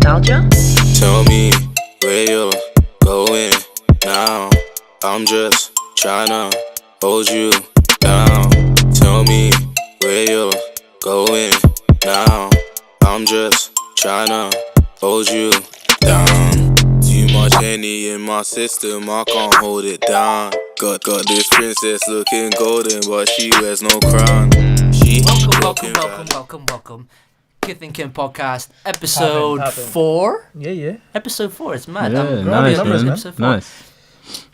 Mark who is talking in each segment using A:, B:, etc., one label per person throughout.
A: nostalgia?
B: Tell me where you're going now. I'm just tryna hold you down. Tell me where you're going now. I'm just tryna hold you down. Too much Henny in my system, I can't hold it down. Got this princess looking golden, but she wears no crown.
C: Welcome. Kith and Kim podcast, episode 4.
D: Yeah.
C: Episode 4, it's mad.
D: Yeah,
C: nice,
D: man.
C: Episode 4.
D: Nice.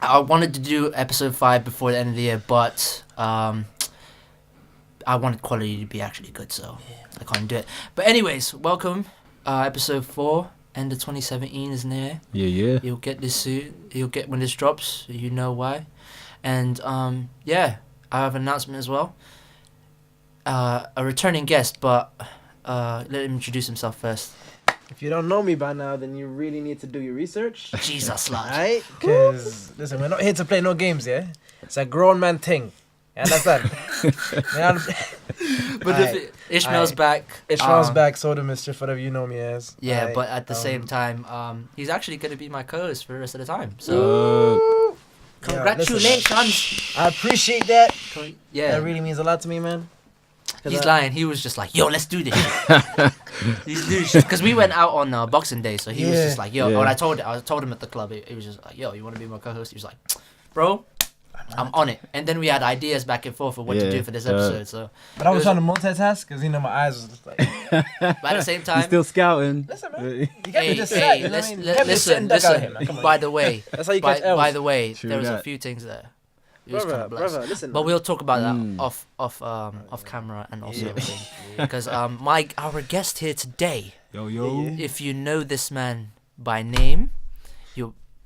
C: I wanted to do episode 5 before the end of the year, but I wanted quality to be actually good, so I can't do it. But anyways, welcome. Episode 4, end of 2017 is near.
D: Yeah.
C: You'll get this soon. You'll get when this drops. You know why. And I have an announcement as well. A returning guest, but let him introduce himself first.
E: If you don't know me by now, then you really need to do your research.
C: Jesus, lad.
E: Right? Because, listen, we're not here to play no games, yeah? It's a grown man thing. You understand?
C: But if Ishmael's back.
E: Ishmael's back, so the mischief, whatever you know me as.
C: Yeah,
E: Right?
C: but at the same time, he's actually going to be my co-host for the rest of the time. So, congratulations.
E: I appreciate that.
C: Yeah.
E: That really means a lot to me, man.
C: He's lying. He was just like, yo, let's do this shit. Because we went out on Boxing Day, so he was just like, yo.
D: Yeah.
C: When I told him at the club, he was just like, yo, you want to be my co-host? He was like, bro, I'm on it. And then we had ideas back and forth of what to do for this episode. So,
E: But I was trying to multitask because, my eyes was just like...
C: but at the same time...
D: He's still scouting.
E: Listen, man. You can't be just sat, you know what I mean? You can't be sitting
C: listen.
E: duck out here, man. Come on.
C: By the way,
E: That's how you catch L's.
C: by the way,
D: True
C: there was a
D: that.
C: few things there. It was kinda blessed.
E: Brother, listen.
C: But we'll talk about that off camera and also everything. Because our guest here today,
D: Yo.
C: if you know this man by name,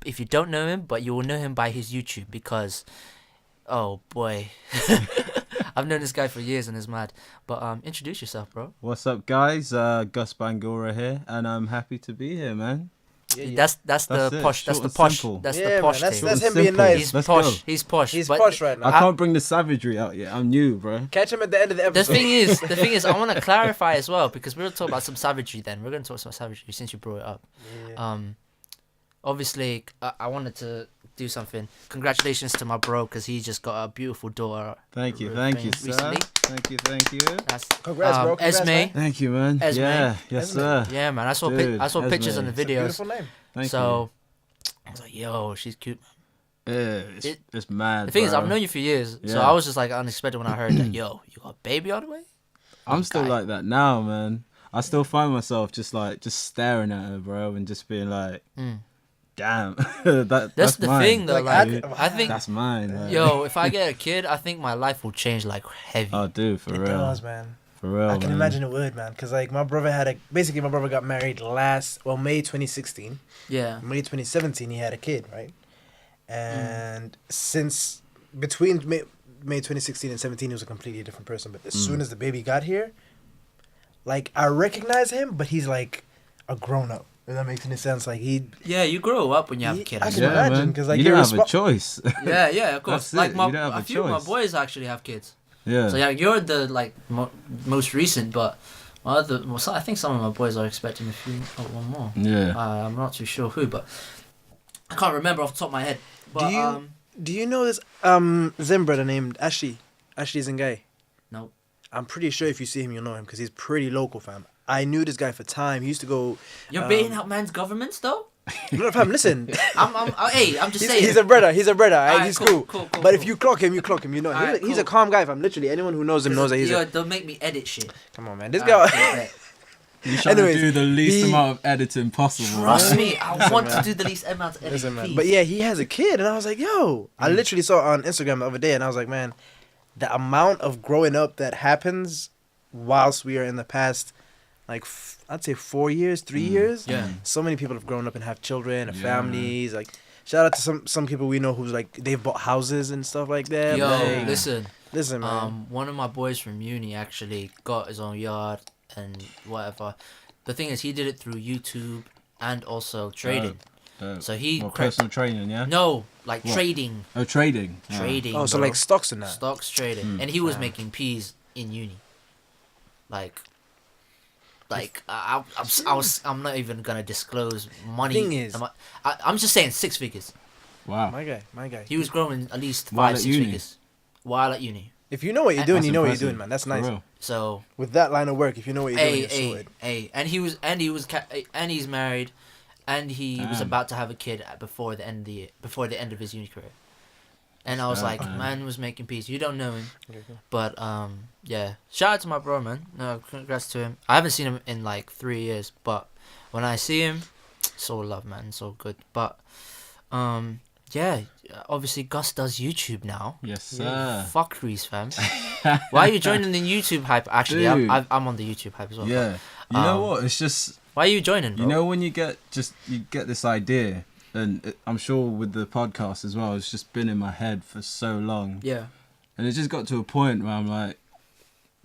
C: if you don't know him, but you will know him by his YouTube because, oh boy, I've known this guy for years and it's mad. But introduce yourself, bro.
D: What's up, guys? Gus Bangura here, and I'm happy to be here, man.
C: That's the
D: it.
C: posh. That's
D: Short
C: the
D: and
C: posh.
D: simple.
C: That's
E: Yeah,
C: the posh
E: man,
C: thing.
E: that's him
D: Simple.
E: being nice.
C: He's
D: Let's
C: posh.
D: go.
C: He's posh.
E: He's
C: but
E: posh right now.
D: I can't bring the savagery out yet. I'm new, bro.
E: Catch him at the end of the
C: The
E: episode.
C: thing is, I want to clarify as well because we're gonna talk about some savagery. Then we're gonna talk about savagery since you brought it up.
E: Yeah.
C: Obviously, I wanted to do something. Congratulations to my bro because he just got a beautiful daughter.
D: Thank you,
C: recently.
D: sir. Thank you.
C: That's
E: Congrats, bro. Congrats,
C: Esme.
E: man.
D: Thank you, man.
C: Esme.
D: Yeah, yes,
E: Esme.
D: sir.
C: Yeah, man. I saw
D: Dude,
C: I saw
D: Esme.
C: pictures on the
E: It's a
C: videos.
E: beautiful name.
D: Thank
C: So I was like, yo, she's cute.
D: you. Yeah, it's mad.
C: The thing is,
D: bro.
C: I've known you for years, so
D: Yeah.
C: I was just like unexpected when I heard that. Yo, you got a baby on the way?
D: I'm still
C: guy.
D: like that now, man. I still find myself just staring at her, bro, and just being like, damn. that's
C: the
D: mine.
C: thing, though.
E: Like,
C: I think,
D: That's mine. Like.
C: yo, if I get a kid, I think my life will change like heavy.
D: Oh, dude, for
E: It
D: real.
E: does, man.
D: For real,
E: I can
D: man.
E: imagine it would, man. Because, my brother my brother got married May 2016.
C: Yeah.
E: May 2017, he had a kid, right? And since between May 2016 and 17, he was a completely different person. But as soon as the baby got here, I recognize him, but he's like a grown up. If that makes any sense.
C: Yeah, you grow up when you have a kid.
E: I
C: I
E: can
D: Yeah,
E: imagine,
D: man.
E: 'cause,
D: you
E: you're
D: don't have a
E: respo-
D: choice.
C: Yeah, of course.
D: That's it.
C: Like
D: You don't have
C: a
D: a
C: few of my
D: choice.
C: boys actually have kids.
D: Yeah.
C: So yeah, you're the most recent, but I think some of my boys are expecting one more.
D: Yeah.
C: I'm not too sure who, but I can't remember off the top of my head. But,
E: Do you know this Zim brother named Ashley Zingai?
C: No.
E: I'm pretty sure if you see him, you'll know him because he's pretty local, fam. I knew this guy for time. He used to go.
C: You're baiting out man's governments, though.
E: No, fam, listen.
C: I'm just saying.
E: He's a brother. He's a brother.
C: Alright,
E: He's
C: cool.
E: But if you clock him, you clock him. You know,
C: Alright,
E: he's
C: cool.
E: a calm guy, fam. Literally, anyone who knows him knows that he's.
C: Don't make me edit shit.
E: Come on, man. This
C: Alright,
E: guy.
C: bet.
D: You're trying
E: Anyways,
D: to do the least
E: he-
D: amount of editing possible.
C: Trust
D: right?
C: me, I want to do the least amount of editing.
E: Listen, man.
C: please.
E: But yeah, he has a kid, and I was like, yo. I literally saw it on Instagram the other day, and I was like, man, the amount of growing up that happens whilst we are in the past, I'd say 4 years, 3 years.
C: Yeah.
E: So many people have grown up and have children and
D: Yeah,
E: families. Shout out to some people we know who's they've bought houses and stuff like that.
C: Yo,
E: Like,
C: listen,
E: man.
C: one of my boys from uni actually got his own yard and whatever. The thing is, he did it through YouTube and also trading. So he
D: More personal training, yeah?
C: No,
D: What?
C: trading.
D: Oh, trading.
C: Trading.
E: Oh, so
C: bro.
E: stocks and that.
C: Stocks trading. And he was making peas in uni. Like I'm not even gonna disclose money.
E: Thing is-
C: I'm just saying 6 figures.
D: Wow.
E: My guy.
C: He was growing at least
D: While
C: 5,
D: at
C: 6
D: uni.
C: figures while at uni.
E: If you know what you're doing,
D: That's
E: you know what you're
D: impressive.
E: doing, man. That's
D: For
E: nice.
D: real.
C: So
E: With that line of work, if you know what you're doing, you're sorted.
C: and he's married, and he was
D: Damn.
C: about to have a kid before the end of his uni career. And I was
D: Sad,
C: like,
D: man.
C: man was making peace. You don't know him,
E: Okay, cool.
C: but yeah. Shout out to my bro, man. No, congrats to him. I haven't seen him in like 3 years, but when I see him, it's all love, man. It's all good. But yeah. Obviously, Gus does YouTube now.
D: Yes, sir.
C: Fuckeries, fam. Why are you joining the YouTube hype? Actually,
D: Dude.
C: I'm on the YouTube hype as well.
D: Yeah. You know
C: Um,
D: what? It's just,
C: Why are you joining, bro?
D: you know, when you get this idea, and I'm sure with the podcast as well, it's just been in my head for so long.
C: Yeah.
D: And it just got to a point where I'm like,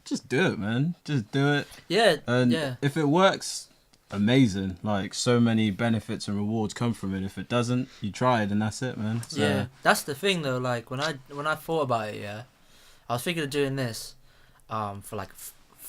D: just do it, man. Just do it.
C: Yeah.
D: And
C: yeah.
D: if it works, amazing. Like, so many benefits and rewards come from it. If it doesn't, you tried and that's it, man. So,
C: Yeah. That's the thing though. Like when I thought about it, yeah, I was thinking of doing this, for like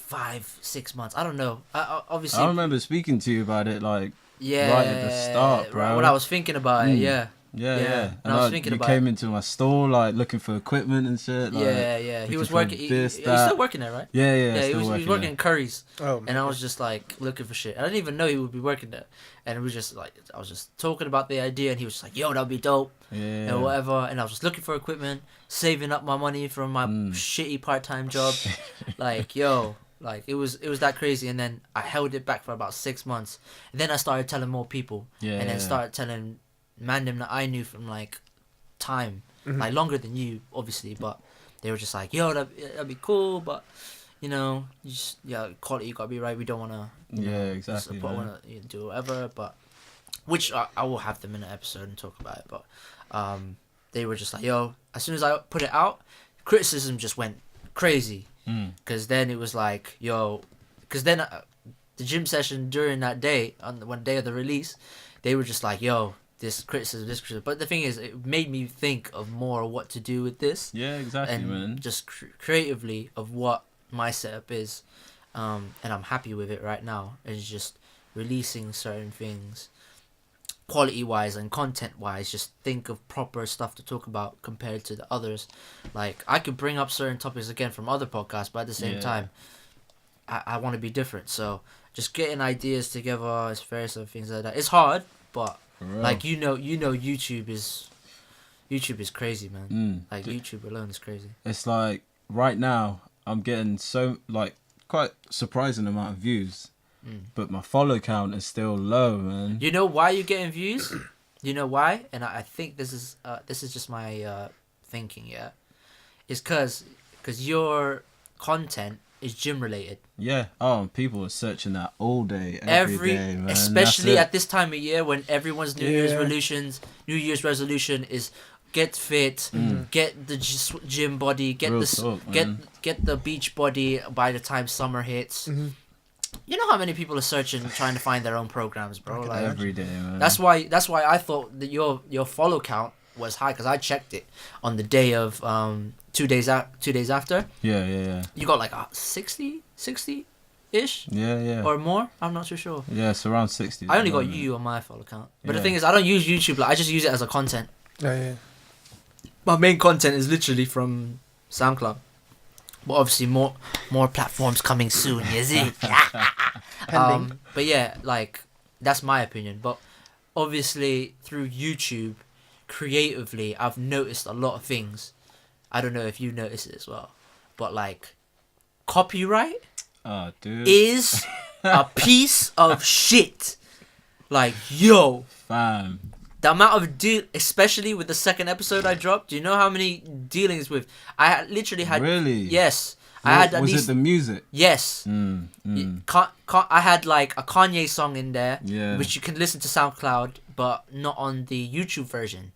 C: 5-6 months. I don't know. I obviously.
D: I remember speaking to you about it, like,
C: Yeah.
D: right at the start, bro.
C: When I was thinking about it, yeah.
D: yeah.
C: And
D: And
C: I was thinking
D: you
C: about
D: came
C: it.
D: into my store, like, looking for equipment and shit. Like,
C: Yeah. He
D: looking
C: was
D: for
C: working.
D: this,
C: He's
D: that.
C: still working there, right?
D: Yeah,
C: Yeah, he
D: still
C: was working in Curry's.
E: Oh,
C: And I was just like looking for shit. I didn't even know he would be working there. And it was just like I was just talking about the idea, and he was just like, "Yo, that'd be dope,"
D: Yeah.
C: and whatever. And I was just looking for equipment, saving up my money from my shitty part-time job. Like, yo, like it was that crazy. And then I held it back for about 6 months. And then I started telling more people,
D: Yeah.
C: and then started telling mandem that I knew from like time,
E: Mm-hmm.
C: like longer than you, obviously. But they were just like, "Yo, that'd be cool," but. You know, you just, quality you gotta be right. We don't wanna,
D: Yeah, exactly.
C: support,
D: man.
C: wanna do whatever. But which I will have them in an episode and talk about it. But they were just like, yo, as soon as I put it out, criticism just went crazy. Because then it was like, yo, because then the gym session during that day, on the one day of the release, they were just like, yo, this criticism. But the thing is, it made me think of more what to do with this.
D: Yeah, exactly,
C: And
D: man.
C: just creatively of what my setup is, and I'm happy with it right now. It's just releasing certain things, quality wise and content wise. Just think of proper stuff to talk about compared to the others. Like I could bring up certain topics again from other podcasts, but at the same time, I want to be different. So just getting ideas together is various other things like that. It's hard, but
D: For real.
C: like YouTube is crazy, man. Like YouTube alone is crazy.
D: It's like, right now, I'm getting so, like, quite surprising amount of views. But my follow count is still low, man.
C: You know why you're getting views? You know why? And I think this is just my thinking. Yeah, it's because your content is gym related.
D: Yeah. Oh, people are searching that all day, every day, man.
C: Especially
D: That's
C: at this time of year when everyone's New Year's resolution is get fit, get the gym body, get
D: Real
C: the
D: talk, man.
C: get the beach body by the time summer hits. You know how many people are searching, trying to find their own programs, bro. Like
D: every day, man.
C: that's why I thought that your follow count was high because I checked it on the day of 2 days after.
D: Yeah.
C: You got like 60 ish
D: Yeah.
C: or more. I'm not too sure.
D: Yeah, it's around 60.
C: I only
D: at the
C: got
D: moment.
C: you on my follow count. But the
D: Yeah.
C: thing is, I don't use YouTube. Like I just use it as a content.
E: yeah.
C: My main content is literally from SoundCloud. But obviously more platforms coming soon, you see? But yeah, like that's my opinion. But obviously through YouTube, creatively, I've noticed a lot of things. I don't know if you notice it as well. But like copyright
D: Oh, dude.
C: is a piece of shit. Like, yo,
D: Fam.
C: the amount of especially with the second episode I dropped, do you know how many dealings with? I literally had.
D: Really?
C: Yes. I had at
D: Was
C: least.
D: it the music?
C: Yes. I had like a Kanye song in there,
D: Yeah.
C: which you can listen to SoundCloud, but not on the YouTube version.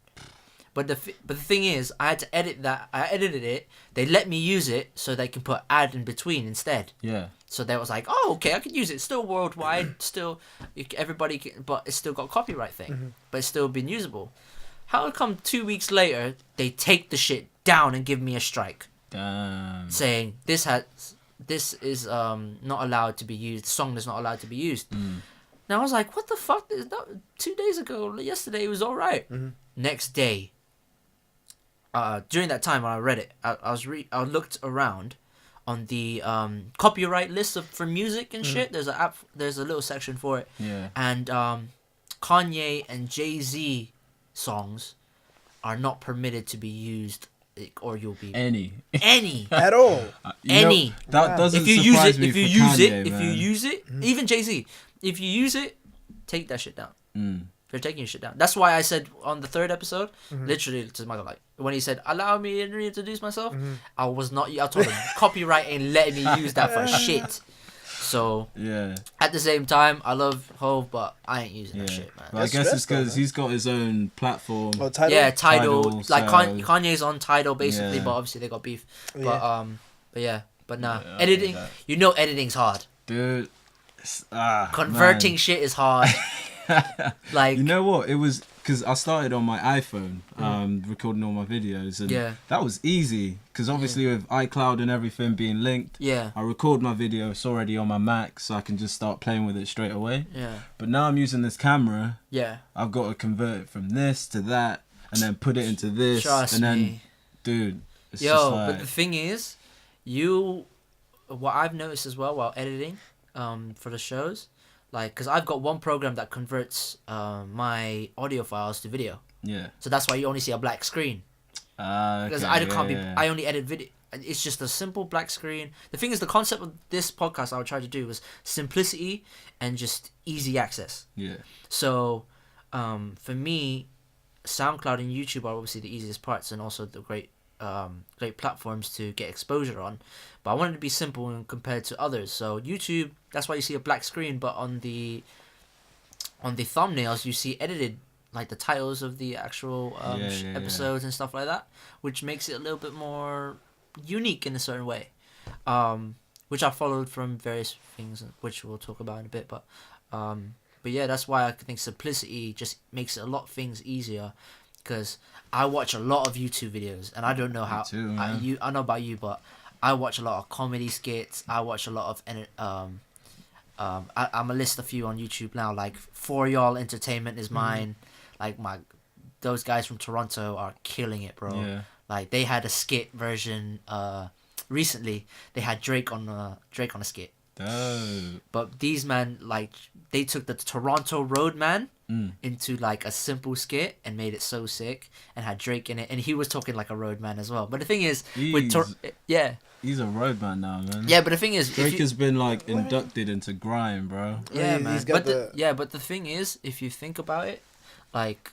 C: But the thing is, I had to edit that. I edited it. They let me use it, so they can put ad in between instead.
D: Yeah.
C: So they was like, oh, okay, I could use it. It's still worldwide, still everybody, but it's still got copyright thing, but it's still been usable. How come 2 weeks later they take the shit down and give me a strike,
D: Damn.
C: saying this has this is not allowed to be used. The song is not allowed to be used. Now I was like, what the fuck? 2 days ago, yesterday it was all right. Next day, during that time when I read it, I looked around on the copyright list for music and shit. There's there's a little section for it.
D: Yeah.
C: And Kanye and Jay-Z songs are not permitted to be used, or you'll be
D: Any
E: At all.
C: any.
D: that doesn't
C: If you use
D: surprise
C: it,
D: me
C: if you
D: for
C: use
D: Kanye,
C: it, if you
D: man.
C: use it, even Jay-Z, if you use it, take that shit down. They're taking your shit down. That's why I said on the 3rd episode, literally to Michael, like when he said, "Allow me to reintroduce myself," I was not. I told him copyright ain't letting me use that for shit. So
D: Yeah.
C: at the same time, I love Hov, but I ain't using that
D: Yeah.
C: shit, man.
D: But I
E: That's
D: guess it's
E: stressed, though,
D: because
E: man.
D: he's got his own platform.
E: Oh, Tidal?
C: Yeah, Tidal.
D: Tidal,
C: Like
D: so-
C: Kanye's on Tidal basically,
D: Yeah.
C: but obviously they got beef.
E: Yeah.
C: But nah,
D: Yeah,
C: editing.
D: that.
C: You know, editing's hard.
D: Dude.
C: Converting
D: man.
C: shit is hard. Like
D: You know what? It was because I started on my iPhone, recording all my videos, and
C: Yeah.
D: that was easy. Because obviously with iCloud and everything being linked,
C: yeah,
D: I record my video. It's already on my Mac, so I can just start playing with it straight away.
C: yeah,
D: But now I'm using this camera.
C: yeah.
D: I've got to convert it from this to that, and then put it into this,
C: Trust
D: and then,
C: me.
D: dude, it's
C: Yo,
D: just like,
C: but the thing is, what I've noticed as well while editing, for the shows, like, cause I've got one program that converts my audio files to video,
D: yeah.
C: so that's why you only see a black screen. Because
D: Okay,
C: I can't
D: yeah.
C: I only edit video. It's just a simple black screen. The thing is, the concept of this podcast I would try to do was simplicity and just easy access.
D: Yeah.
C: So, for me, SoundCloud and YouTube are obviously the easiest parts and also the great platforms to get exposure on. But I wanted to be simple and compared to others. So YouTube, that's why you see a black screen, but on the thumbnails you see edited, like the titles of the actual episodes and stuff like that, which makes it a little bit more unique in a certain way, which I followed from various things, which we'll talk about in a bit. But yeah, that's why I think simplicity just makes a lot of things easier. Because I watch a lot of YouTube videos, and I don't know how
D: too, man.
C: I know about you, but I watch a lot of comedy skits. I watch a lot of I'm gonna list a few on YouTube now. Like For Y'all Entertainment is mine. Like those guys from Toronto are killing it, bro.
D: Yeah.
C: Like they had a skit version. Recently they had Drake on a skit.
D: Dope.
C: But these man, like, they took the Toronto Roadman into like a simple skit and made it so sick, and had Drake in it, and he was talking like a roadman as well. But the thing is,
D: He's a roadman now, man.
C: yeah. But the thing is, if
D: Drake
C: you,
D: has been like inducted into grime, bro.
C: yeah,
E: He's
C: man.
E: got
C: But the thing is, if you think about it, like,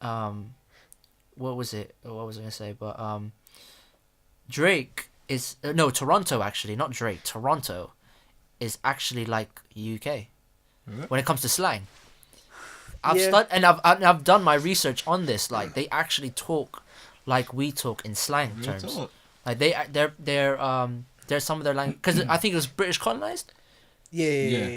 C: what was I gonna say? But Drake is Toronto actually, not Drake. Toronto is actually like UK when it comes to slang. I've done my research on this. Like they actually talk like we talk in slang
D: Real
C: terms.
D: talk.
C: Like they're some of their language, because I think it was British colonized,
E: Yeah.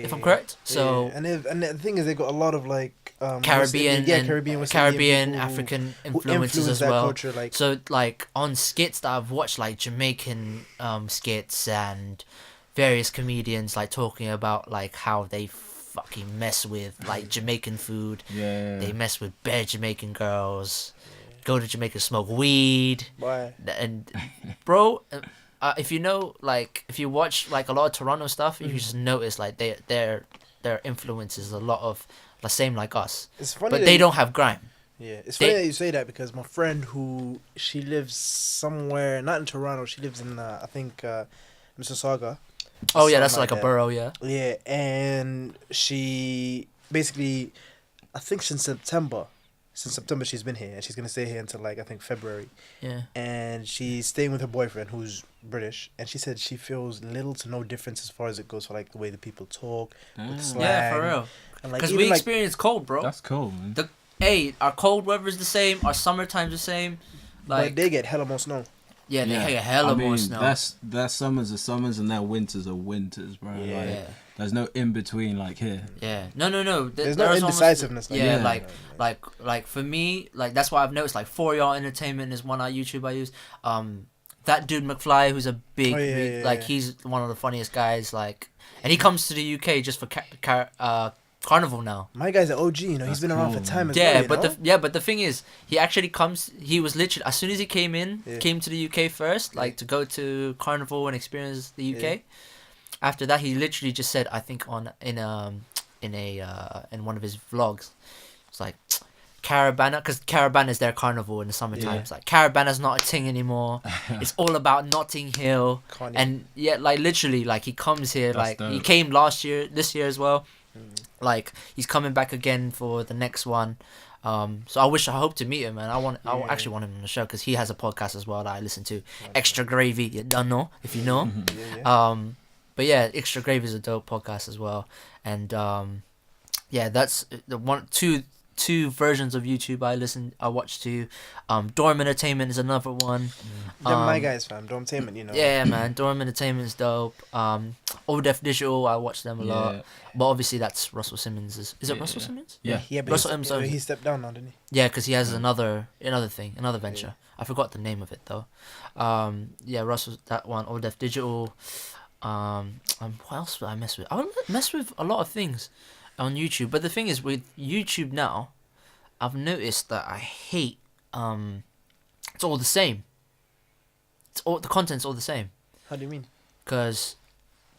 C: if I'm correct. So
E: and the thing is, they got a lot of like
C: Caribbean,
E: West Indian people
C: African
E: who
C: influences
E: influence
C: as
E: that
C: well.
E: culture, like
C: So like on skits that I've watched, like Jamaican skits and various comedians like talking about like how they fucking mess with like Jamaican food.
D: Yeah.
C: They mess with bare Jamaican girls. Go to Jamaica, smoke weed,
E: why?
C: and bro, if you know, like if you watch like a lot of Toronto stuff, you just notice like their influence is a lot of the same like us,
E: It's funny,
C: but
E: that
C: they
E: you-
C: don't have grime.
E: Yeah, it's funny
C: They-
E: that you say that, because my friend she lives somewhere, not in Toronto. She lives in I think Mississauga.
C: Oh yeah, that's
E: Something
C: like a
E: that.
C: borough, yeah.
E: Yeah, and she basically, I think since September she's been here, and she's gonna stay here until like I think February.
C: Yeah.
E: And she's staying with her boyfriend who's British, and she said she feels little to no difference as far as it goes for like the way the people talk, with the slang,
C: Yeah, for real.
E: and like
C: Because
E: even
C: we
E: like
C: experience cold, bro.
D: That's cool, man.
C: Our cold weather's the same. Our summertime's the same. Like
E: but they get hella more snow.
C: yeah, they get a hella more snow.
D: Their summers are summers and their winters are winters, bro.
E: Yeah.
D: Like,
C: Yeah.
D: there's no in between like here.
C: Yeah. No.
E: There's no indecisiveness.
C: Yeah,
D: Yeah.
C: like for me, like that's why I've noticed like For Y'all Entertainment is one YouTube I use. that dude McFly, who's a big,
E: Oh, yeah, yeah,
C: like
E: yeah.
C: he's one of the funniest guys. Like, and he comes to the UK just for Carnival now.
E: My guy's an OG. You know, he's
D: That's
E: been around for
D: cool,
E: time
D: man.
E: as
C: Yeah,
E: well.
C: but the thing is, he actually comes. He was literally as soon as he came
E: Yeah.
C: to the UK first, like to go to Carnival and experience the UK.
E: Yeah.
C: After that, he literally just said, I think in one of his vlogs, it's like Caravana, because Caravana is their carnival in the summertime.
D: Yeah.
C: It's like Caravana's not a thing anymore. It's all about Notting Hill.
E: Kanye.
C: And yeah, like literally, like he comes here,
D: That's
C: like he
D: dope.
C: came this year as well. Like he's coming back again for the next one. So I hope to meet him, man. I actually want him on the show because he has a podcast as well that I listen to. Extra Gravy, you don't know if you know.
E: Yeah.
C: But yeah, Extra Gravy is a dope podcast as well, and yeah, that's the two versions of YouTube I watch to. Dorm Entertainment is another one.
E: They're my guys, fam. Dormtainment, you know.
C: Yeah, man, Dorm Entertainment is dope. Old Def Digital, I watch them a lot.
D: Yeah.
C: But obviously that's Russell Simmons. Is it Russell
D: Yeah.
C: Simmons?
D: Yeah.
E: Yeah, but
C: Russell M.
E: he stepped down now, didn't he?
C: Yeah, because he has another venture. I forgot the name of it though. Yeah, Russell, that one. Old Def Digital. What else would I mess with? I mess with a lot of things on YouTube. But the thing is, with YouTube now, I've noticed that I hate. It's all the same. The content's all the same.
E: How do you mean?
C: Cause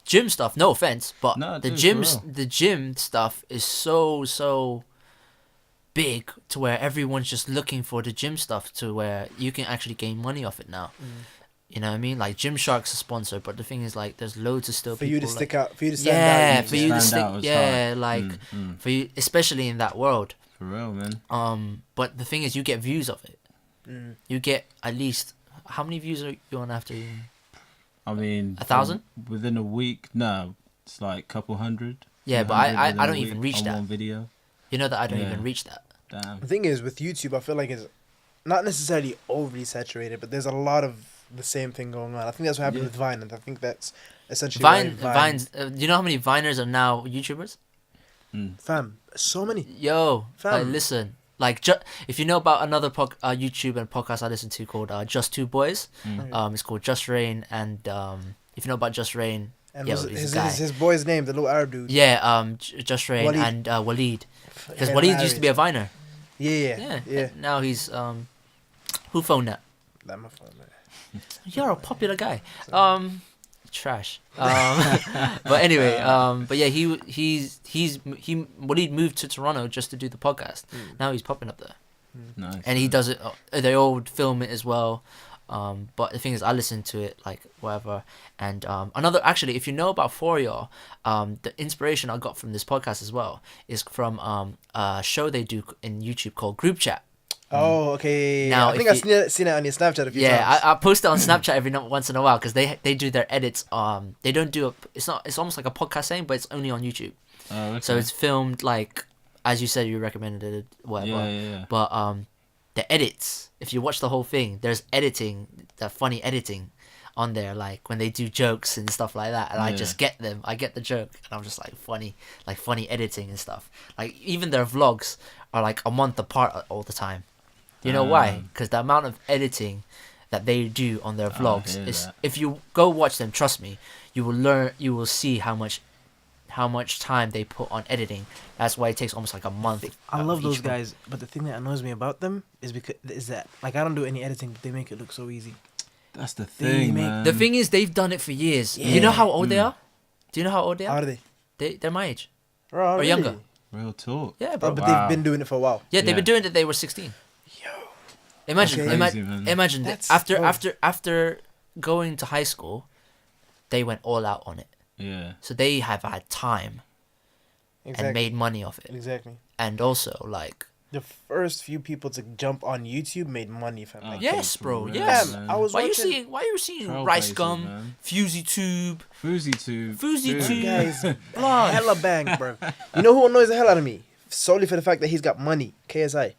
C: gym stuff. No offense, but
D: No,
C: the
D: dude, for real.
C: the gym stuff is so big to where everyone's just looking for the gym stuff to where you can actually gain money off it now. You know what I mean? Like Gymshark's a sponsor, but the thing is, like, there's loads of still
E: For
C: people
E: you to
C: like,
E: stick out, for you to stand out.
C: yeah,
E: need
C: for you to
D: stand
C: stick,
D: out is
C: yeah,
D: hard.
C: like for you, especially in that world.
D: For real, man.
C: But the thing is, you get views of it. You get at least how many views are you on after?
D: I mean,
C: 1,000?
D: within a week. No, it's like a couple hundred.
C: Yeah,
D: few
C: but
D: hundred
C: I
D: within a
C: don't
D: week
C: even reach
D: on
C: that.
D: one video.
C: You know that I don't
D: Yeah.
C: even reach that.
D: Damn.
E: The thing is, with YouTube, I feel like it's not necessarily overly saturated, but there's a lot of the same thing going on. I think that's what happened
D: Yeah.
E: with Vine, and I think that's essentially
C: Vine,
E: why
C: Vine's. Do you know how many Viners are now YouTubers?
E: Fam, so many.
C: Yo, like,
E: Fam.
C: listen. Like, if you know about another YouTube and podcast I listen to called Just Two Boys, it's called Just Rain, and if you know about Just Rain,
E: And
C: yo,
E: was
C: he's a guy.
E: his boy's name, the little Arab dude.
C: Yeah, Just Rain
E: Waleed.
C: and Waleed, because
E: Yeah,
C: Waleed used to be a
E: hilarious.
C: Viner.
E: Yeah.
C: Yeah. Now he's who phoned that?
E: That my phone, man.
C: You're a popular guy. Trash. But anyway, but yeah, Waleed moved to Toronto just to do the podcast. Now he's popping up there,
D: Nice.
C: and he does it. They all film it as well. But the thing is, I listen to it like whatever. And actually, if you know about Fourier, the inspiration I got from this podcast as well is from a show they do in YouTube called Group Chat.
E: Oh, okay.
C: Now,
E: I think
C: if
E: I've seen it on your Snapchat a few
C: Yeah,
E: times.
C: I post it on Snapchat every once in a while because they do their edits. They don't do it's almost like a podcast thing, but it's only on YouTube.
D: Oh, okay.
C: So it's filmed like, as you said, you recommended it, whatever.
D: Yeah.
C: But the edits, if you watch the whole thing, there's editing, that funny editing on there, like when they do jokes and stuff like that, and I
D: Yeah.
C: just get them. I get the joke, and I'm just like funny editing and stuff. Like even their vlogs are like a month apart all the time. You know why?
D: Damn.
C: Because the amount of editing that they do on their vlogs
D: hear
C: is,
D: that.
C: if you go watch them, trust me, you will see how much time they put on editing. That's why it takes almost like a month.
E: I
C: of
E: love
C: each
E: those
C: one.
E: guys, but the thing that annoys me about them is that like I don't do any editing, but they make it look so easy.
D: That's the
E: They
D: thing,
E: make-
D: man.
C: The thing is, they've done it for years. You know how old they are? Do you know how old they
E: How
C: are?
E: are they?
C: They're my age.
E: Oh, really?
C: younger.
D: Real talk.
C: Yeah,
E: Oh,
C: bro.
E: but
D: Wow.
E: they've been doing it for a while.
C: Yeah, they've
D: Yeah.
C: been doing it. They were 16.
E: Yo.
C: Imagine,
E: Okay.
D: Crazy, man.
C: imagine
E: That's
C: after
E: dope.
C: after going to high school, they went all out on it.
D: Yeah.
C: So they have had time
E: Exactly.
C: and made money off it.
E: Exactly.
C: And also, like,
E: The first few people to jump on YouTube made money from
D: Oh,
E: like,
C: yes,
D: for
C: bro,
D: real,
C: yes.
D: man.
E: I was
C: why you
E: watching
C: seeing
D: Trailblazers,
C: Rice Gum,
D: man.
C: Fusey Tube,
D: Fusey
C: Tube.
D: Dude.
E: guys
C: blood?
E: hella bang, bro. You know who annoys the hell out of me? Solely for the fact that he's got money. KSI.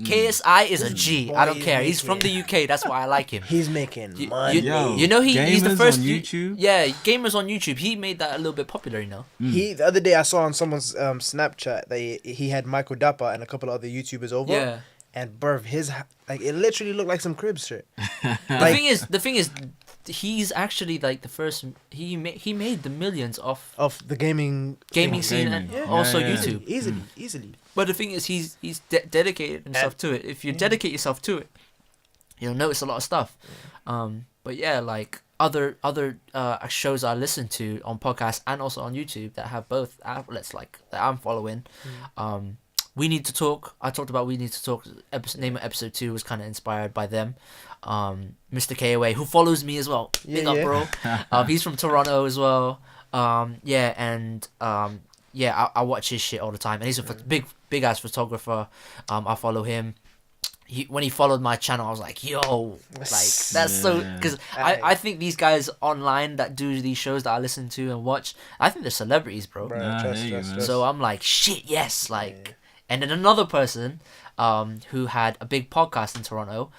C: KSI is a G. I don't
E: boy
C: care.
E: is
C: He's from the UK. That's why I like him.
E: He's making
C: You,
E: money.
D: Yo,
C: you know he's the
D: gamers
C: first
D: on YouTube?
C: Yeah, gamers on YouTube. He made that a little bit popular, you know.
E: The other day I saw on someone's Snapchat that he had Michael Dapper and a couple of other YouTubers over.
C: Yeah.
E: and bruv, like it literally looked like some crib shit.
C: The thing is, he's actually like the first. He made the millions off
E: of the gaming
C: scene and
E: Yeah.
C: also
D: Yeah, yeah.
C: YouTube.
E: Easily.
C: But the thing is, he's dedicated himself to it. If you dedicate yourself to it, you'll notice a lot of stuff. But yeah, like other shows I listen to on podcasts and also on YouTube that have both outlets like that I'm following. We Need to Talk. I talked about We Need to Talk. Name of episode 2 was kind of inspired by them. Mr. KOA, who follows me as well. Big up, bro. He's from Toronto as well. I watch his shit all the time, and he's a big ass photographer. I follow him. When he followed my channel, I was like, yo, like that's so, because I think these guys online that do these shows that I listen to and watch, I think they're celebrities, bro.
E: Trust.
C: So I'm like, shit, yes, like. And then another person, who had a big podcast in Toronto,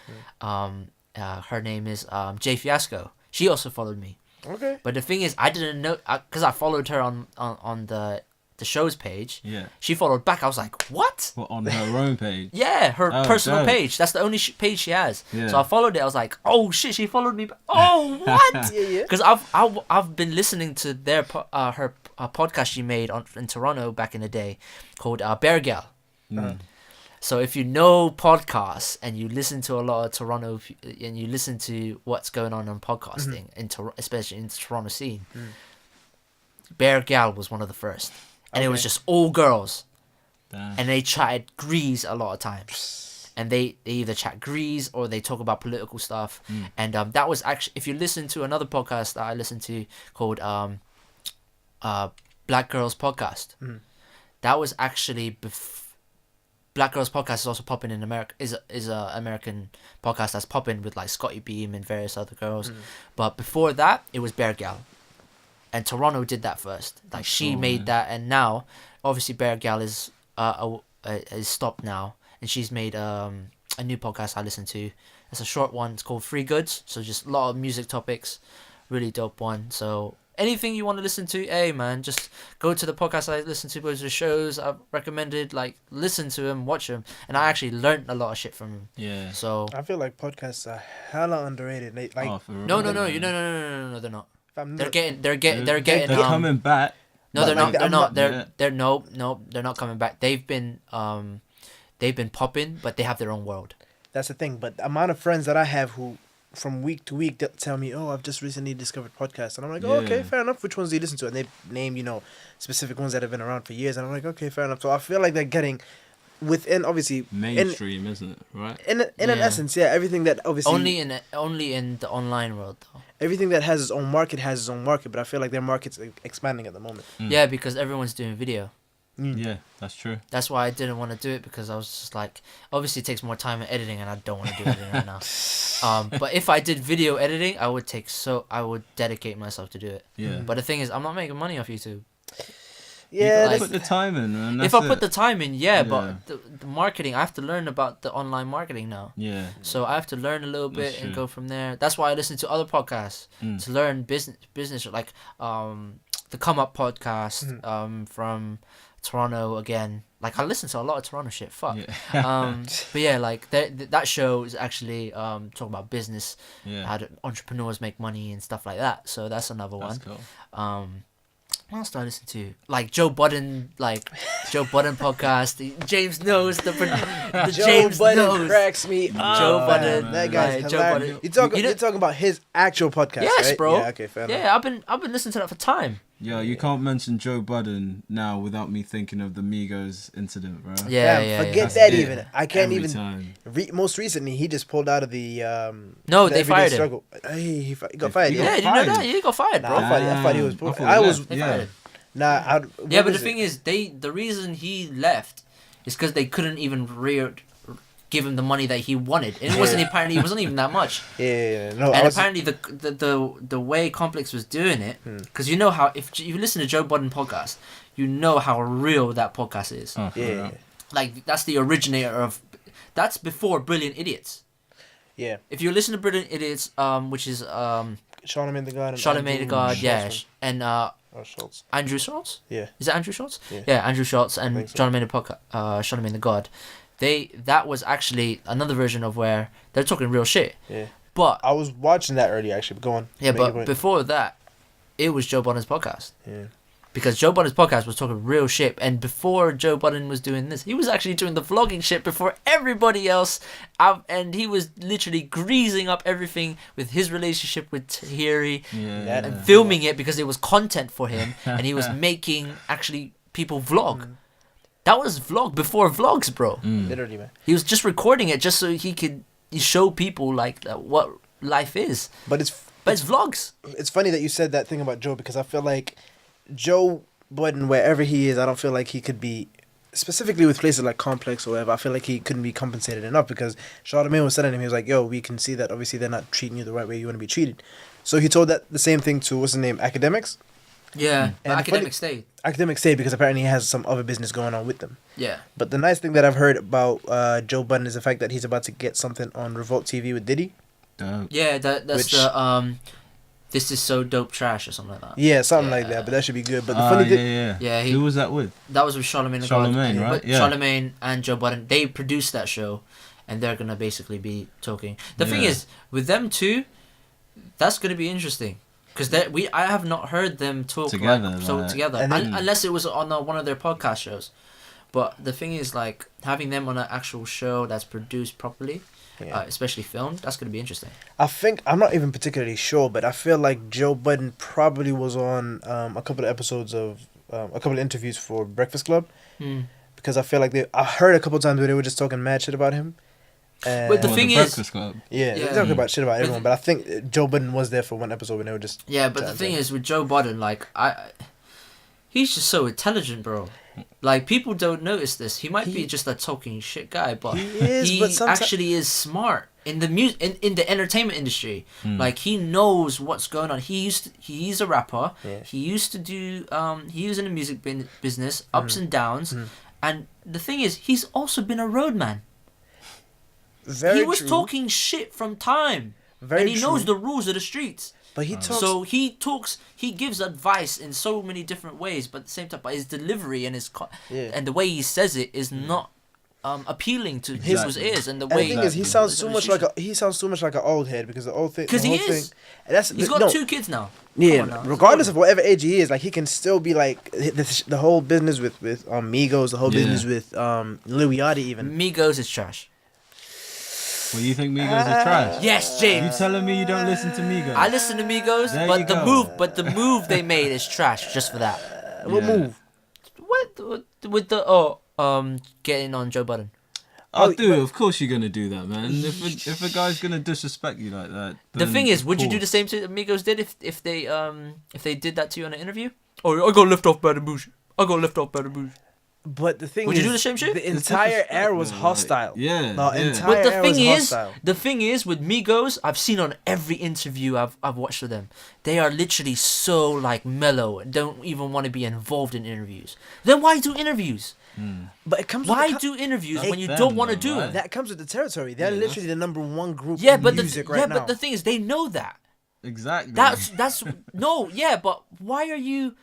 C: her name is Jay Fiasco. She also followed me.
E: Okay.
C: But the thing is, I didn't know, because I followed her on the show's page.
D: Yeah.
C: She followed back. I was like, what?
D: Well, on her own page.
C: Yeah, her personal
D: dope.
C: page. That's the only page she has.
D: Yeah.
C: So I followed it. I was like, oh shit, she followed me back. Oh, what?
E: Yeah.
C: Because I've been listening to her podcast she made in Toronto back in the day called Bear Gal. So if you know podcasts and you listen to a lot of Toronto and you listen to what's going on podcasting especially in the Toronto scene, Bear Gal was one of the first, and it was just all girls.
D: Damn.
C: And they chatted grease a lot of times, and they either chat grease or they talk about political stuff. And that was actually, if you listen to another podcast that I listened to called Black Girls Podcast, that was actually Black Girls Podcast is also popping in America. Is a American podcast that's popping with like Scotty Beam and various other girls. But before that, it was Bear Gal, and Toronto did that first. Like she made that, and now obviously Bear Gal is stopped now, and she's made a new podcast I listen to. It's a short one. It's called Free Goods. So just a lot of music topics, really dope one. So anything you want to listen to, hey man, just go to the podcast I listen to, go to the shows I've recommended, like listen to them, watch them, and I actually learned a lot of shit from them.
D: Yeah.
C: So
E: I feel like podcasts are hella underrated. Like
D: For real.
C: no, they're not. They're getting
D: coming back.
C: No, they're not. They're not.
D: Yeah.
C: They're not coming back. They've been popping, but they have their own world.
E: That's the thing. But the amount of friends that I have who, from week to week, they'll tell me, "Oh, I've just recently discovered podcasts," and I'm like, "Oh, okay, fair enough. Which ones do you listen to?" And they name, specific ones that have been around for years, and I'm like, "Okay, fair enough." So I feel like they're getting within, obviously,
D: Mainstream, isn't it? Right.
E: in an essence, yeah. Everything that obviously
C: only in the online world though.
E: Everything that has its own market has its own market, but I feel like their market's expanding at the moment.
C: Yeah, because everyone's doing video.
D: Yeah, that's true.
C: That's why I didn't want to do it, because I was just like, obviously it takes more time in editing, and I don't want to do editing right now. But if I did video editing, I would dedicate myself to do it.
D: Yeah.
C: But the thing is, I'm not making money off YouTube.
E: Yeah,
C: like,
D: put the time in, man.
C: If I put the time in, but the marketing, I have to learn about the online marketing now.
D: Yeah.
C: So I have to learn a little bit
D: That's
C: and
D: true.
C: go from there. That's why I listen to other podcasts to learn business, like the Come Up podcast from Toronto again. Like I listen to a lot of Toronto shit. Fuck.
D: Yeah.
C: But yeah, like that show is actually talking about business,
D: Yeah.
C: how do entrepreneurs make money and stuff like that. So that's another
D: That's
C: one.
D: cool.
C: What else do I listen to? Like Joe Budden podcast. James knows the
E: Joe
C: James
E: Budden
C: knows.
E: cracks me up.
C: Joe
E: man.
C: Budden,
E: That guy's
C: like, Joe
E: hilarious.
C: Budden.
E: You're talking about his actual podcast,
C: Yes,
E: right?
C: bro.
E: Yeah, okay, fair enough.
C: Yeah, I've been listening to that for time.
D: Yo, you can't mention Joe Budden now without me thinking of the Migos incident, bro.
C: Yeah.
E: Forget
D: That's
E: that
D: it.
E: even. I can't
D: Every
E: even.
D: time.
E: Most recently, he just pulled out of the.
C: No,
E: the
C: they
E: Everyday
C: fired him.
E: Struggle. Hey, he got fired.
D: He
C: Yeah,
D: got
C: did you know
D: fired.
C: that? Yeah, he got fired,
E: Nah,
C: bro.
E: I thought he was.
D: I thought
E: I
D: he
E: was.
D: left.
C: They
D: Yeah.
C: fired him.
E: Nah,
C: Yeah, but the thing is, the reason he left is because they couldn't even give him the money that he wanted. And it wasn't even that much.
E: Yeah, no.
C: And apparently the way Complex was doing it, because you know how, if you listen to Joe Budden podcast, you know how real that podcast is.
D: Oh, for
E: Yeah,
D: real.
C: Like that's the originator of, that's before Brilliant Idiots.
E: yeah.
C: If you listen to Brilliant Idiots, which is
E: Charlamagne the God. And
C: Charlamagne the God,
E: Schultz
C: yeah,
E: from-
C: and
E: or Schultz.
C: Andrew Schultz.
E: Yeah.
C: Is it Andrew Schultz?
E: Yeah.
C: Yeah, Andrew Schultz and
E: think so.
C: Charlamagne the God. that was actually another version of where they're talking real shit.
E: Yeah.
C: But
E: I was watching that earlier, actually. But go on.
C: yeah,
E: Make your
C: but
E: point.
C: before that, it was Joe Budden's podcast.
E: Yeah.
C: Because Joe Budden's podcast was talking real shit, and before Joe Budden was doing this, he was actually doing the vlogging shit before everybody else, and he was literally greasing up everything with his relationship with Thierry,
D: Yeah.
C: and filming it because it was content for him, and he was making actually people vlog. That was vlog before vlogs, bro.
E: Literally, man.
C: He was just recording it just so he could show people like what life is.
E: But it's
C: vlogs.
E: It's funny that you said that thing about Joe, because I feel like Joe Budden, wherever he is, I don't feel like he could be, specifically with places like Complex or whatever, I feel like he couldn't be compensated enough, because Charlamagne was telling him, he was like, yo, we can see that obviously they're not treating you the right way you want to be treated. So he told that the same thing to, what's his name, Academics?
C: Yeah,
E: And
C: Academic State.
E: Academics say, because apparently he has some other business going on with them.
C: Yeah.
E: But the nice thing that I've heard about Joe Budden is the fact that he's about to get something on Revolt TV with Diddy.
D: Dope.
C: Yeah, that's
E: Which-
C: the This Is So Dope Trash or something like that.
E: Yeah, something like
C: Yeah.
E: that, but that should be good. But the funny thing...
C: Yeah,
D: Who was that with?
C: That was with Charlamagne.
D: Charlamagne, right?
C: But
D: Yeah.
C: Charlamagne and Joe Budden, they produced that show, and they're gonna basically be talking. The thing
D: Yeah.
C: is, with them two, that's gonna be interesting, because I have not heard them talk
D: Together,
C: together,
E: And then-
C: unless it was on one of their podcast shows. But the thing is, like, having them on an actual show that's produced properly,
E: Yeah.
C: especially filmed, that's gonna be interesting.
E: I think, I'm not even particularly sure, but I feel like Joe Budden probably was on a couple of episodes of, a couple of interviews for Breakfast Club, because I feel like I heard a couple of times where they were just talking mad shit about him. And
C: But the thing is-
D: Breakfast Club.
E: yeah,
C: Yeah.
E: they're talking about shit about everyone, but I think Joe Budden was there for one episode when they were just...
C: Yeah, but the thing is, with Joe Budden, like, he's just so intelligent, bro. Like, people don't notice this. He might be just a talking shit guy, but
E: He is, but someti-
C: actually is smart in the in the entertainment industry. Like, he knows what's going on. He's a rapper.
E: Yeah.
C: He used to do he was in the music business, ups and downs. And the thing is, he's also been a roadman.
E: Very
C: He was
E: true.
C: talking shit from time.
E: Very
C: and he
E: true.
C: knows the rules of the streets.
E: But he talks...
C: So he gives advice in so many different ways, but at the same time, but his delivery and
E: Yeah.
C: and the way he says it is not appealing to people's ears, and the
E: And
C: way
E: the thing is, he sounds so much like
C: a
E: an old head, because the old thing...
C: 'Cause
E: the
C: he
E: whole
C: is.
E: thing, and that's,
C: he's got
E: no,
C: 2 kids now.
E: Yeah,
C: Come on now.
E: regardless of whatever age he is, like, he can still be like the whole business with Migos, the whole business with Lil Yachty even.
C: Migos is trash.
D: Well, you think Migos is trash?
C: Yes,
D: You
C: James.
D: telling me you don't listen to Migos?
C: I listen to Migos,
D: There
C: but
D: you
C: the
D: go.
C: move they made is trash. Just for that.
E: What
D: Yeah.
E: move?
C: What with the getting on Joe Budden?
D: Oh, dude, of course you're gonna do that, man. If a guy's gonna disrespect you like that,
C: The
D: then
C: thing is,
D: of
C: would you do the
D: course.
C: same to Migos did if they did that to you in an interview? Oh, I got lift off by the bush. I got lift off by the bush.
E: But the thing
C: Would
E: is,
C: you do the same shit?
E: The
D: It's
E: entire
D: disrespect,
E: air was
D: man,
E: hostile.
D: like, yeah,
E: The
D: yeah.
E: entire
C: But
E: air was hostile.
C: the thing is with Migos, I've seen on every interview I've watched with them, they are literally so like mellow and don't even want to be involved in interviews. Then why do interviews?
E: But it comes.
C: Why
E: with
C: do interviews
D: That's
C: when you
D: them,
C: don't want to
D: though,
C: do
D: right?
C: it?
E: that comes with the territory? They're
D: Yeah,
E: literally the number one group
C: Yeah,
E: in
C: but
E: music right now.
C: but the thing is, they know that.
D: Exactly.
C: That's no, yeah, but why are you?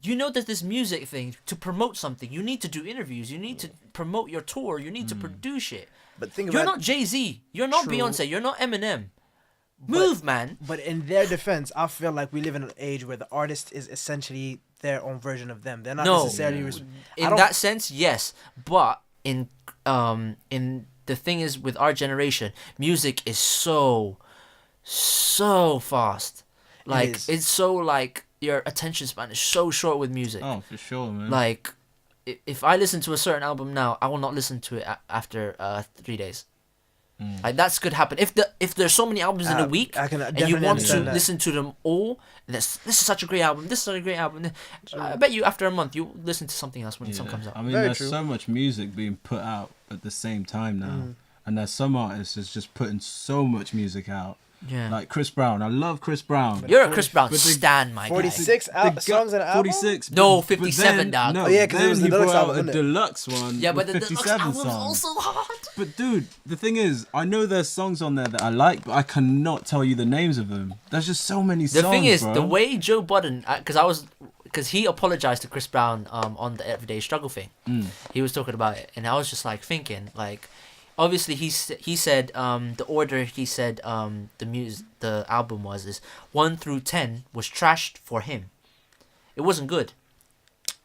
C: You know that this music thing, to promote something, you need to do interviews. You need to promote your tour. You need to produce it.
E: But think
C: You're
E: about
C: not Jay-Z. You're not
E: True.
C: Beyonce. You're not Eminem. Move, man.
E: But in their defense, I feel like we live in an age where the artist is essentially their own version of them. They're not
C: No.
E: necessarily. I
C: In
E: don't-
C: that sense, yes. But in the thing is with our generation, music is so fast. Like
E: is.
C: it's so like your attention span is so short with music.
D: Oh, for sure, man.
C: Like if I listen to a certain album now, I will not listen to it after 3 days. Like that's could happen if there's so many albums in a week
E: I can
C: and you
E: definitely
C: want to
E: understand that.
C: listen to them all. And this is such a great album. This is such a great album. I bet you after a month you listen to something else when some comes out.
D: I mean,
E: Very
D: there's
E: true.
D: so much music being put out at the same time now, and there's some artists that's just putting so much music out.
C: Yeah.
D: Like Chris Brown. I love Chris Brown.
C: You're a Chris Brown
D: but the-
C: stan, my guy.
E: 46 songs in an album.
D: 46.
C: No,
D: but
C: 57,
D: then,
C: dog.
D: No,
E: Oh, yeah, 'cause it
D: then
E: was the
D: he
E: deluxe
D: brought
E: album,
D: out a
E: wasn't it?
D: deluxe one.
C: Yeah, but
D: with
C: the deluxe
D: 57
C: album was
D: songs.
C: also hard.
D: But dude, the thing is, I know there's songs on there that I like, but I cannot tell you the names of them. There's just so many
C: The
D: songs.
C: thing is,
D: bro.
C: the way Joe Budden, because I was because he apologized to Chris Brown on the Everyday Struggle thing. He was talking about it, and I was just like thinking, like, obviously he said the order he said the album is 1 through 10 was trashed for him. It wasn't good.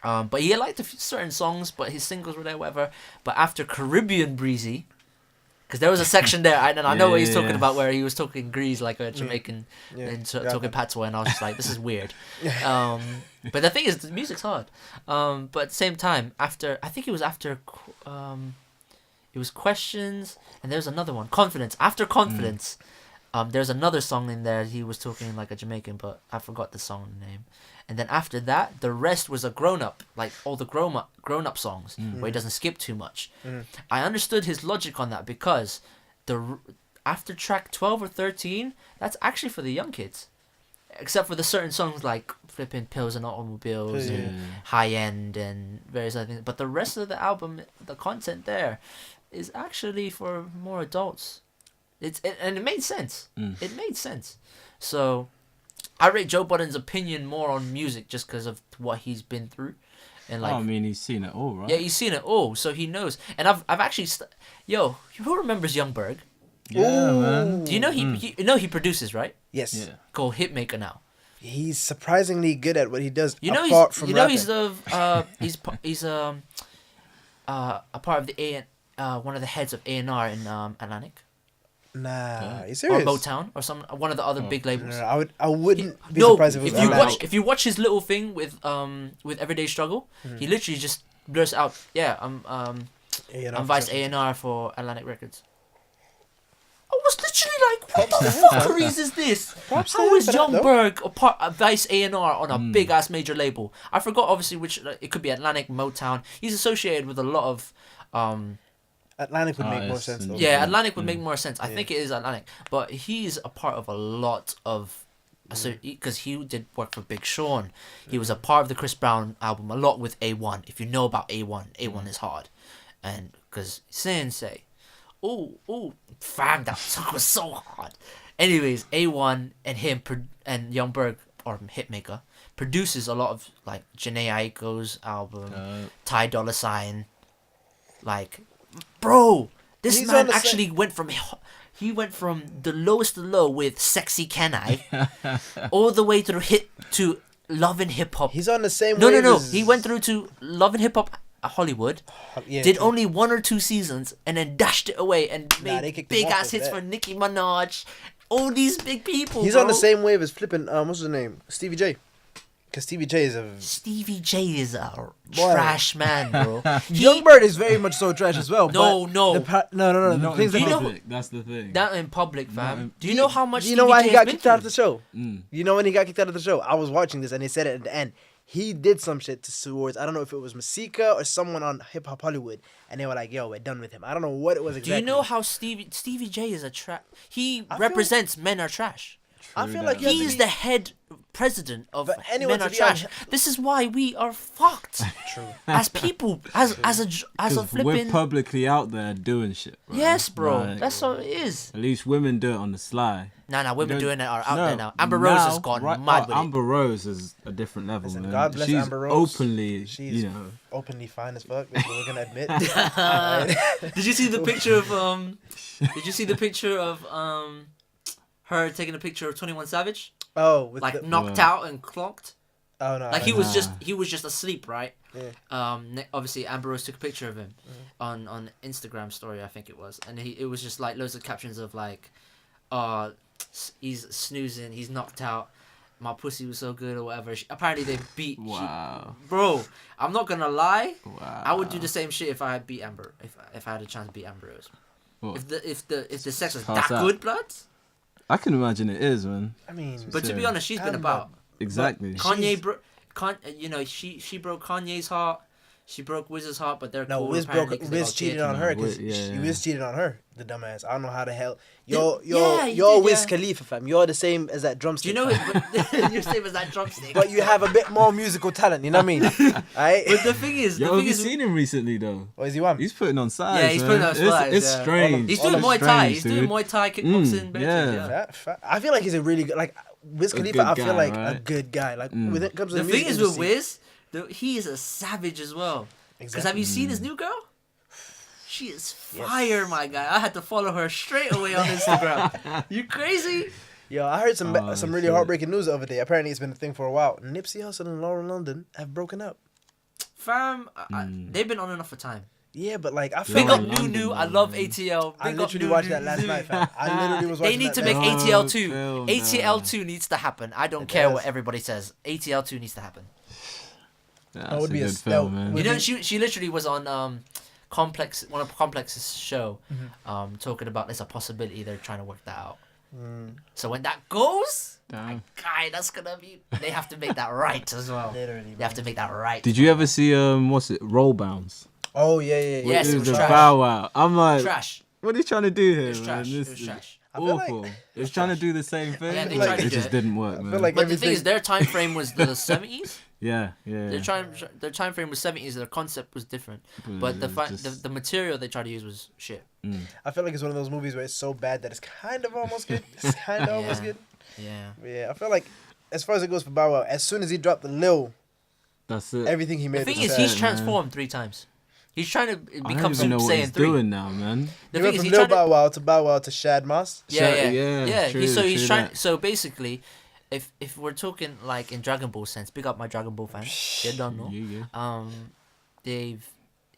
C: But he liked certain songs, but his singles were there, whatever. But after Caribbean Breezy, because there was a section there, and I know what he's talking about, where he was talking Grease like a Jamaican and talking patois, and I was just like, this is weird. But the thing is, the music's hard. But at the same time, I think it was after, it was Questions, and there's another one, Confidence. After Confidence, there's another song in there. He was talking like a Jamaican, but I forgot the song name. And then after that, the rest was a grown-up, like all the grown-up songs, where he doesn't skip too much. I understood his logic on that, because after track 12 or 13, that's actually for the young kids. Except for the certain songs like Flipping Pills and Automobiles and High End and various other things. But the rest of the album, the content there, is actually for more adults. And it made sense. It made sense. So I rate Joe Budden's opinion more on music just because of what he's been through, and like.
D: I mean, he's seen it all, right?
C: Yeah, he's seen it all, so he knows. And I've actually, who remembers Youngberg?
D: Yeah, man.
C: Do you know he produces, right?
E: Yes.
D: Yeah.
C: Called Hitmaker now.
E: He's surprisingly good at what he does.
C: You know
E: apart
C: he's
E: from
C: you know
E: rapping.
C: he's a part of the one of the heads of A&R in Atlantic.
E: Nah, you
C: Or
E: serious?
C: Motown or one of the other big labels.
E: No, I wouldn't be surprised if it was Atlantic.
C: if you watch his little thing with Everyday Struggle, he literally just blurts out, I'm vice A&R for Atlantic Records. I was literally like, what the fuckeries is this? How is Youngberg a vice A&R on a big ass major label? I forgot obviously which. It could be Atlantic, Motown. He's associated with a lot of.
E: Atlantic would make more sense though.
C: Yeah, Atlantic would make more sense. I think it is Atlantic, but he's a part of a lot of, because he did work for Big Sean. He was a part of the Chris Brown album a lot with A1. If you know about A1, A1 is hard, and because Sensei, fam, that song was so hard. Anyways, A1 and him and Youngberg or Hitmaker produces a lot of like Jhené Aiko's album, Ty Dolla $ign, like. Bro, this man actually went from the lowest of low with Sexy Can I all the way through to Love and Hip Hop.
E: He's on the same
C: No.
E: as...
C: He went through to Love and Hip Hop Hollywood, did only 1 or 2 seasons, and then dashed it away and made big ass hits for Nicki Minaj. All these big people.
E: He's on the same wave as flipping, what's his name? Stevie J. Because Stevie J is a
C: trash man, bro.
E: Youngberg is very much so trash as well.
C: No.
E: No.
D: Not in public. That's the thing.
C: That in public, fam. Do you know how much?
E: Do you know why he got kicked out of the show? You know when he got kicked out of the show? I was watching this and they said it at the end. He did some shit towards, I don't know if it was Masika or someone on Hip Hop Hollywood, and they were like, "Yo, we're done with him." I don't know what it was exactly.
C: Do you know how Stevie J is a trash? He represents men are trash.
E: I feel like
C: he's the head president of Men Are Trash. This is why we are fucked.
E: True.
C: As people, as a flipping.
D: We're publicly out there doing shit. Right?
C: Yes, bro.
D: Like,
C: that's what it is.
D: At least women do it on the sly.
C: Nah, women doing it are out there now. Amber Rose has gone mad with
D: Amber Rose is a different level,
E: Listen,
C: man.
E: God bless
D: She's
E: Amber Rose.
D: openly,
E: She's openly fine as fuck. If we're gonna admit.
C: Did you see the picture of Did you see the picture of her taking a picture of 21 Savage?
E: Oh, with
C: like knocked out and clocked.
E: Oh no!
C: Like he was just asleep, right? Yeah. Obviously Amber Rose took a picture of him on Instagram story, I think it was, and it was just like loads of captions of like, he's snoozing, he's knocked out, my pussy was so good or whatever. Apparently they beat.
D: Wow.
C: Bro, I'm not gonna lie.
D: Wow.
C: I would do the same shit if I had beat Amber. If I had a chance to beat Amber Rose.
D: What?
C: If the sex was that good, blood.
D: I can imagine it is, man.
E: I mean,
C: but to be honest, she's been about.
D: Exactly.
C: Kanye she broke Kanye's heart. She broke Wiz's heart, but they're cool.
E: Wiz cheated on her because Wiz cheated on her. The dumbass. I don't know how the hell. You're Wiz Khalifa, fam. You're the same as that drumstick.
C: Do you know you're same as that drumstick.
E: But you have a bit more musical talent. You know what I mean? Alright.
C: But the thing is,
D: have you seen him recently though?
E: What is he one?
D: He's putting on size.
C: Yeah, he's putting on size.
D: It's strange.
C: He's doing Muay Thai. He's doing Muay Thai kickboxing.
E: I feel like he's a really good. Like Wiz
D: A
E: Khalifa,
D: good
E: I feel
D: guy,
E: like a
D: right?
E: good guy. Like when it comes to
C: The
E: the
C: thing
E: music
C: is with
E: industry-
C: Wiz, he is a savage as well. Because
E: Exactly.
C: have you seen his new girl? She is fire, my guy. I had to follow her straight away on Instagram. You crazy?
E: Yo, I heard some
D: Oh,
E: really
D: shit.
E: heartbreaking news the other day. Apparently, it's been a thing for a while. Nipsey Hussle and Lauren London have broken up.
C: Fam, they've been on and off for time.
E: Yeah, but like I feel
C: Big
E: like
C: up
D: London,
C: Nunu. I
D: man.
C: love ATL.
E: I
C: Big up
E: literally watched
C: Nunu.
E: that last night, fam. I literally was watching
C: They need
E: that
C: to make
E: last night.
C: ATL
D: Oh,
C: 2.
D: film,
C: ATL
D: nah.
C: 2 needs to happen. I don't
E: It
C: care
E: does.
C: what everybody says. ATL 2 needs to happen.
D: That's
E: would
D: a
E: be a
D: good
E: spell-
D: film, man.
E: would
C: You know,
E: be-
C: she literally was on Complex, one of Complex's show,
E: Mm-hmm.
C: talking about there's a possibility they're trying to work that out.
E: Mm.
C: So when that goes,
D: Damn.
C: guy, that's gonna be. They have to make that right as well.
E: Literally,
C: They have to make that right.
D: Did you ever see what's it, Roll Bounce?
E: Oh yeah.
C: Yes, it was
D: a
C: trash.
D: Bow Wow. I'm like,
C: Trash.
D: what are you trying to do here,
C: It was
D: man?
C: trash.
D: This
C: It was
D: is
C: trash.
E: I feel like-
D: awful. It's trying to do the same thing.
C: Yeah, they
E: tried to
D: it
C: do
D: just
C: it.
D: didn't work,
E: I
D: man.
E: feel like
C: But the thing
E: everything.
C: is, their time frame was the 70s.
D: yeah.
C: Their time frame was 70s. Their concept was different, but the material they tried to use was shit.
E: I feel like it's one of those movies where it's so bad that it's kind of almost good. It's kind of almost good.
C: Yeah.
E: Yeah, I feel like as far as it goes for Bow Wow, as soon as he dropped the Lil,
D: That's it.
E: everything he made
C: The thing
E: was
C: is,
E: sad.
C: he's
D: man.
C: transformed 3 times. He's trying to
D: I don't
C: become
D: even know
C: Super
D: what
C: Saiyan
D: he's
C: 3.
D: doing now, man.
C: The
E: He
C: thing
E: went
C: is,
E: from
C: he's
E: Lil
C: trying to.
E: Bow Wow to Shad Moss.
C: Yeah.
D: True,
C: He's
D: true
C: trying.
D: that.
C: So basically, if we're talking like in Dragon Ball sense, big up my Dragon Ball fans. You don't know.
D: Yeah.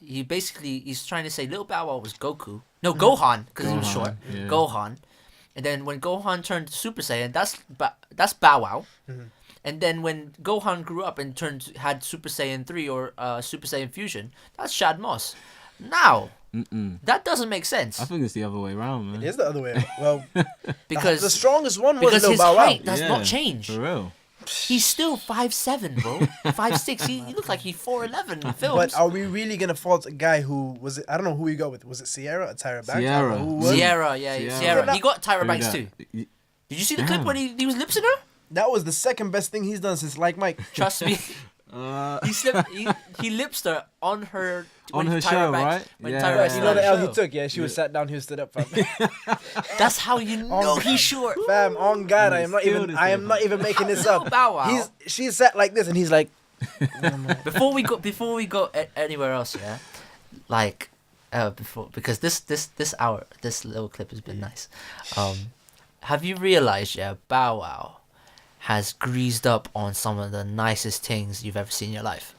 C: He's trying to say Little Bow Wow was Goku. No, Gohan, because he was
D: Gohan,
C: short.
D: yeah.
C: Gohan, and then when Gohan turned Super Saiyan, that's Bow Wow. And then when Gohan grew up and had Super Saiyan 3 or Super Saiyan Fusion, that's Shad Moss. Now, that doesn't make sense.
D: I think it's the other way around, man.
E: It is the other way. Well,
C: because
E: the strongest one was
C: because
E: Lil
C: his
E: Bow Wow.
C: height does
D: Yeah,
C: not change.
D: For real.
C: He's still 5'7", bro. 5'6". He looks like he's 4'11" in films.
E: But are we really gonna fault a guy who was it? I don't know who he got with. Was it Sierra or Tyra Banks? I don't
D: Sierra.
E: know who it was.
C: Sierra.
E: Sierra.
C: He got Tyra
D: Who
C: Banks
D: that?
C: too. Did you see the clip
D: Damn.
C: when he was lip-syncing her?
E: That was the second best thing he's done since Like Mike.
C: Trust me. He lips her on her
D: On
C: when
D: her
C: Tyra
D: show,
C: Banks-
D: right?
C: When
D: Yeah.
C: Tyra
E: Right,
C: Banks
E: you
C: was
E: know
C: on
E: the
C: the
E: L he
C: show.
E: took? Yeah, she was sat down, he was stood up. Fam,
C: That's how you know he's short.
E: fam on God, I am not
D: Still
E: even.
D: the
E: I am
D: same.
E: not even making this
C: Lil
E: up.
C: Bow Wow.
E: She sat like this, and he's like,
C: Before we go anywhere else, yeah, like because this hour this little clip has been nice. Have you realized, yeah, Bow Wow has greased up on some of the nicest things you've ever seen in your life.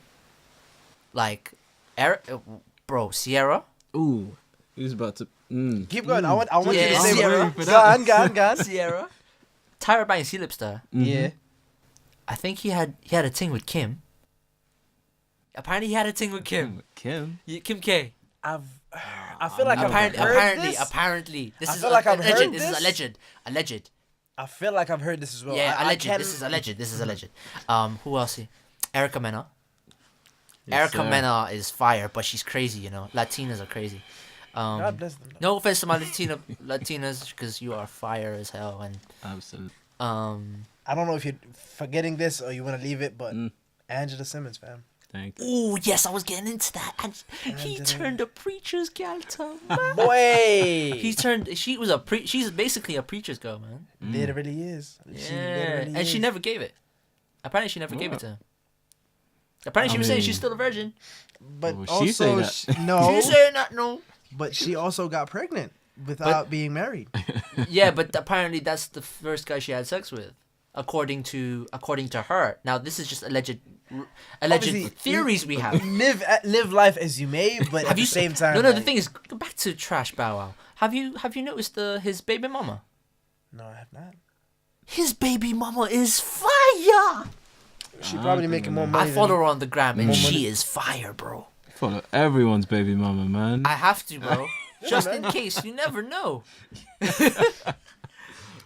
C: Like, bro, Sierra.
D: Ooh, he's about to.
E: keep going. I want you
C: Yeah,
E: to say
C: Sierra.
E: what. Go on.
C: Sierra. Tyra Banks, he lips her.
E: Yeah.
C: I think he had a thing with Kim. Apparently, he had a thing with Kim.
D: Kim.
C: Kim K.
E: I feel like I've heard this.
C: Apparently, this
E: I
C: is
E: feel like I've
C: alleged.
E: heard
C: This is
E: this.
C: alleged.
E: I feel like I've heard this as well.
C: Yeah,
E: I
C: alleged.
E: can't-
C: This is alleged. Who else? Erica Mena.
D: Yes,
C: Erica
D: sir.
C: Mena is fire, but she's crazy. You know, Latinas are crazy.
E: God bless them.
C: No offense to my Latinas, because you are fire as hell. And
D: Absolutely.
E: I don't know if you're forgetting this or you want to leave it, but Angela Simmons, fam.
D: Thank you.
C: oh yes, I was getting into that. And he
E: Angela.
C: turned a preacher's gal to
E: Boy,
C: She's basically a preacher's girl, man.
E: literally is. She
C: Yeah,
E: literally
C: and she
E: is.
C: never gave it. Apparently, she never gave it to him. Apparently, she was saying she's still a virgin.
E: But
D: Well, she say
E: also,
D: that.
E: no.
C: She saying that no.
E: But she also got pregnant without being married.
C: Yeah, but apparently that's the first guy she had sex with, according to her. Now this is just alleged
E: Obviously,
C: theories we have.
E: Live life as you may, but at the same time.
C: No. The
E: like-
C: thing is, back to Trash Bow Wow. Have you noticed his baby mama?
E: No, I have not.
C: His baby mama is fire.
E: She probably making more
C: I
E: money.
C: follow her on the gram and
E: More
C: she
E: money.
C: is fire, bro.
D: Follow everyone's baby mama, man.
C: I have to, bro. Just in case, you never know.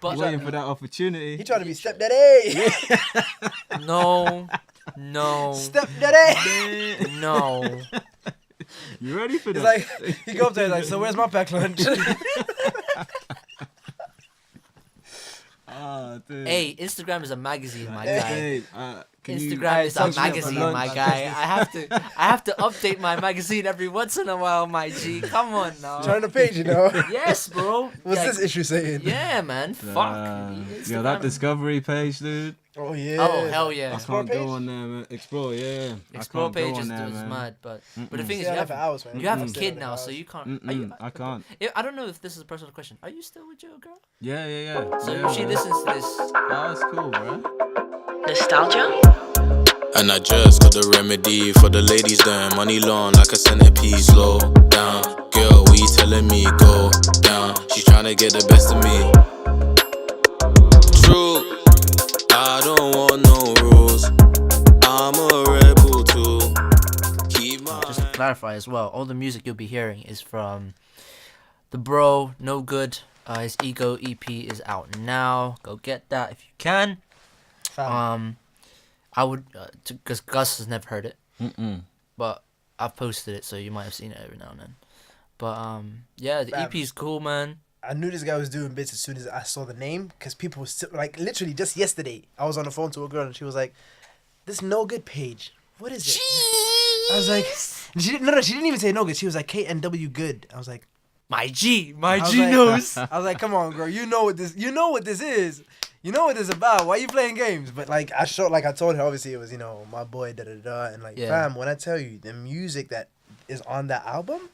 C: But
D: Waiting for that opportunity.
E: He trying to be stepdaddy.
C: no.
E: Stepdaddy.
C: No.
D: You ready for
E: He's
D: that?
E: like, he go up there, he's like, so where's my pack lunch?
D: Ah, dude.
C: Hey, Instagram is a magazine, my guy.
D: Hey,
C: Instagram is a magazine, my guy. I have to update my magazine every once in a while, my G. Come on now.
E: Turn the page, you know.
C: Yes, bro.
E: What's
C: Yeah,
E: this issue saying?
C: Yeah, man. Fuck.
D: Yo, that
C: Instagram.
D: Discovery page, dude.
E: Oh yeah.
C: Oh hell yeah.
D: I
E: Explore
D: can't go
E: page?
D: on there, man. Explore, yeah.
C: Explore
D: I can't
C: page
D: go
C: is
D: on there, man.
C: mad, but the thing is,
E: Stay
C: you
E: on there for
C: have,
E: hours, man.
C: you have a
E: I'm staying
C: kid
E: on there
C: now,
E: for
C: so
E: hours.
C: you can't. Are you,
D: I can't.
C: I don't know if this is a personal question. Are you still with your girl?
D: Yeah.
C: So
D: yeah,
C: if she
D: man.
C: listens to this,
D: Oh, that's cool, bro.
A: Nostalgia?
B: And I just got the remedy for the ladies then. Money long like a centipede. Slow down, girl, what you telling me? Go down. She's trying to get the best of me. True, I don't want no rules. I'm a rebel too. Keep my
C: just to clarify as well, all the music you'll be hearing is from the bro, No Good. His Ego EP is out now. Go get that if you can.
E: Fam.
C: I would, because Gus has never heard it,
D: Mm-mm.
C: but I've posted it, so you might have seen it every now and then. But yeah, the
E: Fam.
C: EP is cool, man.
E: I knew this guy was doing bits as soon as I saw the name, because people were still, like, literally just yesterday, I was on the phone to a girl and she was like, "This No Good page, what is it?" I was like, she didn't even say No Good. She was like, KNW Good. I was like,
C: My G
E: I was
C: knows.
E: I was like, come on, girl, you know what this is. You know what this is about. Why you playing games? But like I told her, obviously it was, you know, my boy, and like,
C: Yeah.
E: fam, when I tell you the music that is on that album,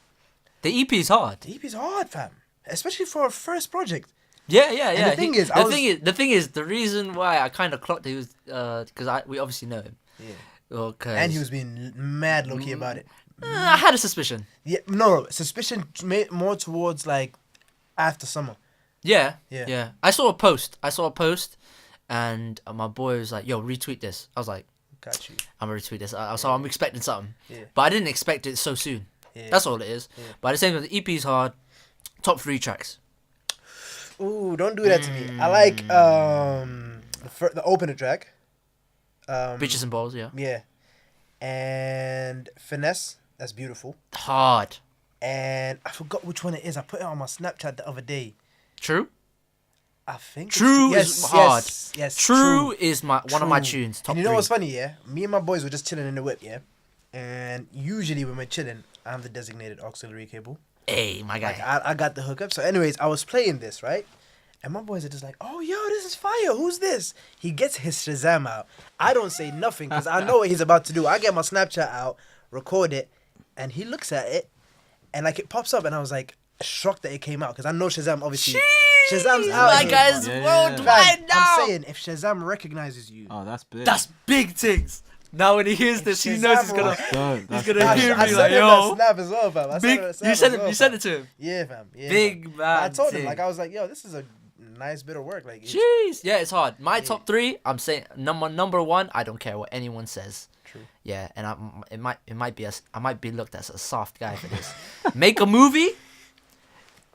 C: The EP is hard.
E: the EP is hard, fam. Especially for a first project.
C: Yeah.
E: And the thing is,
C: the reason why I kind of clocked it was because we obviously know him.
E: Yeah.
C: Well,
E: And he was being mad low-key about it.
C: I had a suspicion.
E: Yeah, no, suspicion more towards like after summer.
C: Yeah.
E: Yeah.
C: I saw a post, and my boy was like, "Yo, retweet this." I was like,
E: Got you.
C: "I'm gonna retweet this." So I'm expecting something,
E: Yeah.
C: but I didn't expect it so soon.
E: Yeah.
C: That's all it is.
E: Yeah.
C: But at the same time, the EP is hard. Top 3 tracks.
E: Ooh, don't do that to me. I like the opener track.
C: Bitches and balls, yeah.
E: Yeah. And Finesse, that's beautiful.
C: Hard.
E: And I forgot which one it is. I put it on my Snapchat the other day.
C: True.
E: I think
C: True
E: it's,
C: is hard.
E: Yes,
C: True is one of my
E: True.
C: tunes. Top
E: And you know
C: 3.
E: what's funny, yeah? Me and my boys were just chilling in the whip, yeah? And usually when we're chilling, I'm the designated auxiliary cable.
C: Hey, my guy.
E: Like, I got the hookup. So anyways, I was playing this, right? And my boys are just like, "Oh, yo, this is fire. Who's this?" He gets his Shazam out. I don't say nothing because I know what he's about to do. I get my Snapchat out, record it, and he looks at it, and like it pops up, and I was like shocked that it came out because I know Shazam obviously. Shazam's out
C: My
E: here.
C: guy's
D: Yeah.
C: worldwide
E: Fam,
C: now.
E: I'm saying if Shazam recognizes you,
D: Oh, that's big.
C: That's big things. Now when he hears this, he knows he's gonna.
D: That's dope.
C: He's
D: That's
C: gonna
D: dope.
C: hear
E: I
C: me
E: sent
C: like,
E: him
C: yo.
E: that snap as well, fam. I
C: Big.
E: sent him that snap
C: You
E: as
C: sent it.
E: well,
C: You sent
E: fam.
C: it to him.
E: Yeah, fam. Yeah,
C: Big
E: fam.
C: man.
E: I told him
C: thing.
E: like I was like, "Yo, this is a nice bit of work." Like, it's
C: Jeez. Yeah, it's hard. My top 3. I'm saying number 1. I don't care what anyone says.
E: true.
C: Yeah, and I might be looked at as a soft guy for this. Make a movie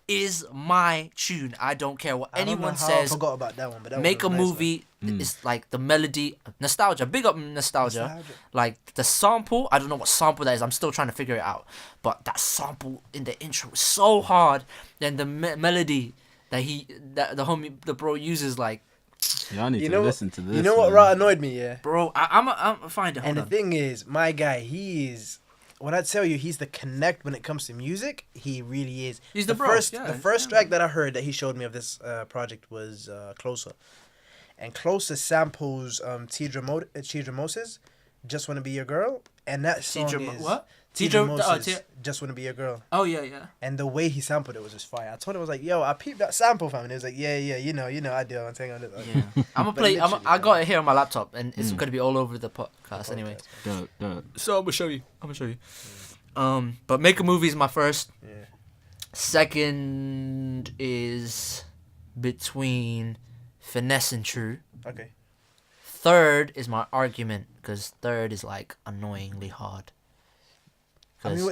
C: is my tune. I don't care what
E: I don't know
C: anyone
E: how
C: says.
E: I forgot about that one, but that
C: Make a
E: one was nice,
C: movie is like the melody, nostalgia. Big up nostalgia.
E: Nostalgia.
C: Like the sample. I don't know what sample that is. I'm still trying to figure it out. But that sample in the intro is so hard. Then the melody that the bro uses, like,
D: Yeah, I need
E: You
D: to
E: know,
D: listen to this.
E: you know what
D: man.
E: annoyed me, yeah.
C: bro. I'm find it.
E: And
C: Hold
E: the
C: on.
E: thing is, my guy, he is. When I tell you he's the connect when it comes to music, he really is.
C: He's the bro,
E: first.
C: yeah,
E: The first
C: yeah.
E: track that I heard that he showed me of this project was Closer, and Closer samples Tidra Moses, "Just Wanna Be Your Girl," and that song
C: Tidra
E: is
C: what?
E: Tidra
C: Tidra-
E: Moses, "Just Wanna Be Your Girl."
C: Oh yeah.
E: And the way he sampled it was just fire. I told him, I was like, "Yo, I peeped that sample, fam," and he was like, "Yeah, you know, I do. I'm taking on it."
C: Yeah. I'm gonna
E: But
C: play.
E: literally,
C: I got it here on my laptop, and it's gonna be all over the podcast anyway.
D: Dope.
C: So I'm gonna show you. But Make a Movie is my first.
E: Yeah.
C: Second is between Finesse and True.
E: Okay.
C: Third is my Argument, because third is like annoyingly hard.
E: I mean,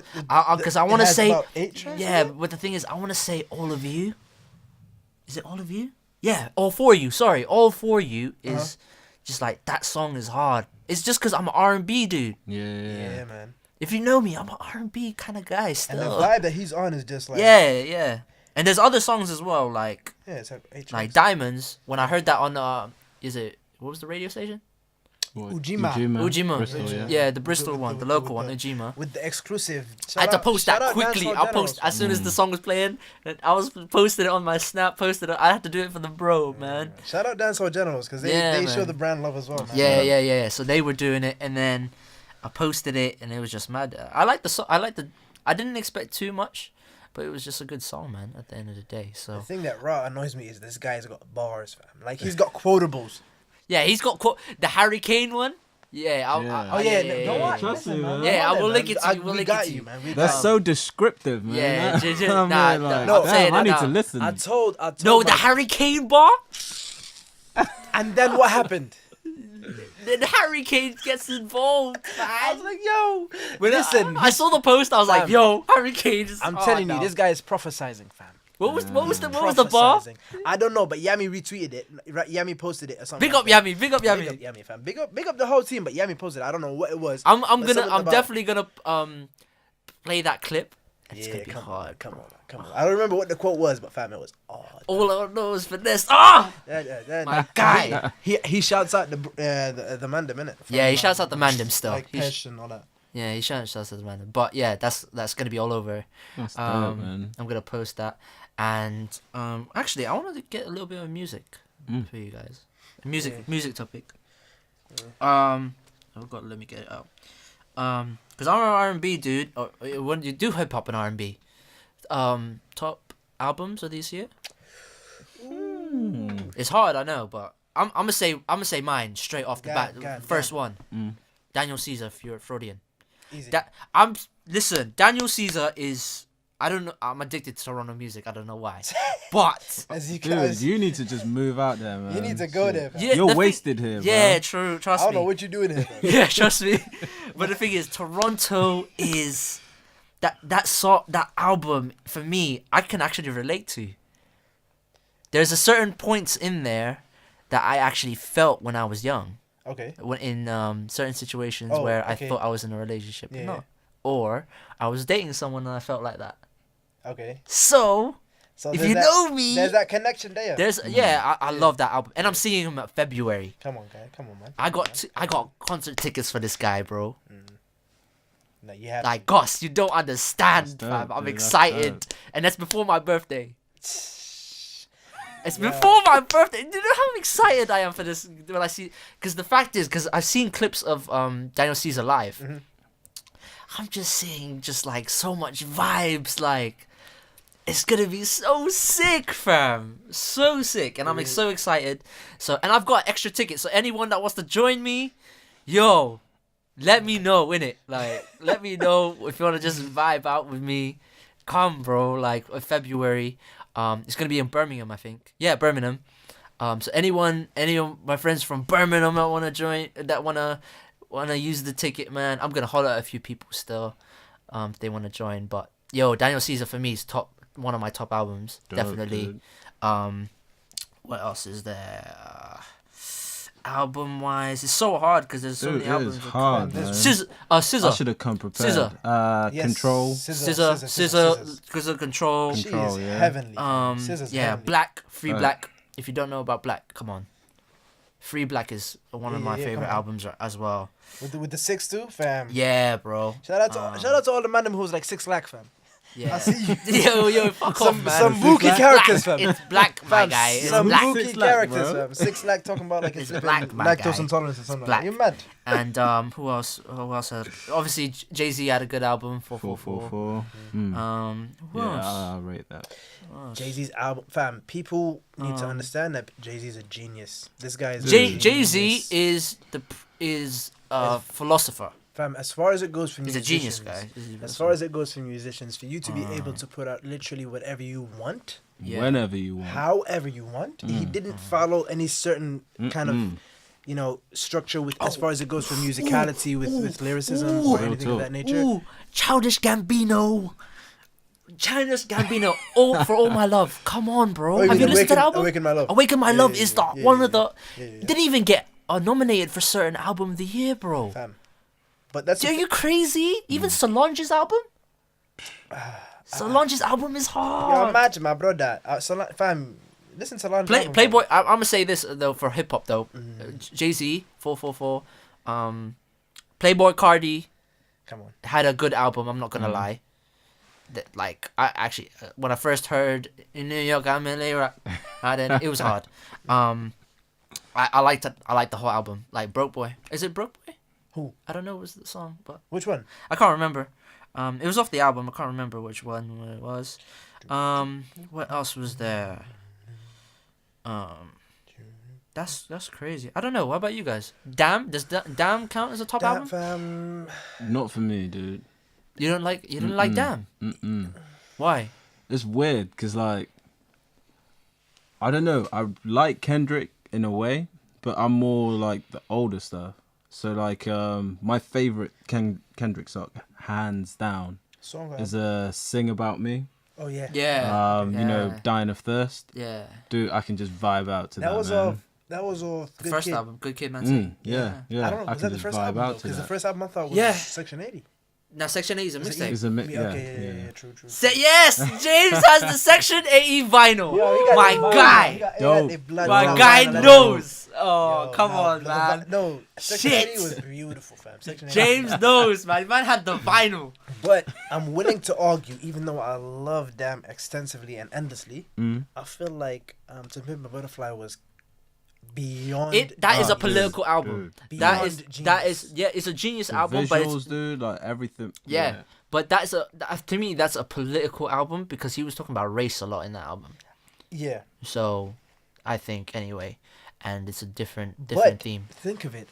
C: Because I want to
E: it has
C: say,
E: about 8 tracks,
C: yeah,
E: is it?
C: but the thing is, I want to say All of You. Is it All of You? Yeah, All For You. Sorry, All For You is just like, that song is hard. It's just because I'm an R&B dude.
E: Yeah, man.
C: If you know me, I'm an R&B kind of guy
E: And
C: still.
E: the vibe that he's on is just like.
C: Yeah. And there's other songs as well, like
E: Yeah, it's like 8
C: like
E: tracks.
C: Diamonds. When I heard that on what was the radio station?
D: What?
E: Ujima.
C: Ujima.
D: Bristol, yeah.
C: Yeah, the Bristol
E: With
C: one,
E: the-
C: the local
E: with
C: one,
E: the-
C: Ujima.
E: With the exclusive.
C: I had to post
E: Shout
C: that
E: out
C: quickly.
E: Dancehall
C: I'll post
E: Generals.
C: as soon as the song was playing. And I was posting it on my Snap. Posted it. I had to do it for the bro, man.
E: Shout out Dancehall Generals because they
C: Yeah,
E: show
C: man.
E: the brand love as well, man.
C: Yeah. So they were doing it, and then I posted it, and it was just mad. I like the song. I didn't expect too much, but it was just a good song, man. At the end of the day,
E: The
C: so
E: thing that raw annoys me is this guy's got bars, fam. Like he's got quotables.
C: yeah, he's got the Harry Kane one. Yeah.
E: Oh yeah, don't worry.
D: Trust me, man.
C: Yeah, I will
E: man.
C: link it to you. We'll
E: We
C: link
E: got
C: it to
E: you,
C: you.
E: man. We
D: That's
E: got
D: so descriptive, man.
C: Yeah, just-
D: I'm
C: nah,
D: like,
C: nah,
E: I'm
D: damn,
C: saying
D: I
C: that
D: need
C: now.
D: to listen.
E: I told
C: No, the
E: my-
C: Harry Kane bar.
E: And then what happened?
C: Then Harry Kane gets involved.
E: I was like, yo.
C: When
E: Listen,
C: I saw the post. I was like,
E: Fam,
C: yo, Harry Kane.
E: I'm telling you, this guy is prophesizing, fam.
C: What was the bar?
E: Prophesizing. I don't know, but Yami retweeted it. Right, Yami posted it or something.
C: Big up
E: like that.
C: Yami. Big up
E: Big up
C: Yami.
E: Yami, fam. Big up the whole team, but Yami posted it. I don't know what it was.
C: I'm
E: but something about-
C: definitely gonna play that clip. It's
E: Yeah,
C: gonna be
E: come
C: hard.
E: on, come on. I don't remember what the quote was, but fam, it was odd.
C: All I know is finesse. Ah! My guy.
E: He shouts out the Mandem, innit?
C: Yeah, he shouts out the Mandem still.
E: Like
C: He sh-
E: Pesh and all that.
C: yeah, he shouts out the Mandem. But yeah, that's gonna be all over.
D: That's dope, man.
C: I'm gonna post that. And actually, I wanted to get a little bit of music for you guys. A music topic. Oh god, let me get it out. Cause I'm an R&B dude. Or when you do hip hop and R&B, top albums of this year. It's hard, I know, but I'm gonna say mine straight off the bat. First one, Daniel Caesar, Freudian.
E: Easy.
C: Listen, Daniel Caesar is. I don't know. I'm addicted to Toronto music. I don't know why, but
E: As you
D: Dude,
E: guys,
D: you need to just move out there, man.
E: you need to go there, fam.
C: yeah,
D: You're
C: the thing-
D: wasted here,
C: Yeah,
D: bro.
C: true.
E: I
C: Trust
E: don't
C: me.
E: know what you're doing here, fam.
C: Yeah, trust me. But the thing is, Toronto is that album for me. I can actually relate to. There's a certain points in there that I actually felt when I was young.
E: Okay.
C: When in certain situations
E: Oh,
C: where
E: okay.
C: I thought I was in a relationship, but
E: Yeah,
C: not. Or I was dating someone and I felt like that.
E: Okay.
C: So
E: So
C: if
E: there's
C: you
E: that-
C: know me,
E: there's that connection there.
C: I love that album, and I'm seeing him at February.
E: Come on, guy. Come on, man.
C: I got concert tickets for this guy, bro.
E: No, you have.
C: Like, Goss, you don't understand,
D: That's dope,
C: fam. I'm
D: dude, that's
C: excited,
D: dope.
C: and that's before my birthday. It's before my birthday. Do you know how excited I am for this when I see? Because the fact is, because I've seen clips of Daniel Caesar live.
E: Mm-hmm.
C: I'm just seeing just like so much vibes. Like, it's gonna be so sick, fam. So sick, and I'm like, so excited. So, and I've got extra tickets. So anyone that wants to join me, yo, let me know, innit? Like, let me know if you wanna just vibe out with me. Come, bro. Like, February. It's gonna be in Birmingham, I think. Yeah, Birmingham. So any of my friends from Birmingham that wanna join, that wanna use the ticket, man, I'm gonna holler at a few people still, if they wanna join. But yo, Daniel Caesar for me is one of my top albums,
D: Dope,
C: definitely.
D: dude.
C: What else is there? Album wise, it's so hard because there's so
D: Dude,
C: many
D: it
C: albums.
D: is hard, man.
C: Scissor.
D: I
C: Scissor.
D: should have come prepared.
C: Scissor.
E: Yes,
D: Control.
C: Scissor. Control.
E: She
D: Control,
E: is
D: yeah.
E: heavenly. fam. Scissor's
C: Yeah,
E: heavenly.
C: Black, Free
D: Right.
C: Black. If you don't know about Black, come on. Free Black is one of
E: Yeah,
C: my
E: yeah,
C: favorite
E: come on.
C: albums as well.
E: With the 6'2", fam.
C: Yeah, bro.
E: Shout out to all the man who's like 6 lakh, fam.
C: Yeah.
E: I see you.
C: yo, fuck off, man.
E: Some
D: Six
E: bookie
D: lakh.
E: characters, fam.
C: It's Black, my
E: Fam,
C: guy. It's
E: some
C: Black.
E: bookie
D: 6 lakh,
E: characters,
D: bro.
E: fam. 6 lakh talking about like
C: It's
E: it's
C: black, my
E: lactose
C: guy.
E: intolerance or something.
C: black.
E: You're mad.
C: And who else? Who else had? Obviously, Jay-Z had a good album. 444.
D: 444.
C: Who
D: Yeah,
C: else?
D: I'll rate that.
E: Jay-Z's album, fam. People need to understand that Jay-Z's a genius. This guy is a
C: Jay-Z
E: genius.
C: is a philosopher.
E: Fam, as far as it goes for
C: He's a
E: musicians,
C: genius guy.
E: As far as it goes for musicians, for you to be able to put out literally whatever you want,
C: Yeah.
D: Whenever you want.
E: however you want, he didn't follow any certain kind of, structure with as far as it goes for musicality, with lyricism or
D: Real
E: anything of
D: talk.
E: that nature.
C: Ooh, Childish Gambino. For all my love. Come on, bro.
E: Oh,
C: Have you listened to the album?
E: Awaken My Love.
C: Awaken My
E: Yeah,
C: Love
E: yeah,
C: is
E: yeah,
C: the
E: yeah,
C: one
E: yeah,
C: of the.
E: yeah, yeah.
C: Didn't even get nominated for certain album of the year, bro.
E: Fam. But that's
C: Are you crazy? Even Solange's album? Solange's album is
E: Yo,
C: hard.
E: imagine my brother. Fam, listen to Solange's album.
C: Playboy. I'm gonna say this though for hip hop though. Jay-Z 444. Playboy Cardi
E: Come on.
C: had a good album. I'm not gonna lie. Like I actually when I first heard in New York I'm in LA, then it was hard. I liked it. I liked the whole album. Like Broke Boy. Is it Broke Boy?
E: Who?
C: I don't know. What was the song? But
E: Which one?
C: I can't remember. It was off the album. I can't remember which one it was. What else was there? That's crazy. I don't know. What about you guys? Damn, does Damn count as a top album?
E: Fam.
D: Not for me, dude.
C: You don't like Damn?
D: Mm-mm.
C: Why?
D: It's weird because like I don't know. I like Kendrick in a way, but I'm more like the older stuff. So like my favorite Kendrick song, hands down, is "Sing About Me."
E: Oh yeah.
C: Yeah.
D: You know, "Dying of Thirst."
C: Yeah.
D: Dude, I can just vibe out to that.
E: That was
D: man.
E: That was
C: The
E: Good
C: first
E: Kid.
C: album, Good Kid, Man City.
D: Yeah.
E: I don't know.
D: I
E: Was
D: can
E: that the
D: just
E: first
D: vibe
E: album?
D: out to
E: Because the
D: that.
E: first album I thought was
C: Yeah.
E: Section 80.
C: Now Section 8 is a
E: Was it
C: mixtape.
D: It's a
E: Okay,
D: yeah.
E: True.
C: Yes, James has the Section 80 vinyl.
E: Yo, he got
C: My
E: the vinyl.
C: guy.
E: He got
D: Dope.
E: the blood
C: My
E: vinyl.
C: guy
E: Vinyl.
C: knows. Oh,
E: Yo,
C: come
E: no,
C: on,
E: the
C: man.
E: No, Section
C: Shit.
E: 80 was beautiful, fam. Section 80.
C: James knows, man. Man had the vinyl.
E: But I'm willing to argue, even though I love Damn extensively and endlessly, I feel like To Pimp a Butterfly was beyond.
C: That is a
D: dude,
C: political album.
E: dude.
C: That
E: Beyond
C: is
E: genius.
C: yeah, it's a genius
D: The
C: album, but it's
D: visuals, dude, like everything.
C: yeah. But to me that's a political album because he was talking about race a lot in that album.
E: Yeah.
C: So, I think anyway, and it's a different
E: But
C: theme.
E: think of it.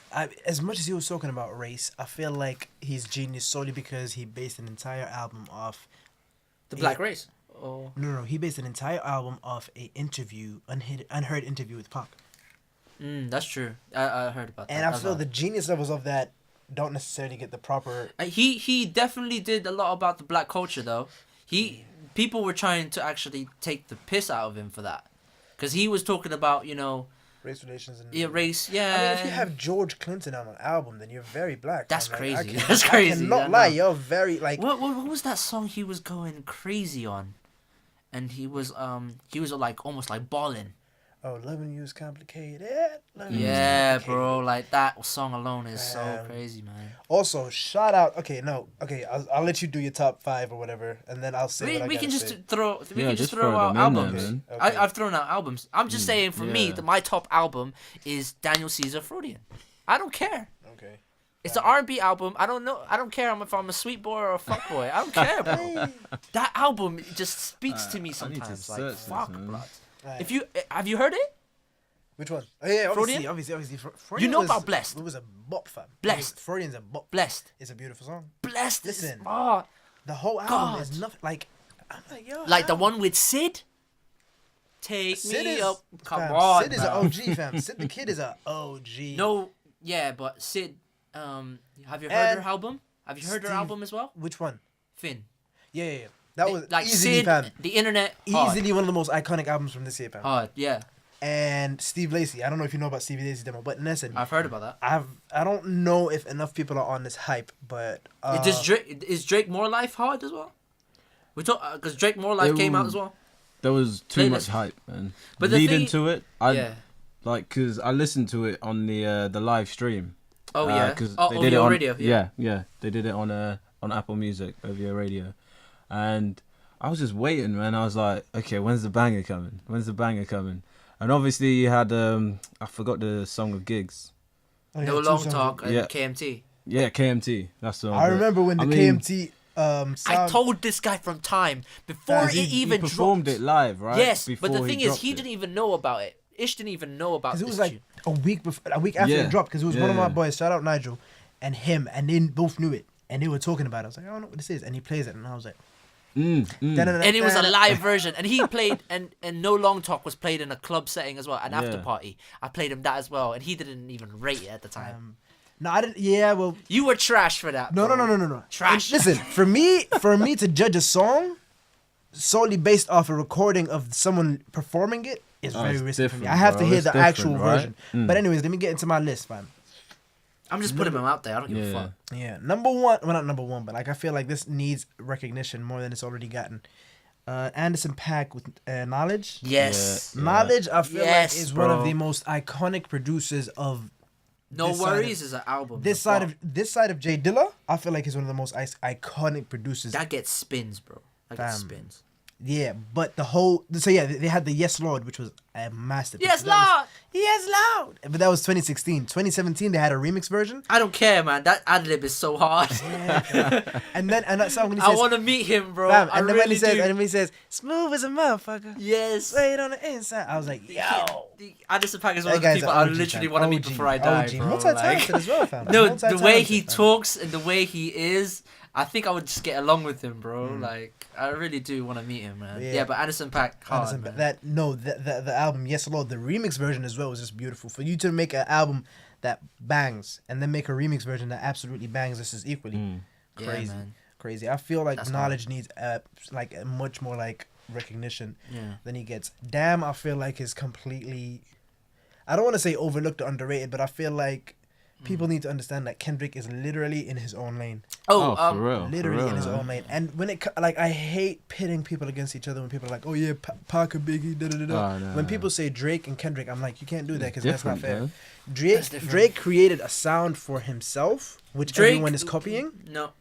E: As much as he was talking about race, I feel like he's genius solely because he based an entire album off
C: The black race. Oh.
E: No. He based an entire album off a interview, unheard interview with Pac.
C: That's true. I heard about that.
E: And I
C: That's
E: feel
C: all.
E: the genius levels of that don't necessarily get the proper.
C: He definitely did a lot about the black culture though. People were trying to actually take the piss out of him for that, because he was talking about
E: Race relations and
C: race.
E: I mean, if you have George Clinton on an album, then you're very black.
C: That's
E: man.
C: crazy.
E: I
C: That's crazy.
E: I cannot
C: I
E: lie.
C: know.
E: You're very like.
C: What was that song he was going crazy on, and he was like almost like balling.
E: Oh, loving you is complicated.
C: Yeah, bro, like that song alone is so
E: Damn.
C: crazy, man.
E: Also, shout out. Okay, I'll let you do your top 5 or whatever, and then I'll say.
C: We can just
E: say.
C: throw
D: just
C: throw
D: throw
C: out
D: them in there,
C: albums.
D: man.
E: Okay.
C: I've thrown out albums. I'm just saying for me
D: yeah.
C: that my top album is Daniel Caesar Freudian. I don't care.
E: Okay.
C: It's an R&B album. I don't know. I don't care if I'm a sweet boy or a fuck boy. I don't care, bro. That album just speaks to me
D: I need to
C: sometimes. Like
D: search this,
C: fuck,
D: man.
C: blood.
E: Alright.
C: Have you heard it?
E: Which one? Oh yeah,
C: Freudian?
E: obviously.
C: You
E: Freudian
C: know
E: was,
C: about Blessed?
E: It was a bop, fam.
C: Blessed.
E: Freudian's a bop.
C: Blessed.
E: It's a beautiful song.
C: Blessed.
E: Listen.
C: Oh,
E: The whole album is
C: God.
E: nothing like. I'm like, yo.
C: like the
E: how?
C: one with Sid. Take
E: Sid
C: me
E: is,
C: up. Come
E: fam,
C: on.
E: Sid is an OG, fam. Sid the Kid is an OG.
C: No, yeah, but Sid. Have you heard
E: And
C: her album? Have you heard her
E: Steve-
C: album as well?
E: Which one?
C: Finn.
E: Yeah. That was
C: like
E: easily,
C: Sid.
E: fam.
C: The internet. Hard.
E: Easily one of the most iconic albums from this year, fam.
C: Hard. Yeah,
E: And Steve Lacy. I don't know if you know about Steve Lacy's demo, but listen,
C: I've heard about that.
E: I don't know if enough people are on this hype, but
C: Is Drake More Life hard as well? We talk because Drake More Life came out as well.
D: There was too
C: Playlist.
D: much hype, man.
C: But the
D: leading
C: thing-
D: to it, cause I listened to it on the live stream.
C: Oh yeah.
D: Cause
C: Oh,
D: they did it
C: OVO
D: on
C: radio. Yeah.
D: yeah. They did it on Apple Music, OVO radio, and I was just waiting, man. I was like, okay, when's the banger coming? And obviously you had I forgot the song of Gigs.
E: Oh, yeah,
C: No
E: two
C: Long
E: songs.
C: Talk and
D: Yeah.
C: KMT.
D: Yeah, KMT. That's the one.
E: I remember when the
D: I mean,
E: KMT
C: I
E: sound,
C: told this guy from time before
E: He
C: it even
D: he performed
C: dropped.
D: it live, right?
C: Yes, but the
D: Before
C: thing is,
D: dropped
C: he
D: it.
C: didn't even know about it. Ish didn't even know about
E: because
C: this
E: it was like
C: tune.
E: a week after
D: Yeah.
E: it dropped, because it was one of my
D: Yeah.
E: boys, shout out Nigel, and him, and they both knew it, and they were talking about it. I was like, I don't know what this is, and he plays it, and I was like,
C: And it was a live version, and he played, and No Long Talk was played in a club setting as well, an after
D: Yeah.
C: party. I played him that as well, and he didn't even rate it at the time.
E: No, I didn't. Yeah, well,
C: You were trash for that.
E: no.
C: bro. Trash.
E: And listen, for me to judge a song solely based off a recording of someone performing it is
D: Oh,
E: very
D: it's
E: risky for me.
D: different,
E: I have to
D: bro.
E: hear
D: It's
E: the
D: different,
E: actual
D: right?
E: version. But anyways, let me get into my list, fam.
C: I'm just putting him out there. I don't give a fuck.
E: Yeah, number one. Well, not number one, but like I feel like this needs recognition more than it's already gotten. Anderson .Paak with Knowledge.
C: Yes.
E: Knowledge, I feel like is
C: bro.
E: one of the most iconic producers of.
C: No Worries is an album.
E: This side of Jay Dilla, I feel like he's one of the most iconic producers.
C: That gets spins, bro. That gets spins.
E: Yeah, but they had the Yes Lord, which was a masterpiece.
C: Yes, Lord!
E: Yes, Lord! But that was 2016. 2017, they had a remix version.
C: I don't care, man. That ad-lib is so hard.
E: Yeah. and that song when he says...
C: I want to meet him, bro.
E: Fam,
C: I
E: and then
C: really do.
E: when he says, smooth as a motherfucker.
C: Yes.
E: Straight on the inside. I was like, yo.
C: Anderson .Paak is one of the people I literally want to meet before I die, bro.
E: Multi-talented as well, fam.
C: No, the way he talks and the way he is... I think I would just get along with him, bro. Like, I really do want to meet him, man. Yeah, but Anderson .Paak, hard, man.
E: The album, Yes Lord, the remix version as well was just beautiful. For you to make an album that bangs and then make a remix version that absolutely bangs, this is equally crazy. Yeah, crazy. I feel like Knowledge needs much more like recognition than he gets. Damn, I feel like is completely. I don't want to say overlooked or underrated, but I feel like. People need to understand that Kendrick is literally in his own lane.
D: For real.
E: Literally in his own lane. And when I hate pitting people against each other when people are like, oh yeah, Pac and Biggie, da-da-da-da. When people say Drake and Kendrick, I'm like, you can't do that because that's not fair. Drake created a sound for himself, which everyone is copying.
C: No.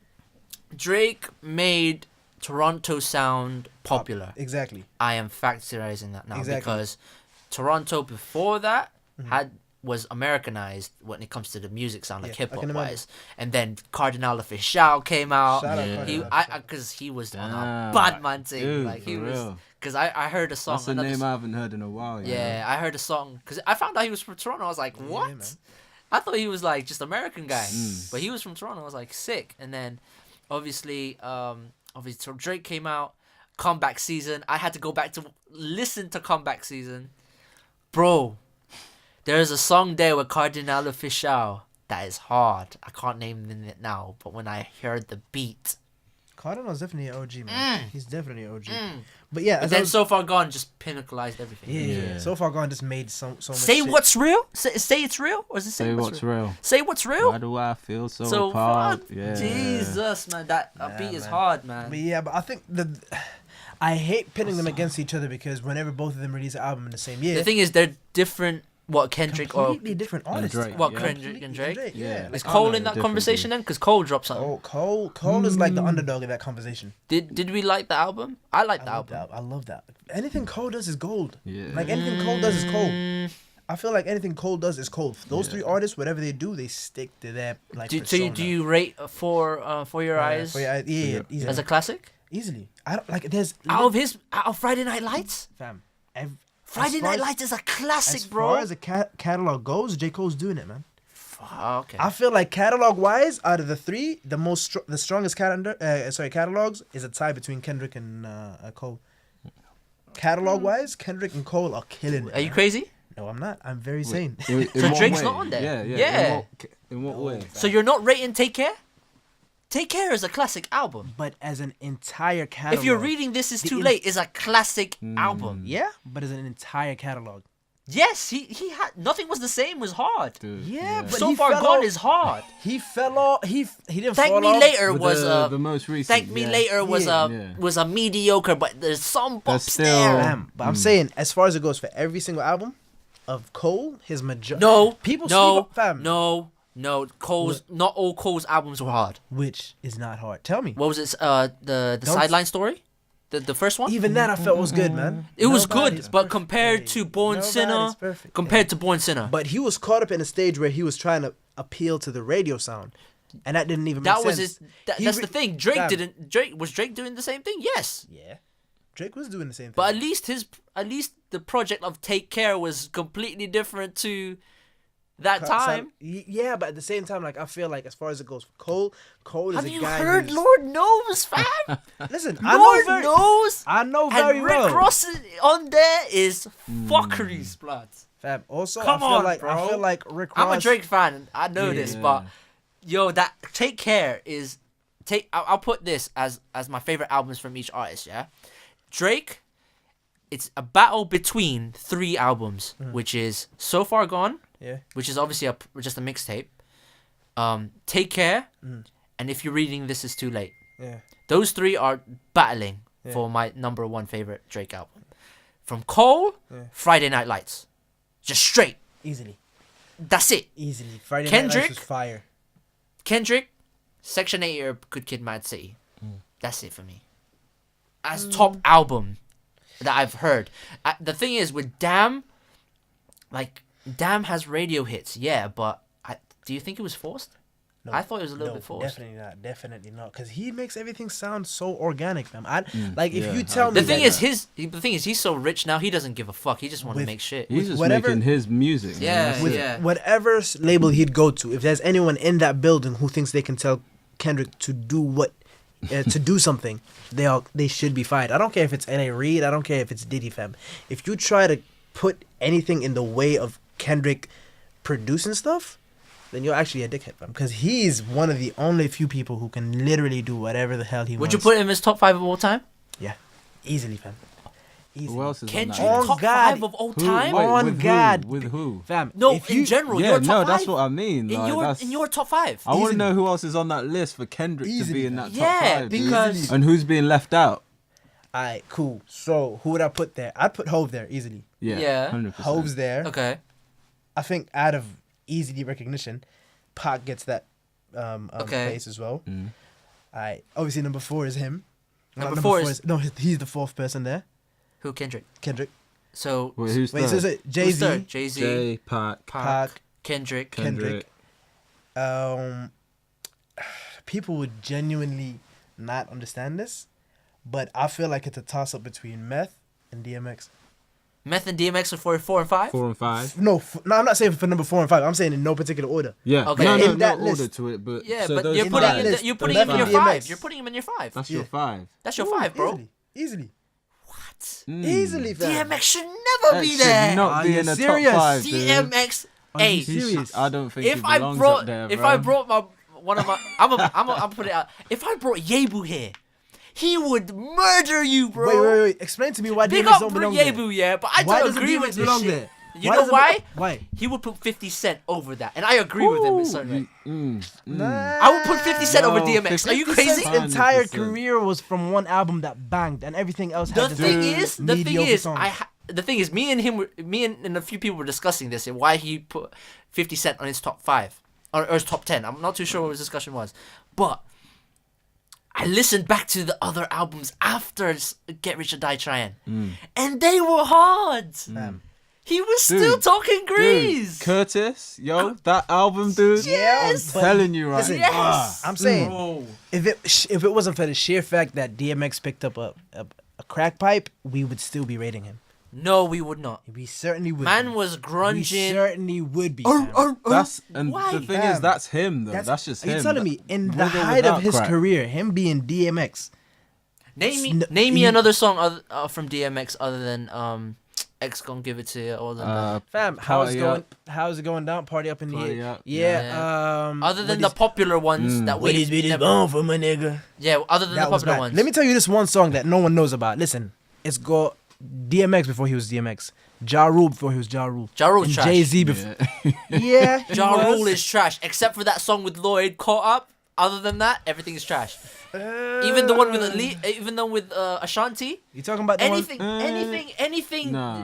C: Drake made Toronto sound popular.
E: Exactly.
C: I am factorizing that now because Toronto before that was Americanized when it comes to the music sound, like hip hop wise. And then Cardinal Official came out. Because he was on a bad man thing.
D: Dude,
C: like he was. Because I heard a song.
D: That's a name I haven't heard in a while.
C: Yeah, I heard a song because I found out he was from Toronto. I was like, what? Yeah, I thought he was like just American guy, but he was from Toronto. I was like, sick. And then obviously Drake came out. Comeback Season. I had to go back to listen to Comeback Season, bro. There's a song there with Cardinal Official that is hard. I can't name it now, but when I heard the beat...
E: Cardinal's definitely an OG, man. He's definitely an OG. But yeah...
C: And then So Far Gone just pinnacleized everything.
E: Yeah. So Far Gone just made so much
C: Say
E: shit.
C: What's real? Say it's real? Or is it Say What's real? Say What's real?
D: Why do I feel so apart? Yeah.
C: Jesus, man. That beat is hard, man.
E: But I think I hate pitting them against each other because whenever both of them release an album in the same year...
C: The thing is, they're different... What, Kendrick
E: completely different artists.
C: Kendrick and Drake?
E: Yeah.
C: Is Cole in that conversation then? Because Cole dropped something.
E: Cole is like the underdog in that conversation.
C: Did we like the album? I like the album.
E: I love that. Anything Cole does is gold.
D: Yeah.
E: Like anything Cole does is cold. I feel like anything Cole does is cold. Those three artists, whatever they do, they stick to their like.
C: Do you rate For Your Eyes?
E: For Your Eyes, yeah, easily.
C: As a classic?
E: Easily. I don't like. There's
C: out of Friday Night Lights,
E: fam.
C: Friday Night Lights is a classic, bro.
E: As far as a catalog goes, J. Cole's doing it, man.
C: Okay.
E: I feel like catalog-wise, out of the three, the strongest catalogs is a tie between Kendrick and Cole. Catalog-wise, Kendrick and Cole are killing it.
C: Are you crazy?
E: No, I'm not. I'm very sane.
D: In
C: so Drake's
D: way?
C: not on there?
D: Yeah. In what way?
C: So you're not rating Take Care? Take Care is a classic album.
E: But as an entire catalog...
C: If you're reading This Is Too Late, is a classic album.
E: Yeah, but as an entire catalog.
C: Yes, he had... Nothing Was the Same was hard.
E: Dude, yeah, but
C: So Far Gone is hard.
E: He fell off... He didn't
C: Thank
E: fall
C: Me
E: off.
C: Later was
D: the most recent.
C: Thank Me Later was a mediocre, but there's some bops there.
E: But I'm saying, as far as it goes for every single album of Cole, his majority...
C: No, not all Cole's albums were hard.
E: Which is not hard. Tell me.
C: What was it? The Sideline Story? The first one?
E: Even that I felt was good, man.
C: It was good, but compared to Born Sinner... But
E: he was caught up in a stage where he was trying to appeal to the radio sound. And that didn't even make sense.
C: That's the thing. Was Drake doing the same thing? Yes.
E: Yeah. Drake was doing the same thing.
C: But at least the project of Take Care was completely different to... that time.
E: Yeah, but at the same time, like I feel like as far as it goes, Cole is
C: Have
E: a
C: you
E: guy.
C: Heard Lord Knows, fam?
E: Listen,
C: Lord Knows.
E: I know very
C: and Rick
E: well.
C: Ross on there is fuckeries, blood.
E: Fam. Also,
C: I
E: feel like Rick Ross.
C: I'm a Drake fan. I know this, but yo, that Take Care is I'll put this as my favorite albums from each artist. Yeah, Drake. It's a battle between three albums, which is So Far Gone.
E: Yeah.
C: Which is obviously just a mixtape. Take Care, and If You're Reading This Is Too Late.
E: Yeah.
C: Those three are battling for my number one favorite Drake album. From Cole, Friday Night Lights. Just straight.
E: Easily.
C: That's it.
E: Easily. Friday Night
C: Kendrick.
E: Lights was fire.
C: Kendrick, Section 8 or Good Kid, Mad City. That's it for me. As top album that I've heard. The thing is, with Damn, like, Damn has radio hits, yeah, but do you think it was forced?
E: No,
C: I thought it was a little bit forced.
E: Definitely not. Because he makes everything sound so organic, fam. If you
D: yeah,
E: tell me
C: The thing is, he's so rich now, he doesn't give a fuck. He just want to
E: With-
C: make shit.
D: He's just
E: whatever-
D: making his music. man.
C: Yeah,
D: That's
E: with
D: it.
C: yeah.
E: whatever label he'd go to, if there's anyone in that building who thinks they can tell Kendrick to do to do something, they should be fired. I don't care if it's N.A. Reid. I don't care if it's Diddy, fam. If you try to put anything in the way of Kendrick producing stuff, then you're actually a dickhead, fam. Because he's one of the only few people who can literally do whatever the hell he
C: Would
E: wants.
C: you put him as top 5 of all time?
E: Yeah, easily, fam.
D: Who
E: Easily.
D: else is
C: Kendrick,
D: on that?
E: On
C: top
E: God.
C: 5 of all
D: Who?
C: time?
D: Wait,
E: On
D: with
E: God.
D: Who? With who?
E: Fam,
C: No,
E: if
C: in
E: you-
C: general,
D: Yeah,
C: you're top
D: no,
C: 5.
D: that's what I mean. Like,
C: in your top 5.
D: I want to
E: Easily.
D: know who else is on that list for Kendrick to
E: Easily,
D: be in
E: man.
D: that top
C: Yeah,
D: 5.
C: because-
D: dude. And who's being left out?
E: Alright, cool. So who would I put there? I'd put Hove there easily.
D: Yeah,
C: Yeah.
D: 100%.
E: Hove's there.
C: Okay.
E: I think out of easy recognition, Pac gets that
C: Okay.
E: place as well.
D: Mm.
E: Alright, obviously number 4 is him.
C: Number four is-
E: he's the 4th person there.
C: Who? Kendrick.
E: Kendrick.
C: So,
D: Wait, who's
E: Wait,
D: third?
E: so Jay
C: who's
E: Z,
C: third? Jay-Z,
D: Jay, Pac,
C: Pac, Kendrick.
E: Kendrick. People would genuinely not understand this, but I feel like it's a toss up between Meth and DMX.
C: Meth and DMX are for 4 and 5?
D: 4 and 5.
E: No, I'm not saying for number 4 and 5. I'm saying in no particular order.
D: Yeah.
C: Okay.
D: No,
E: In that
D: no order
E: list.
D: to it, but
C: Yeah,
D: so
C: but
D: those
C: you're
E: in
C: putting
E: that
C: him,
E: list,
C: you're
E: the
C: putting him in your
E: left of
C: 5.
E: DMX.
C: You're putting him in your 5.
D: That's
E: Yeah.
D: your 5.
C: That's your
E: Ooh,
C: 5, bro.
E: Easily.
C: What?
D: Mm.
E: Easily, fam.
C: DMX should never
D: That
C: be
D: should
C: there.
D: not
E: Are
D: be
E: you
D: in the
E: serious?
D: top 5, dude.
C: DMX. Hey,
E: you serious?
D: I don't think
C: if
D: he
C: I
D: belongs
C: brought,
D: up there,
C: if
D: bro.
C: I brought my one of my, I'm put it out. If I brought Yebu here, he would murder you, bro.
E: Wait. Explain to me why
C: Big
E: DMX
C: up
E: don't
C: for
E: belong there.
C: Yebu, yeah, but I
E: Why
C: don't
E: doesn't
C: agree
E: DMX
C: with this
E: belong
C: shit.
E: there?
C: You
E: Why
C: know
E: doesn't
C: why?
E: Why?
C: He would put 50 Cent over that, and I agree with him in certain way.
E: Nah.
C: I would put 50 Cent over
D: No,
C: DMX. Are you
E: 50
C: crazy?
E: Cent's entire
D: 100%.
E: career was from one album that banged, and everything else
C: The
E: had to
C: thing
E: do
C: is,
E: mediocre songs.
C: the thing is, me and a few people were discussing this and why he put 50 Cent on his top 5 or his top 10. I'm not too sure what his discussion was, but I listened back to the other albums after Get Rich or Die Trying, and they were hard. He was still
D: Dude,
C: talking grease.
D: Curtis, yo, that album, dude.
C: Yes.
D: I'm telling you right
E: Listen,
C: Yes.
E: I'm saying if it wasn't for the sheer fact that DMX picked up a crack pipe, we would still be rating him.
C: No, we would not.
E: We certainly would.
C: Man
E: be.
C: was
E: We
C: grunging.
E: certainly would be. fam.
C: Why?
D: The thing
E: Fam,
D: is, that's him though. That's just
E: are
D: him.
E: you telling me in the
D: With or
E: height of
D: without
E: his
D: crack.
E: career, him being DMX?
C: Name me another song from DMX other than X Gon' Give It to You or than
E: Fam,
D: Party Up.
E: how's it going down? Party up in the
D: Party
E: air.
D: Up.
E: Yeah.
C: other than the popular ones that
E: What
C: we
E: is it gone for my nigga?
C: yeah, other than
E: That
C: the
E: was
C: popular
E: bad.
C: ones.
E: Let me tell you this one song that no one knows about. Listen, it's got DMX before he was DMX. Ja Rule before he was Ja Rule.
C: Ja Rule's
E: and
C: trash.
E: Jay-Z before.
D: Yeah.
E: Yeah. he
C: Ja
E: was.
C: Rule is trash, except for that song with Lloyd, Caught Up. Other than that, everything is trash. Even the one with even though with Ashanti,
E: You talking about the
C: anything,
E: one?
C: anything.
D: Nah.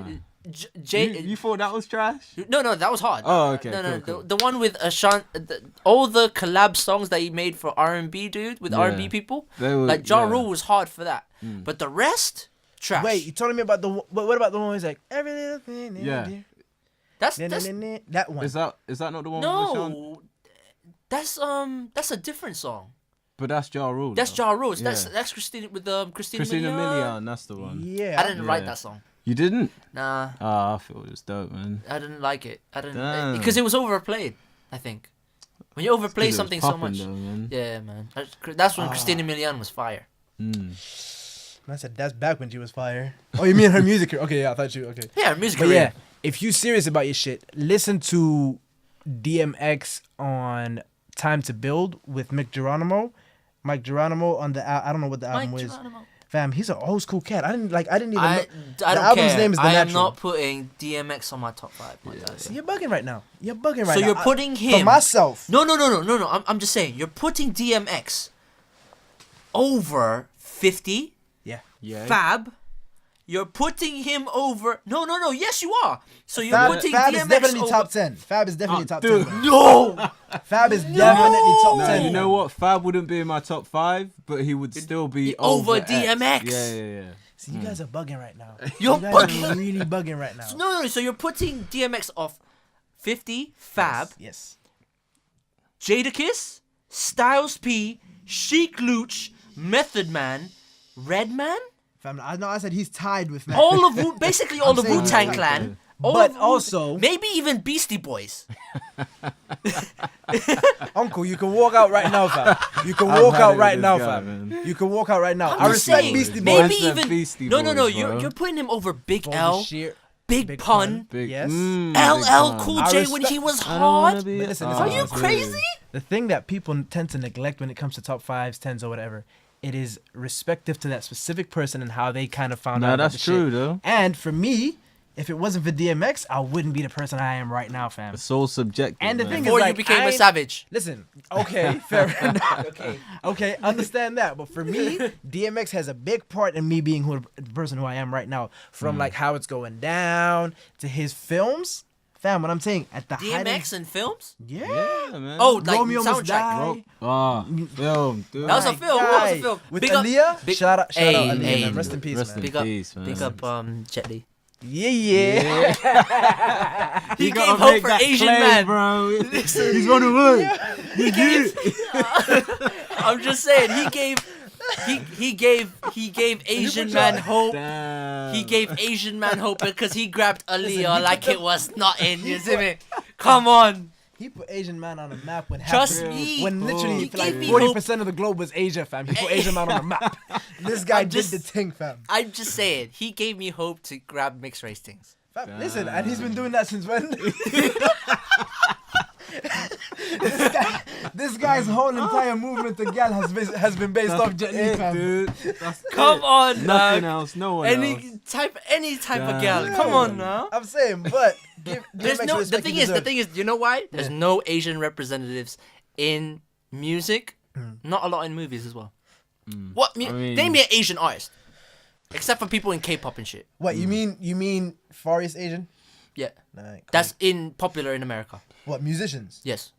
C: J-
D: You thought that was trash?
C: no, that was hard.
D: Oh, okay,
C: No,
D: cool.
C: The one with Ashanti, all the collab songs that he made for R&B, dude, with
D: Yeah.
C: R&B people,
D: They were,
C: like Ja
D: yeah.
C: Rule was hard for that. But the rest, trash.
E: Wait, you telling me about the? What about the one who's like every little thing?
D: Yeah.
C: that's
E: That one.
D: Is that not the one? With Sean?
C: no, that's a different song.
D: But that's Ja Rule.
C: That's
D: though.
C: Ja Rule.
D: Yeah.
C: That's Christina with Christina
D: Christina
C: Milian.
D: Milian. That's the one.
E: Yeah.
C: I didn't write
D: Yeah.
C: that song.
D: You didn't?
C: Nah,
D: Ah, I thought it was dope, man.
C: I didn't like it. I didn't
D: Damn.
C: because it was overplayed. I think when you overplay
D: 'Cause it was
C: something so
D: popping
C: much,
D: though, man.
C: yeah, man. That's when Christina Milian was fire.
E: I said that's back when she was fire. Oh, you mean her music? Okay, yeah, I thought you. Okay.
C: Yeah, music
E: But
C: career.
E: yeah, if you serious about your shit, listen to DMX on Time to Build with Mike Geronimo on the I don't know what the album
C: Mike
E: is.
C: Geronimo.
E: Fam, he's an old school cat. I didn't even know.
C: I
E: The
C: don't
E: album's
C: care.
E: name is The
C: I am
E: Natural.
C: not putting DMX on my top 5. My guy.
E: See, you're bugging right now. You're bugging right
C: So
E: now.
C: you're putting him
E: For myself.
C: No. I'm just saying you're putting DMX over 50,
D: Yeah.
C: Fab. You're putting him over. No. Yes, you are. So you're
E: Fab,
C: putting
E: Fab
C: DMX
E: is definitely
C: over.
E: top 10. Fab is definitely top
D: dude.
E: 10.
C: No.
E: Fab is definitely top
D: No,
E: 10.
D: you know what? Fab wouldn't be in my top 5, but he would still be
C: Over
D: X.
C: DMX.
D: Yeah.
E: See, you guys are bugging right now.
C: You're
E: you guys
C: bugging.
E: are really bugging right now.
C: No. So you're putting DMX off 50, Fab,
E: Yes.
C: Jadakiss, Styles P, Chic Luch, Method Man, Redman.
E: Fam, I know I said he's tied with me.
C: All of basically all the
E: saying
C: Wu-Tang
E: he's
C: Clan. All
E: But
C: of
E: also-
C: maybe even Beastie Boys.
E: Uncle, you can walk out right now, fam. You can
D: I've
E: walk
D: had
E: out
D: it
E: right
D: with
E: now,
D: this guy,
E: fam.
D: man.
E: You can walk out right now.
C: I'm
E: I
C: just
E: respect
C: saying,
E: Beastie
C: maybe
E: Boys.
D: Boys.
C: even
D: Beastie
C: no.
D: Boys,
C: You're
D: bro.
C: you're putting him over Big
E: Bobby
C: L,
E: Shear,
C: Big Pun,
D: Big,
E: Yes.
D: Big
C: LL
D: Pun.
C: Cool
E: I
C: J when
E: respect-
C: he was
D: I don't wanna
C: hard.
D: be
E: But listen,
D: a-
E: listen,
C: Are you
E: listen.
C: crazy?
E: The thing that people tend to neglect when it comes to top 5s, 10s, or whatever, it is respective to that specific person and how they kind of found out.
D: Nah,
E: about
D: that's
E: the
D: true
E: shit.
D: though.
E: And for me, if it wasn't for DMX, I wouldn't be the person I am right now, fam.
D: It's all subjective.
E: And the
D: man.
E: thing is,
C: Before you
E: like,
C: became
E: I
C: a
E: ain't-
C: savage.
E: Listen, okay, fair enough. Okay, understand that. But for me, DMX has a big part in me being the person who I am right now. From like how it's going down to his films, fam. What I'm saying at the height
C: DMX
E: of,
C: in films?
E: yeah.
D: Yeah, man.
C: Oh, like
E: Romeo Must
C: soundtrack.
E: Die.
D: Film, dude.
C: That was a
E: My
C: film. What was
E: guy.
C: the film?
E: With
C: Big up-
E: Aaliyah.
C: big-
E: Shout out
C: Hey,
E: Aaliyah,
C: hey.
E: man. Rest in peace,
D: Rest
E: man.
D: in
C: Big up,
D: peace, man.
C: big up, Jet Li.
E: Yeah.
C: He
D: You
C: gave
D: gotta
C: hope
D: make
C: for
D: that
C: Asian
D: claim,
C: man.
D: bro. He's on the way.
C: He gave. I'm just saying. He gave Asian man hope.
D: Damn.
C: He gave Asian man hope because he grabbed Aaliyah like it was nothing. You see me? Come on.
E: He put Asian man on the map when
C: Trust
E: half-
C: me.
E: when literally
C: He
E: like
C: gave me
E: 40% of the globe was Asia, fam. He put Asian man on the map. This guy
C: I'm just-
E: did the thing, fam.
C: I'm just saying. He gave me hope to grab mixed race things.
E: Fam, listen, and he's been doing that since when? this guy's whole entire movement to gal has been based off Jet Li,
D: it,
E: fam.
D: dude. That's
C: Come
D: it.
C: on,
D: Nothing
C: now.
D: else. No one else.
C: Any type of
D: Damn.
C: gal. Come on now.
E: I'm saying, but give
C: There's
E: DMX
C: no. The
E: respect he
C: thing is,
E: deserves.
C: you know why? There's no Asian representatives in music. Not a lot in movies as well. What?
D: I mean-
C: Name me an Asian artist, except for people in K-pop and shit.
E: What you mean Far East Asian?
C: Yeah,
E: Nah, cool.
C: that's popular in America.
E: What musicians?
C: Yes.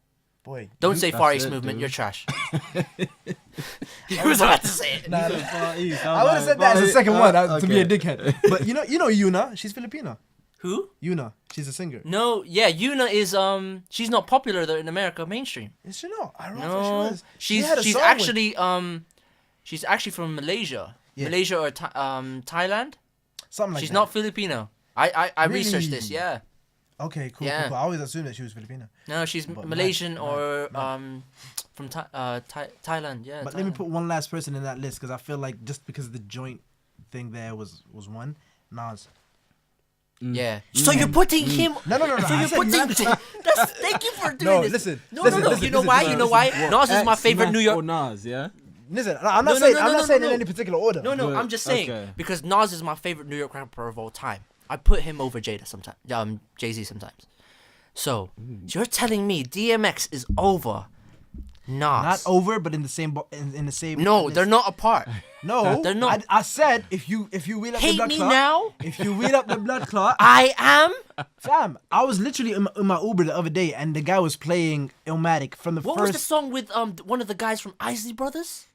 E: Boy,
C: Don't say Far East
D: it,
C: movement.
D: dude.
C: You're trash. I was about to say it.
E: Nah,
D: Far East.
E: I would have said that as a second one to be a
D: okay.
E: dickhead. But you know Yuna, she's Filipino.
C: Who?
E: Yuna, she's a singer.
C: No. Yeah, Yuna is she's not popular though in America mainstream.
E: Is she not? I don't know if
C: No,
E: she was. She had a
C: she's
E: song
C: she's actually from Malaysia.
E: Yeah.
C: Malaysia or Thailand.
E: something like
C: She's
E: that.
C: not Filipino. I
E: Really?
C: researched this. Yeah.
E: Okay, cool,
C: Yeah.
E: cool. I always assumed that she was Filipino.
C: No, she's
E: But
C: Malaysian
E: mad,
C: or
E: mad.
C: from Thailand. Yeah.
E: But let me
C: Thailand.
E: put one last person in that list because I feel like just because the joint thing there was one, Nas.
C: Yeah. So you're putting him.
E: No.
C: So
E: I
C: you're
E: said
C: putting.
E: Nas.
C: Thank you for doing
E: No,
C: this.
E: listen,
C: No,
E: listen,
C: no.
E: listen,
C: You know
E: listen,
C: why?
E: listen,
C: You know why?
E: listen.
C: Nas is my favorite
D: Smash
C: New York.
D: or Nas, yeah?
E: Listen, I'm not
C: No,
E: saying
C: no,
E: I'm
C: no,
E: not
C: no,
E: saying
C: no.
E: in any particular order.
C: No,
D: But-
C: I'm just saying
D: okay.
C: because Nas is my favorite New York rapper of all time. I put him over Jada sometimes. Jay-Z sometimes. So you're telling me DMX is over Nas?
E: Not over, but in the same in the same.
C: No,
E: list.
C: they're not apart.
E: No,
C: they're not.
E: I said if you wheel up the
C: Hate
E: blood
C: me
E: clot,
C: now.
E: if you wheel up the blood clot,
C: I am.
E: fam. I was literally in my Uber the other day, and the guy was playing Illmatic from the
C: What was the
E: first.
C: song with one of the guys from Isley Brothers?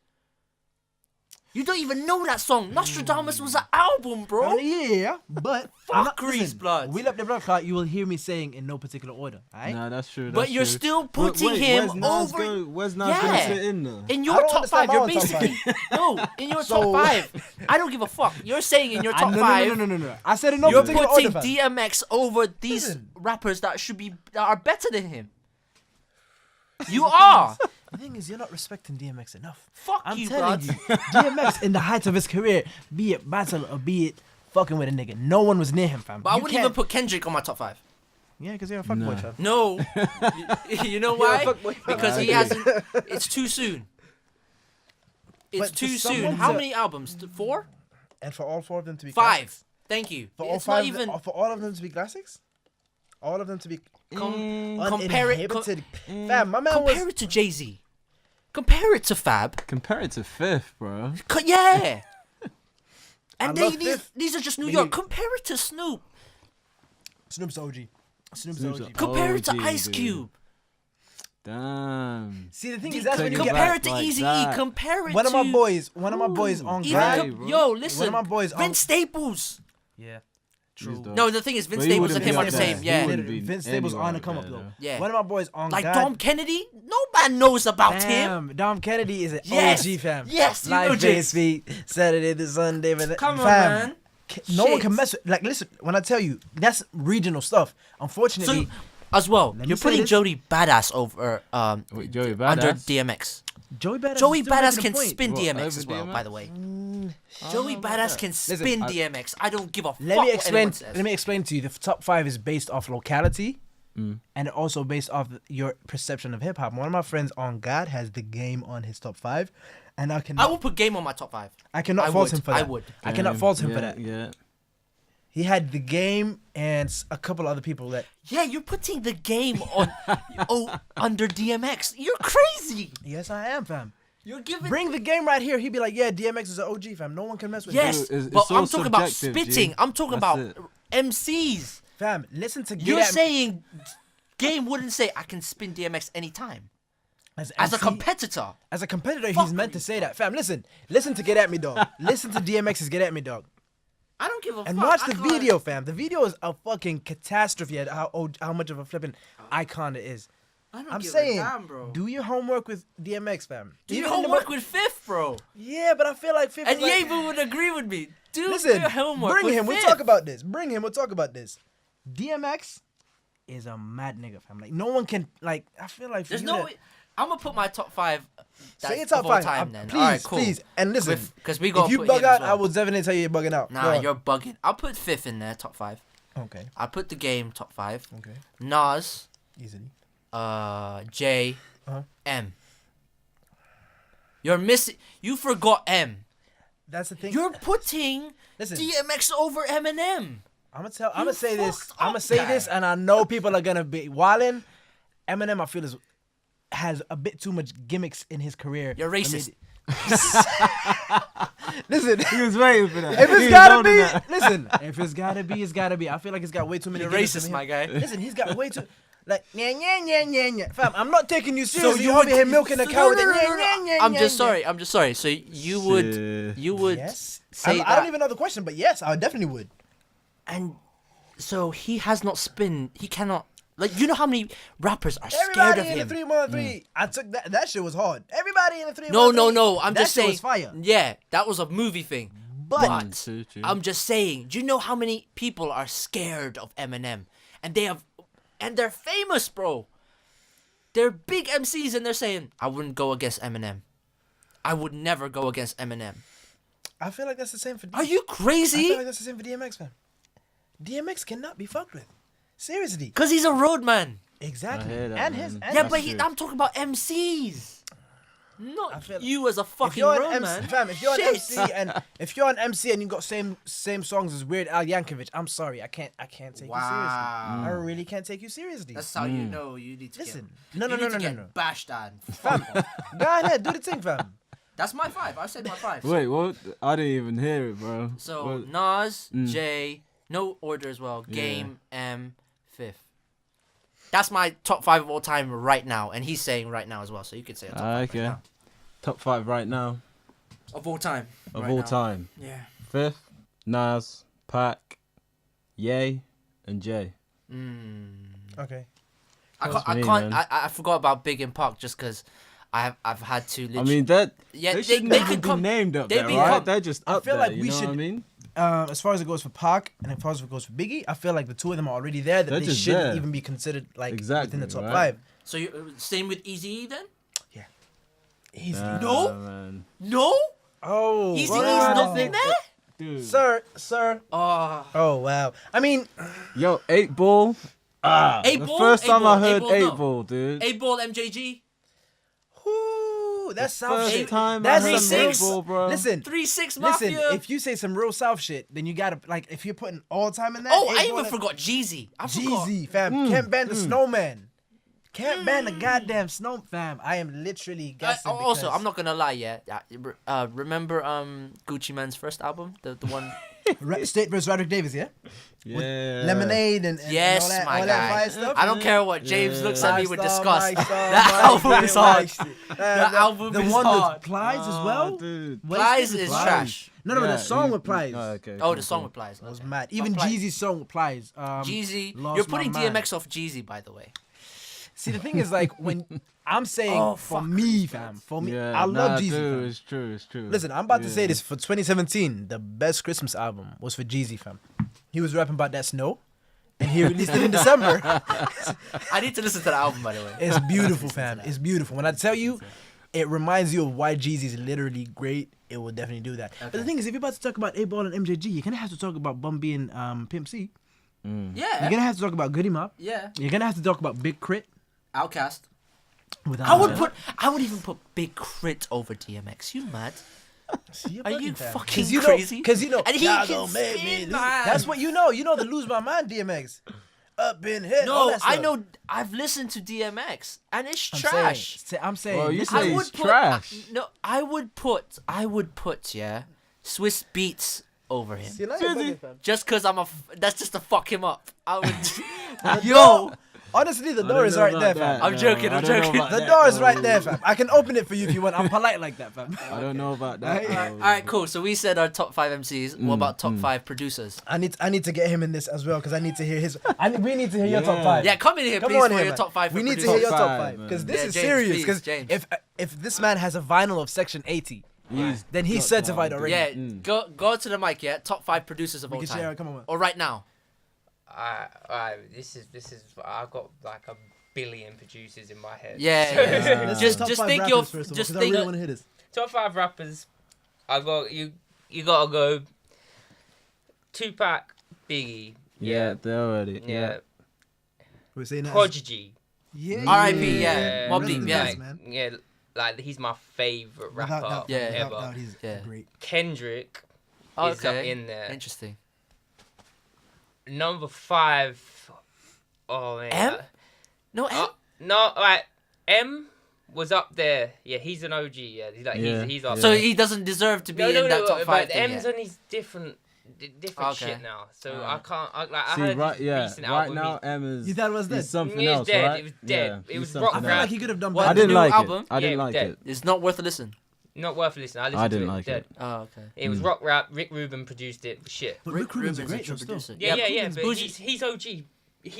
C: You don't even know that song. Nostradamus was an album, bro.
E: Yeah, but I'm not-
C: Fuckeries,
E: listen,
C: blood.
E: Wheel up the blood clot. You will hear me saying in no particular order. Alright.
D: Nah, that's true.
C: But
D: that's
C: you're
D: true.
C: still putting
D: Wait,
C: him
D: where's Nas
C: over.
D: Where's Nas
C: Yeah.
D: gonna sit in there?
C: In
E: I
C: your
E: don't
C: top
E: understand
C: five,
E: my
C: you're
E: own top
C: basically no. In your
E: So-
C: top five, I don't give a fuck. You're saying in your top
E: No.
C: five,
E: I said in no
C: you're
E: particular
C: putting
E: order. fam.
C: DMX over these
E: Listen.
C: rappers that are better than him. You are.
E: The thing is, you're not respecting DMX enough.
C: Fuck
E: I'm
C: you,
E: telling
C: blood.
E: you, DMX in the height of his career, be it battle or be it fucking with a nigga, no one was near him, fam.
C: But I
E: You
C: wouldn't even
E: can't-
C: put Kendrick on my top five.
E: Yeah, because you're a fuckboy,
D: Nah.
E: fam.
C: No. You know why? Because he hasn't. It's too soon. It's
E: But
C: too
E: to
C: soon.
E: someone
C: How
E: to-
C: many albums? 4?
E: And for all 4 of them to be
C: 5.
E: classics?
C: Thank you.
E: For all
C: It's
E: 5
C: not even.
E: for all of them to be classics? All of them to be
C: Compare it.
E: uninhibited. Fam, my man was
C: Compare it to Jay-Z. Compare it to Fab.
D: Compare it to Fifth, bro.
C: Yeah.
E: I
C: And
E: love
C: these
E: Fifth.
C: these are just New
E: Nigga.
C: York. Compare it to Snoop.
E: Snoop's OG. Snoop's
D: Snoop's
E: OG.
D: a-
C: Compare it to
D: OG,
C: Ice
D: dude.
C: Cube.
D: Damn.
E: See, the thing is, that's when you
D: Take it
E: get
C: Compare
D: back
C: it to
D: like
C: Easy E.
D: that.
C: Compare it
E: one
C: to
E: of my boys on
C: even
D: Right,
E: God.
D: bro.
C: yo, listen.
E: One of my boys on
C: Vince Staples.
E: Yeah.
D: True.
C: No, the thing is, Vince
D: But he
C: Staples and
D: wouldn't
C: him
D: be
C: are the
D: up
C: same.
D: there.
C: Yeah.
D: He wouldn't be
E: Vince Staples
D: anywhere
E: on the
D: up
E: come up
D: there,
E: though.
D: though.
C: Yeah.
E: One of my boys on
C: Like
E: God.
C: Dom Kennedy, no man knows about him.
E: Damn, Dom Kennedy is an
C: Yes.
E: OG fam.
C: Yes, you know
E: Live
C: James.
E: face feet, Saturday to Sunday. But
C: Come on,
E: fam,
C: man.
E: No one
C: Shit.
E: can mess with. Like, listen, when I tell you, that's regional stuff. Unfortunately,
C: So, as well,
E: Let me
C: you're
E: say
C: putting
E: this.
C: Jody Badass over
D: Wait, Joey
C: under
D: Badass?
C: DMX.
E: Joey Badass.
C: Joey
E: is still
C: Badass
E: making a
C: can
E: point.
C: spin
D: What,
C: DMX
D: over
C: as well,
D: DMX?
C: by the way.
E: Mm,
C: Joey
D: about
C: Badass
D: that.
C: can
E: Listen,
C: spin
E: I-
C: DMX. I don't give a fuck
E: Let me
C: what
E: explain.
C: anyone says.
E: Let me explain to you. The top 5 is based off locality,
D: Mm.
E: and also based off your perception of hip hop. One of my friends on God has the Game on his top 5, and I
C: I
E: cannot.
C: will put Game on my top 5.
E: I cannot
C: I
E: fault
C: would,
E: him for
C: I
E: that.
C: would.
E: I cannot fault him
D: yeah,
E: for that.
D: Yeah.
E: He had the Game and a couple other people that.
C: Yeah, you're putting the Game on under DMX. You're crazy.
E: Yes, I am, fam.
C: You're giving.
E: Bring the Game right here. He'd be like, "Yeah, DMX is an OG, fam. No one can mess with
C: Yes,
D: Dude, it's
C: but
D: all
C: I'm talking about
D: subjective, G.
C: spitting. I'm talking
D: That's
C: about
D: it.
C: MCs.
E: fam. Listen to Get
C: You're
E: At Me
C: saying Game wouldn't say I can spin DMX anytime. As a
E: MC.
C: competitor.
E: As a competitor,
C: Fuck
E: he's meant to
C: you,
E: say that, fam. Listen to Get At Me, dog. Listen to DMX's Get At Me, dog.
C: I don't give a
E: And
C: fuck.
E: watch
C: I
E: the
C: can't-
E: video, fam. The video is a fucking catastrophe at how much of a flipping icon it is.
C: I don't
E: I'm
C: give
E: saying,
C: a damn, bro.
E: do your homework with DMX, fam.
C: Do your
E: Even in the
C: homework
E: mo-
C: with Fifth, bro.
E: Yeah, but I feel like Fifth.
C: And
E: is like,
C: Yebu would agree with me. Do
E: listen,
C: your homework
E: bring
C: with
E: him. We'll
C: Fifth.
E: talk about this. Bring him. We'll talk about this. DMX is a mad nigga, fam. Like no one can. Like I feel like for
C: There's
E: you
C: no
E: to-
C: way. I'm gonna put my top 5.
E: Say your top
C: of all
E: 5.
C: time then.
E: Please,
C: All right, cool.
E: please. And listen,
C: Because we gonna
E: if you
C: put
E: bug
C: him as
E: out,
C: well.
E: I will definitely tell you you're bugging out. Go
C: Nah,
E: on.
C: you're bugging. I'll put Fifth in there, top 5.
E: Okay.
C: I'll put the Game top 5.
E: Okay.
C: Nas,
E: Easily.
C: J,
E: Uh-huh.
C: M. You're missing. You forgot M.
E: That's the thing.
C: You're putting
E: Listen.
C: DMX over Eminem.
E: I'm gonna say this.
C: fucked
E: I'm
C: up
E: gonna say
C: guy.
E: this, and I know people are gonna be wildin'. Eminem, I feel has a bit too much gimmicks in his career.
C: You're
E: I mean,
C: racist.
E: listen,
D: He was waiting for that.
E: if
D: He
E: it's
D: was
E: gotta
D: holding
E: be,
D: that.
E: listen, if it's gotta be, it's gotta be. I feel like it's got way too many.
C: You're
E: gimmicks
C: racist,
E: in
C: my
E: him.
C: guy.
E: Listen, he's got way too. Like, yeah, yeah, yeah, yeah, yeah. Fam, I'm not taking you seriously.
C: you
E: You over
C: would-
E: here milking the
C: so-
E: cow with
C: no,
E: the
C: no, no,
E: yeah,
C: no,
E: yeah,
C: no.
E: yeah,
C: I'm
E: yeah,
C: just
E: yeah.
C: sorry. I'm just sorry. So you would
D: Shit.
E: Yes.
C: say
E: I don't
C: that.
E: even know the question, but yes, I definitely would.
C: And so he has not spin. He cannot. Like, you know how many rappers are scared
E: Everybody
C: of
E: in the
C: him?
E: 313. I took that. That shit was hard. Everybody in the 313.
C: No. I'm
E: that
C: just
E: shit
C: saying.
E: was fire.
C: Yeah, that was a movie thing. But
D: True.
C: I'm just saying. Do you know how many people are scared of Eminem? And they're famous, bro. They're big MCs, and they're saying, "I wouldn't go against Eminem. I would never go against Eminem."
E: I feel like that's the same for.
C: Are you
E: I
C: crazy?
E: feel like that's the same for DMX, man. DMX cannot be fucked with. Seriously.
C: Because he's a roadman.
E: Exactly.
D: I hear that,
E: and
D: man.
E: his. And
C: Yeah,
D: That's
C: but
D: true.
C: I'm talking about MCs.
E: I
C: Not
E: feel-
C: you as a
E: if
C: fucking
E: you're an
C: roadman.
E: MC, fam, if you're an
C: Shit.
E: MC and if you're an MC and you got same songs as Weird Al Yankovic, I'm sorry, I can't take you seriously.
C: Wow.
E: I really can't take you seriously.
C: That's how you know you need to
E: Listen,
C: get,
E: no,
C: you need to
E: no,
C: get bashed on.
E: Fam, go ahead, do the thing, fam.
C: That's my 5. I said my 5.
D: Wait, what? I didn't even hear it, bro.
C: So
D: What?
C: Nas, J, no order as well. Game, M, Fifth. That's my top 5 of all time right now, and he's saying right now as well. So you could say a top 5
D: Okay.
C: right now.
D: Top 5 right now
C: Of all time.
D: of
C: right
D: all
C: now.
D: time.
C: Yeah.
D: Fifth, Nas, Pac, Ye, and Jay.
E: Okay.
C: I
D: That's
C: can't.
D: me,
C: I can't.
D: man.
C: I forgot about Big and Pac just because I've had to.
D: I mean, that
C: Yeah,
D: they
C: they-
D: shouldn't
C: they
D: even
C: can
D: be
C: come-
D: named up
C: they
D: there,
C: become-
D: right? They're just
E: I
D: up
E: feel
D: there,
E: like
D: you
E: we
D: know
E: should-
D: what I mean?
E: As far as it goes for Pac and as far as it goes for Biggie, I feel like the two of them are already there. That
D: They're
E: they
D: just
E: shouldn't
D: there.
E: even be considered like
D: Exactly,
E: within the top
D: right?
E: 5.
C: So you same with Eazy-E then?
E: Easy.
C: No?
D: Man.
C: No.
E: Oh.
C: Eazy-E's
E: wow.
C: not in there.
D: Dude.
E: Sir.
C: Oh.
E: Oh wow. I mean,
D: Yo, 8 Ball.
C: Eight
D: The
C: Ball?
D: first
C: Eight
D: time
C: Ball,
D: I heard
C: Eight Ball,
D: 8
C: no.
D: Ball, dude.
C: 8 Ball MJG.
E: whoo. Ooh, that's
D: The
E: South
D: first
E: shit.
D: time
E: That's
D: I heard
E: some real,
D: Red Bull, bro.
E: Listen,
C: 3-6
E: listen.
C: Mafia.
E: If you say some real South shit, then you gotta like. If you're putting all time in that.
C: Oh, I
E: 8
C: even
E: Ball
C: forgot Jeezy. I forgot.
E: Jeezy, fam. Can't ban the snowman. Can't ban the goddamn snow, fam. I am literally guessing.
C: Also,
E: because
C: I'm not gonna lie. Yeah. Remember Gucci Mane's first album, the one.
E: State vs. Roderick Davis, yeah.
D: Yeah.
E: Lemonade and
C: Yes,
E: all that,
C: my
E: all
C: guy.
E: that fire stuff.
C: I don't care what James looks at me with disgust.
E: That
C: That album is hard. That album
E: the
C: is
E: one
C: hard.
E: with Plies as well.
D: Dude.
C: Plies
E: Wasted
C: is
E: with
C: trash.
E: No, the
D: Yeah,
E: song with Plies.
D: Okay.
C: Oh, the song with Plies.
E: was
C: okay.
E: mad. Even
C: Plies.
E: Jeezy's song with Plies.
C: Jeezy.
E: Lost
C: You're
E: My
C: putting
E: Mind.
C: DMX off Jeezy, by the way.
E: See, the thing is, like, when I'm saying
C: Oh,
E: for
C: fuck.
E: me, fam, for me,
D: Yeah,
E: I love Jeezy.
D: Dude,
E: Fam.
D: it's true. It's true.
E: Listen, I'm about to say
D: Yeah.
E: this for 2017. The best Christmas album was for Jeezy, fam. He was rapping about that snow, and he released it in December.
C: I need to listen to the album, by the way.
E: It's beautiful, fam. It's beautiful. When I tell you, it reminds you of why Jeezy's literally great. It will definitely do that. But the thing is, if you're about to talk about 8 Ball and MJG, you're gonna have to talk about Bun B and Pimp C.
C: Yeah.
E: You're gonna have to talk about Goody Mob.
C: Yeah.
E: You're gonna have to talk about Big Crit.
C: Outcast.
E: Without
C: I would even put Big Crit over DMX. You mad?
E: See,
C: Are you
E: fam.
C: fucking
E: 'Cause you know-
C: crazy?
E: 'cause you know,
C: and he
E: y'all
C: can
E: gon' make me
C: spin,
E: lose.
C: man.
E: That's what you know. You know the Lose My Mind DMX. Up in here. all
C: No,
E: that
C: I
E: stuff.
C: know. I've listened to DMX, and it's
E: I'm
C: trash.
E: I'm saying.
D: Well, you
E: this
D: say
E: is-
C: I would
D: he's
C: put
D: trash.
C: no. I would put yeah, Swiss Beats over him.
E: See, now you're bugging, fam.
C: Just cause that's just to fuck him up. I would. Yo,
E: Honestly, the
D: I
E: door
D: don't
E: is
D: know
E: right
D: about
E: there,
D: that.
E: fam.
C: I'm joking,
D: I
C: I'm
D: don't know
C: joking.
D: about
E: The
D: that,
E: door is
D: though.
E: right there, fam. I can open it for you if you want. I'm polite like that, fam.
D: I don't know about that.
E: Alright,
C: all right, cool. So we said our top 5 MCs. What about top 5 producers?
E: I need to get him in this as well because I need to hear his. We need to hear your top
D: Yeah.
E: 5.
C: Yeah, come in here,
E: Come
C: please,
E: on
C: for
E: here,
C: your
E: man.
C: top 5.
E: We
C: for
E: need to hear your
C: producers.
E: top
D: Top
E: 5
D: five,
E: because
D: man.
E: this
C: Yeah,
E: is
C: James,
E: serious.
C: please,
E: Because
C: James.
E: if this man has a vinyl of Section 80, then he's
D: got
E: certified
D: that.
E: already.
C: Yeah, go to the mic. Yeah, top 5 producers of
E: we
C: all
E: can
C: time.
E: share. Come on, man.
C: Or right now.
F: This is I've got like a billion producers in my head.
C: Yeah,
F: So-
C: yeah.
E: Let's
C: Just
E: do top five
C: think
E: rappers
C: your
E: first of all,
C: just
E: 'cause I
C: think.
E: really want to hear this.
F: Top 5 rappers. I got you. You gotta go. Tupac, Biggie.
D: Yeah, they're already.
F: Yeah.
E: We're saying that.
F: Prodigy.
E: Yeah.
C: R.I.P. Yeah, Mobb
E: Rest
C: Deep.
E: in
C: Yeah,
E: peace, man.
F: Yeah, like he's my favorite rapper
E: Without doubt,
C: Yeah,
F: ever.
E: without doubt, he's
C: Yeah.
E: great.
F: Kendrick
C: Oh,
F: is up
C: okay.
F: in there.
C: Interesting.
F: Number 5. Oh man.
C: M? No, M.
F: No, right. M was up there. Yeah, he's an OG. Yeah,
D: Yeah,
F: he's up.
C: So
F: there.
C: he doesn't deserve to be in that top 5
F: but
C: thing
F: M's
C: yet.
F: on his different
C: Okay.
F: shit now. So I
C: Alright.
F: can't. I
D: See,
F: heard
D: right,
F: his
D: yeah,
F: recent
D: right
F: album.
D: now, Emma's.
E: You thought it was dead?
D: He's something
F: He was
D: else,
F: dead,
D: right?
F: it was dead.
D: Yeah,
F: It
D: he's
F: was
D: something
F: rock
E: I feel
F: rap.
E: like he could have done
C: What,
E: better.
D: I
C: the
D: didn't
C: new
D: like
C: album?
D: it. I didn't
F: Yeah,
D: like
F: dead.
D: it.
C: It's not worth a listen.
F: Not worth a listen. I listened
D: I
F: to
D: didn't
F: it.
D: like
F: dead.
D: it.
C: Oh, okay.
F: It was rock rap. Rick Rubin produced it. Shit.
E: But Rick Rubin's a
C: Rubin's
E: great
C: true
E: show
C: producer.
E: still.
F: Yeah.
C: Rubin's
F: But
C: Bougie.
F: he's OG.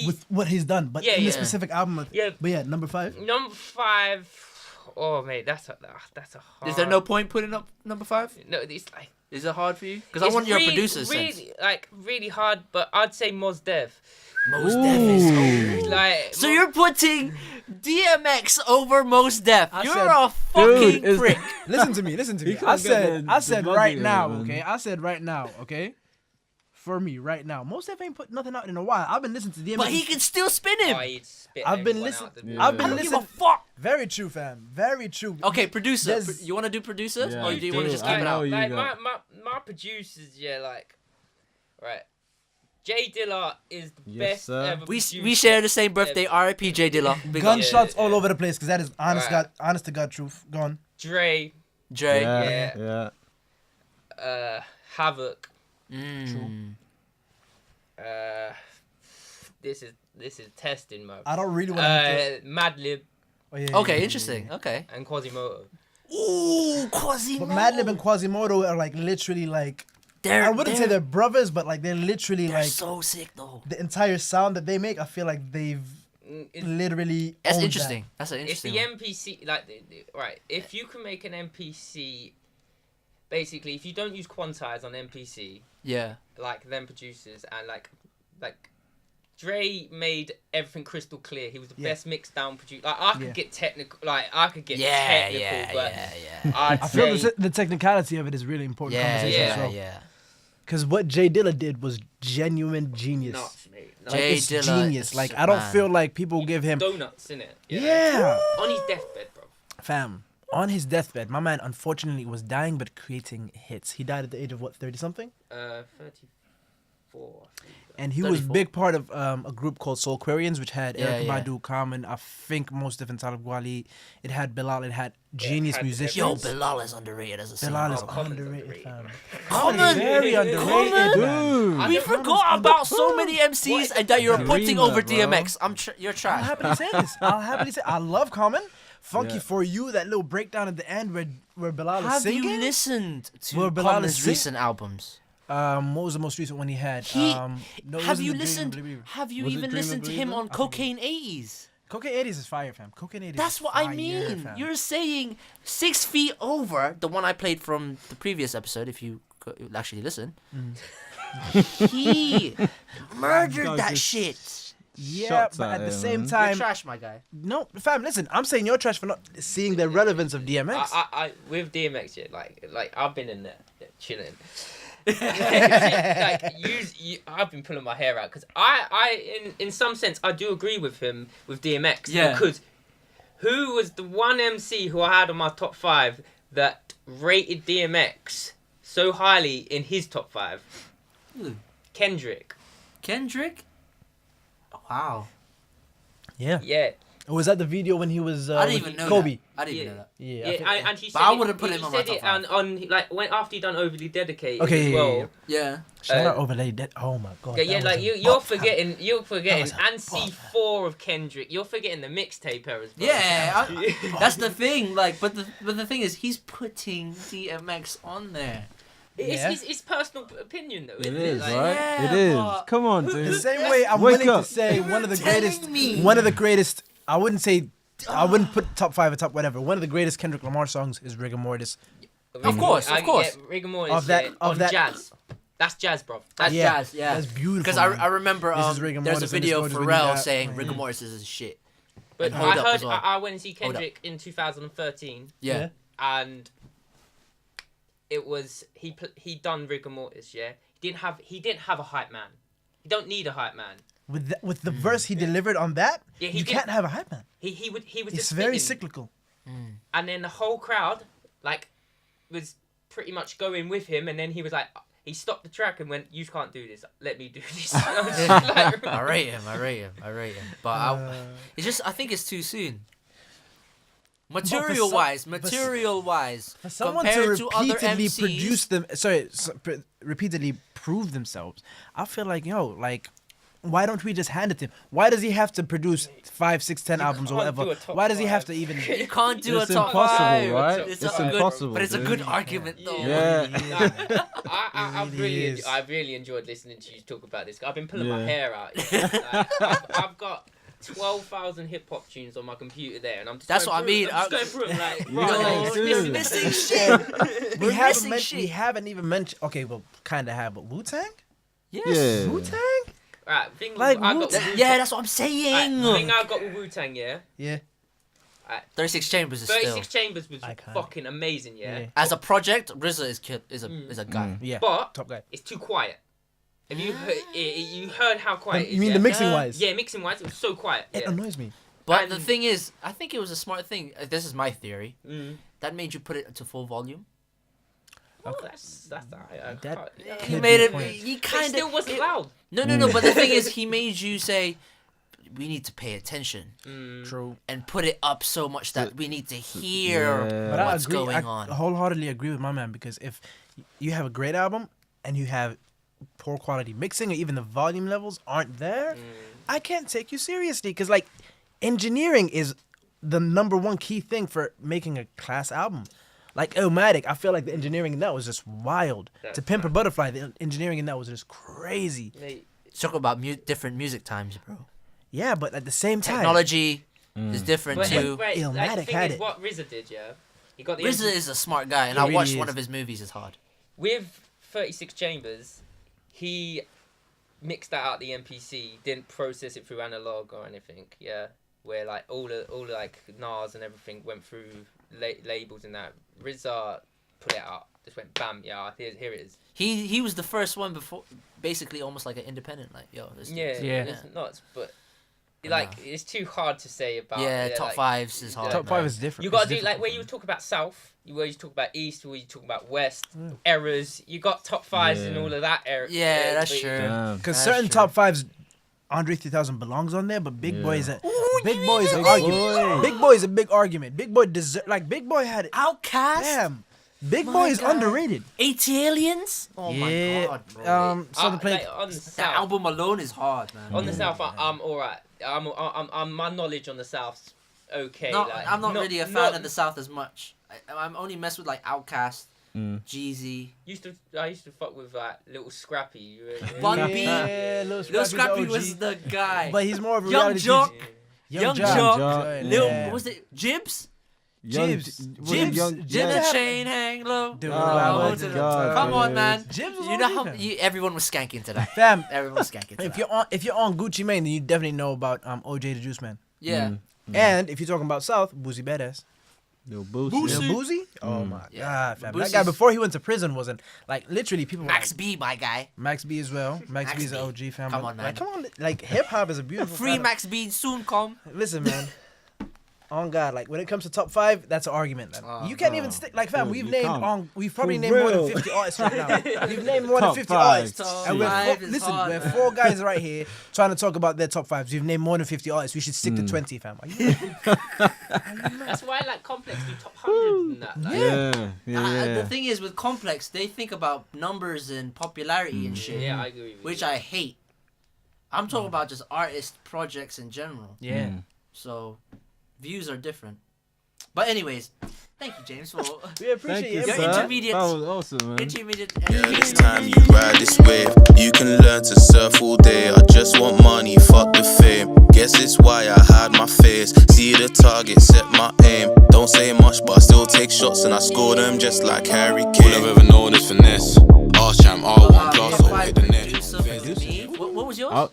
E: With what he's done, but
F: Yeah,
E: in
F: yeah.
E: this specific album.
F: Yeah.
E: But yeah, number 5.
F: Number 5. Oh mate, that's a hard.
C: Is there no point putting up number 5?
F: No, it's like.
C: Is it hard for you? Because I
F: It's
C: want your
F: really,
C: producer's sense.
F: really hard, but I'd say Mos Def.
C: Mos Def is so.
F: Like,
C: So you're putting DMX over Mos Def.
E: I
C: You're
E: said-
C: a fucking
D: is-
C: prick.
E: Listen to me. Listen to me.
D: can't
E: I
D: get
E: said
D: the
E: right
D: bugging,
E: now.
D: man.
E: Okay. I said right now. Okay. For me, right now, most Def ain't put nothing out in a while. I've been listening to DMX.
C: But he can still spin him.
F: oh, he'd spit
E: I've been
F: everyone
E: listening-
F: out the-
D: Yeah.
E: I've been
C: I don't give a
E: listening.
C: fuck.
E: Very true, fam. Very true.
C: Okay, producer.
E: There's-
C: You want to do producer?
D: Yeah,
C: or do you want to
D: do.
C: just
D: I
C: keep it
D: know
C: out?
D: you
F: Like
D: got-
F: my producers, yeah, like, right. Jay Dilla is the
D: Yes,
F: best
D: sir.
F: ever.
C: We
F: producer.
C: share the same birthday. R.I.P. J Dilla. Big up.
E: Gunshots
F: Yeah,
E: all
F: yeah.
E: over the place because that is honest
F: Right.
E: honest to God truth. Go on.
F: Dre,
C: Dre.
D: Yeah, yeah.
F: Havoc.
C: Mm.
F: This is testing mode.
E: I don't really want to.
F: Madlib
E: Oh, yeah,
C: Okay, interesting. Okay.
F: and Quasimodo.
C: Ooh, Quasimodo.
E: But Madlib and Quasimodo are like literally like I wouldn't say they're brothers, but like they're literally
C: they're
E: like
C: so sick though.
E: the entire sound that they make. I feel like they've
F: It's,
E: literally.
C: That's
E: owned
C: interesting. That's an
F: it's
C: interesting.
F: the
C: one.
F: MPC, like, right. If you can make an MPC, basically, if you don't use quantize on MPC,
C: Yeah.
F: like them producers and like Dre made everything crystal clear. He was the
E: Yeah.
F: best mixed down producer. Like I could
E: Yeah.
F: get technical, like I could get
C: Yeah,
F: technical,
C: yeah,
F: but
C: yeah.
F: I'd
E: I feel
F: say
E: the technicality of it is really important.
C: Yeah,
E: conversation
C: yeah,
E: as well.
C: yeah.
E: Because what Jay Dilla did was genuine genius.
F: nuts, mate.
E: Like,
C: Jay
E: it's
C: Dilla
E: genius.
C: is-
E: Like I don't
C: man.
E: feel like people give him.
F: Donuts in it.
E: Yeah,
F: On his deathbed, bro.
E: fam. On his deathbed, my man unfortunately was dying but creating hits. He died at the age of what, 30 something?
F: 34.
E: And he was
C: 34.
E: big part of a group called Soulquarians, which had
C: Yeah,
E: Eric
C: yeah.
E: Badu, Carmen, I think most different Talib Kweli. It had Bilal. It had genius
F: had
E: musicians.
C: Yo, Bilal is underrated as a singer.
E: Bilal is
F: Common's
E: underrated,
F: underrated.
E: fam.
C: Common.
E: Very underrated,
C: Common.
E: man.
C: We forgot about so many MCs and that you're putting
D: Dreamer,
C: over
D: bro.
C: DMX. You're
E: I'll
C: trash.
E: happily say this. I'll happily say I love Common. Funky
D: Yeah.
E: for You, that little breakdown at the end where Bilal is
C: Have
E: singing.
C: you listened
E: Where
C: to
E: Bilal
C: Common's
E: is sing-
C: recent albums?
E: What was the most recent one he had?
C: He
E: No, it
C: have
E: wasn't
C: you
E: The Dream
C: listened?
E: Believer.
C: Have you
D: Was it
C: even
D: Dream
C: listened to him
D: Believer?
C: on Cocaine 80s?
E: Cocaine 80s is fire, fam. Cocaine 80s.
C: That's
E: is
C: what I
E: fire,
C: mean.
E: fam.
C: You're saying 6 feet over the one I played from the previous episode. If you actually listen, he murdered
D: Guys,
C: that
D: just
C: shit.
E: Yeah,
D: shots
E: but
D: out
E: at the
D: here,
E: same
D: man.
C: You're
E: time,
C: trash, my guy.
E: no, fam. Listen, I'm saying you're trash for not seeing the relevance of DMX.
F: I with DMX shit, like I've been in there chilling. Like I've been pulling my hair out because in some sense I do agree with him with DMX.
C: Yeah.
F: Because who was the one MC who I had on my top 5 that rated DMX so highly in his top 5?
C: Who?
F: Kendrick.
C: Kendrick? Wow.
E: Yeah.
F: Yeah.
E: Was that the video when he was
C: I didn't
E: with
C: even know
E: Kobe?
C: that. I didn't even know that.
E: Yeah. I
F: Yeah,
E: think-
F: and he
C: But
F: said
C: I
F: it-
C: wouldn't put
F: he
C: him on my
F: said
C: top
F: it
C: five.
F: on like when after he done Overly Dedicated
E: Okay,
F: as
E: yeah,
F: well.
E: yeah,
C: Yeah.
E: Shout out
F: Uh,
E: overlay that. Oh my god.
F: Yeah,
E: that
F: yeah,
E: was
F: like
E: a
F: you're
E: bop, fam.
F: forgetting,
E: was a
F: and C4 of Kendrick. You're forgetting the mixtape eras. Bro.
C: Yeah, that's the thing. Like, but the thing is, he's putting DMX on there.
E: Yeah.
F: It's personal opinion though.
D: It
F: Isn't
D: is,
F: Like,
D: right?
C: Yeah,
D: it is.
C: but-
D: Come on,
E: The
D: dude.
E: same way I'm
D: Wake
E: willing
D: up.
E: to say
C: You're
E: one of the
C: telling
E: greatest.
C: me.
E: One of the greatest. I wouldn't say. I wouldn't put top 5 or top whatever. One of the greatest Kendrick Lamar songs is Rigor Mortis.
C: Of course, of course.
F: Yeah, Rigor Mortis,
E: Of that-
F: yeah,
E: of
F: on
E: that-
F: jazz. That's jazz, bro. That's
E: Yeah,
C: jazz, yeah.
E: That's beautiful.
C: Because
E: man.
C: I remember
E: This is rigor
C: there's a
E: mortis and
C: video
E: this
C: of
E: goes when you
C: Pharrell
E: die.
C: saying
E: Yeah.
C: rigor mortis is his shit.
F: But
C: And Hold
F: I
C: Up
F: heard
C: as well.
F: I went to see
C: Hold Up.
F: Kendrick in 2013,
C: Yeah.
F: and it was he done Rigor Mortis. Yeah, he didn't have a hype man. You don't need a hype man.
E: With the verse he delivered on that,
F: Yeah, he
E: you
F: did-
E: can't have a hype man.
F: He was
E: It's
F: just
E: very
F: spitting.
E: cyclical.
F: And then the whole crowd like was pretty much going with him, and then he was like, he stopped the track and went, "You can't do this. Let me do this." I was just like,
C: I rate him. But it's just, I think it's too soon. Material wise,
E: For someone to
C: compared to other
E: repeatedly
C: MCs,
E: produce them, repeatedly prove themselves, I feel like like, why don't we just hand it to him? Why does he have to produce 5, 6, 10 albums or
F: can't do
E: whatever?
F: a top
E: Why does he have
F: 5.
E: to even?
C: you can't do
D: It's
C: a top
D: impossible,
C: 5.
D: right?
C: It's,
D: It's
C: a good,
D: impossible,
C: but it's a
D: dude.
C: good argument though.
D: Yeah.
F: I really enjoyed listening to you talk about this. I've been pulling my
D: Yeah.
F: hair out. Like, I've got 12,000 hip hop tunes on my computer there, and I'm just
C: That's
F: going
C: what I
F: through
C: mean.
F: them. I'm just going through them like,
D: Yo,
F: right,
D: dude.
C: You're missing shit.
E: We
C: We're
E: haven't
C: missing
E: mentioned. We
C: shit.
E: haven't even mentioned. Okay, well, kind of have, but Wu Tang.
C: Yes.
D: Yeah.
E: Wu Tang.
F: right, thing
E: Like
F: I got
E: Wu-Tang.
F: with
C: Yeah, that's what I'm saying.
F: thing I got with Wu-Tang, yeah.
E: Yeah.
C: 36 Chambers is still
F: 36 Chambers was
E: Iconic.
F: fucking amazing, yeah.
E: Yeah.
C: as a project. RZA is a guy.
E: Yeah.
F: But
E: Top guy.
F: it's too quiet. Have you heard? You heard how quiet? it
E: You
F: is,
E: mean
F: yeah?
E: the mixing wise?
F: Yeah, mixing wise, it was so quiet.
E: It
F: Yeah.
E: annoys me.
C: But
F: And-
C: the thing is, I think it was a smart thing. This is my theory.
F: Mm.
C: That made you put it to full volume.
F: Oh, that's I
E: That-
F: can't-
E: Could
C: You
E: be
C: made
E: a
C: it.
E: point.
C: You
F: But it
C: kind
F: still
C: of.
F: wasn't loud.
C: No. But the thing is, he made you say, "We need to pay attention
F: Mm.
E: True.
C: and put it up so much that we need to hear
D: Yeah.
E: But I
C: what's
E: agree.
C: going
E: I
C: on."
E: wholeheartedly agree with my man because if you have a great album and you have poor quality mixing or even the volume levels aren't there, I can't take you seriously because like engineering is the number one key thing for making a class album. Like Illmatic, I feel like the engineering in that was just wild.
F: That's
E: To Pimp a Butterfly, the engineering in that was just crazy.
F: Mate,
C: Talk about different music times, bro.
E: Yeah, but at the same time,
C: Technology is different
F: but
C: too.
F: right, like, the
E: Illmatic
F: thing
E: had
F: is,
E: it.
F: what RZA did, yeah, he got the
C: RZA is a smart guy, and
E: He
C: I watched
E: really
C: one
E: is.
C: of his movies. It's hard.
F: with 36 Chambers. He mixed that out the MPC, didn't process it through analog or anything. Yeah, where like all the like Nas and everything went through labels and that. RZA put it out, just went bam. Yeah, here it is.
C: He was the first one before, basically almost like an independent. Like, yo, let's do
F: Yeah,
C: this.
E: Yeah.
F: it's nuts, but like it's too hard to say about.
C: Yeah, top
F: like,
C: fives is hard.
E: Top
C: man.
E: 5 is different.
F: You gotta
E: It's
F: do like
E: difficult.
F: where you talk about South, where you talk about East, where you talk about West, errors. You got top fives in
D: Yeah.
F: all of that era.
C: Yeah, that's
F: but-
C: true.
D: Damn.
E: Because
C: That's
E: certain
C: true.
E: top 5s, Andre 3000 belongs on there, but Big Boy is a Big Boy is an
D: Big
E: argument.
D: Boy.
E: Big Boy is a big argument. Big Boy Big Boy had
C: Outcast.
E: damn. Big
C: My
E: Boy is
C: God.
E: underrated.
C: 80 Aliens. Oh
E: yeah.
C: my god, bro.
E: Southern Plague.
F: like, on the
C: that
F: South,
C: album alone is hard, man.
F: on the South, I'm alright. I'm my knowledge on the South's okay.
C: No,
F: like,
C: I'm not really a fan
F: not-
C: of the South as much. I'm only messed with like Outkast, Jeezy.
F: I used to fuck with like Little Scrappy.
C: Bun B.
E: Yeah,
C: Lil Scrappy was the guy.
E: But he's more of a
C: Young
E: reality
C: Jock.
E: TV.
C: Young
E: Jock.
C: Jock.
D: Jock.
C: Lil,
E: Yeah.
C: what was it? Jibs?
E: Jibs.
C: Jibs. Did the chain hang low?
E: Dude,
C: Oh,
E: my
C: to the-
D: God,
C: Come on,
D: dude.
C: man.
E: Jibs was
C: You know
E: OG,
C: how
E: fam.
C: everyone was skanking to that.
E: Fam,
C: Everyone was skanking to
E: if
C: that.
E: you're on Gucci Mane, then you definitely know about OJ the Juice Man.
C: Yeah.
E: And if you're talking about South, Boozy Badass.
D: Lil Boosie.
E: Lil Boozy? Oh my
C: Yeah.
E: god, fam. That
C: Boosie's-
E: guy before he went to prison wasn't like literally people were
C: Max
E: like,
C: B, my guy.
E: Max B as well. Max B is an
C: B.
E: OG fam.
C: Come
E: but,
C: on, man.
E: Like, come on, like hip hop is a beautiful
C: Free
E: kind of-
C: Max B soon come.
E: Listen, man. On God, like when it comes to top 5, that's an argument. Man.
C: Oh,
E: you can't
C: no.
E: even stick. Like, fam,
D: Bro,
E: we've
D: you
E: named
D: can't.
E: we've probably
D: For
E: named more than
D: real.
E: 50 artists right now. We've named more than
D: Top
E: 50
D: five.
E: artists,
C: Top
E: and we're
C: five is
E: listen,
C: hard,
E: we're
C: man.
E: 4 guys right here trying to talk about their top 5s. We've named more than 50 artists. We should stick to 20, fam. Are you
F: That's why like Complex do top 100s and that. Like,
D: Yeah.
C: The thing is, with Complex, they think about numbers and popularity and shit,
F: yeah, I agree with
C: which
F: you.
C: I hate. I'm talking about just artist projects in general.
E: Yeah.
C: So, views are different. But anyways, thank you, James, for
E: We appreciate
D: Thank you,
E: it.
C: Your
D: sir.
C: intermediate-
D: That was awesome, man.
C: intermediate.
B: Next time you ride this wave, you can learn to surf all day. I just want money, fuck the fame. Guess it's why I hide my face. See the target, set my aim. Don't say much, but I still take shots and I score them just like Harry
G: All I've
B: Kane.
G: ever known is finesse. R-Champ, R1 class,
C: Top
G: or
C: five
G: hit the net.
C: producer for me. What was yours?
D: Oh.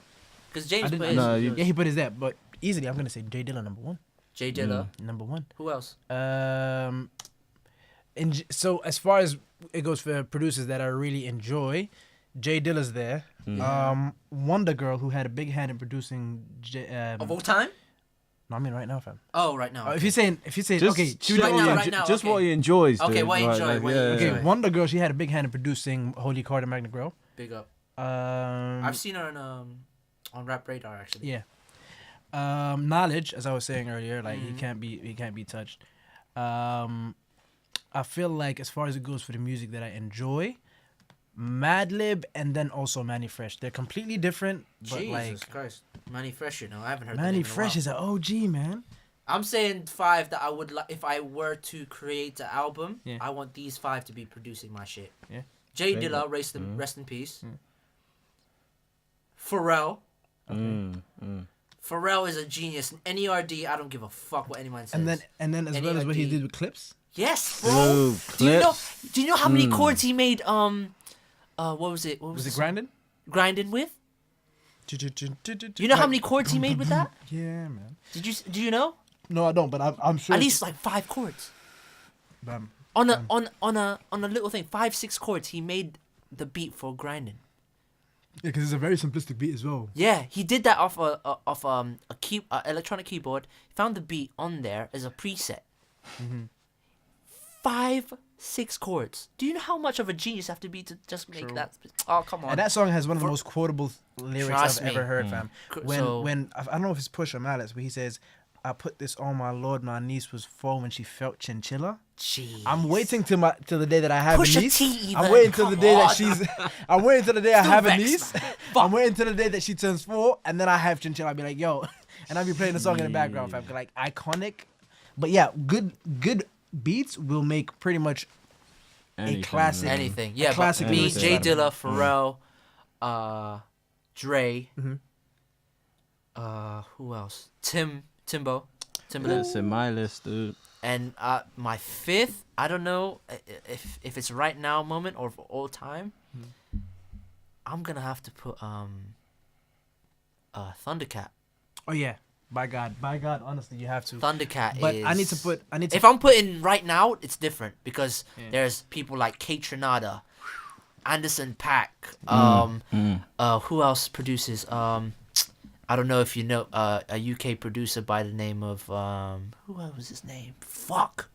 C: Because James
E: I
C: put
E: didn't,
C: his.
D: no,
E: yeah, he put his that, but easily I'm gonna say Jay Dilla number 1.
C: Jay Dilla.
E: Number 1.
C: Who else?
E: So as far as it goes for producers that I really enjoy, Jay Dilla's there. Wonder Girl, who had a big hand in producing.
C: Of all time?
E: No, I mean right now, fam.
C: Oh, right now.
E: If you're saying,
D: Just,
E: okay,
D: just
C: Right
D: what
C: now,
D: he
C: right now,
D: just
C: okay.
D: what he enjoys.
C: Okay,
D: dude.
C: what you
D: Like,
C: enjoy,
D: like,
C: what you
D: yeah.
C: enjoy.
E: okay, Wonder Girl, she had a big hand in producing Holy Card and Magna Grail.
C: Big up.
E: Um,
C: I've seen her on Rap Radar actually.
E: yeah. Knowledge, as I was saying earlier, like he can't be touched. I feel like as far as it goes for the music that I enjoy, Madlib and then also Manny Fresh. They're completely different, but
C: Jesus
E: like
C: Christ, Manny Fresh, you know, I haven't heard.
E: Manny
C: that name in a
E: Fresh
C: while.
E: is an OG, man.
C: I'm saying 5 that I would like if I were to create an album.
E: Yeah.
C: I want these 5 to be producing my shit.
E: Yeah.
C: Jay
D: Big
C: Dilla,
D: up.
C: rest in peace. Pharrell.
D: Mm.
C: Pharrell is a genius. NERD, I don't give a fuck what anyone says.
E: And then as well as what he
C: NERD.
E: did with Clips.
C: Yes, bro.
D: Dude,
C: Do you know how many chords he made? What was it? What
E: Was
C: the
E: it
C: song?
E: Grinding?
C: Grinding with?
E: Do
C: You know how many chords he made with that?
E: Yeah, man.
C: Do you know?
E: No, I don't, but I'm sure.
C: At least like 5 chords.
E: Bam.
C: On a little thing, 5-6 chords. He made the beat for Grinding.
E: Yeah, because it's a very simplistic beat as well.
C: Yeah, he did that off a electronic keyboard. Found the beat on there as a preset. 5-6 chords. Do you know how much of a genius you have to be to just make that? Oh, come on.
E: And that song has one of the most quotable lyrics
C: Trust
E: I've
C: me.
E: ever heard, fam.
C: So-
E: When I don't know if it's Push or Malice, but he says, "I put this on my Lord. My niece was 4 when she felt chinchilla."
C: Jeez.
E: I'm waiting till the day that I have
C: Pusha
E: a niece.
C: T
E: I'm
C: even,
E: waiting till the
C: come
E: day that
C: on.
E: she's. I'm waiting till the day I
C: Still
E: have a
C: vexed,
E: niece.
C: man.
E: I'm waiting till the day that she turns 4, and then I have chinchilla. I'll be like, yo, and I'll be playing the song in the background, fam. Like iconic, but yeah, good beats will make pretty much
D: Anything,
E: classic.
D: man.
C: Anything. Yeah,
E: classic
C: but me,
D: music.
C: Jay Dilla, Pharrell, Dre, who else? Timbaland.
D: That's in my list, dude.
C: And my 5th, I don't know if it's right now moment or for all time. I'm gonna have to put Thundercat.
E: Oh yeah, by God, honestly, you have to.
C: Thundercat
E: But
C: is.
E: I need to.
C: If I'm putting right now, it's different because there's people like K Tronada, Anderson Paak. Who else produces? I don't know if you know a UK producer by the name of who was his name? Fuck.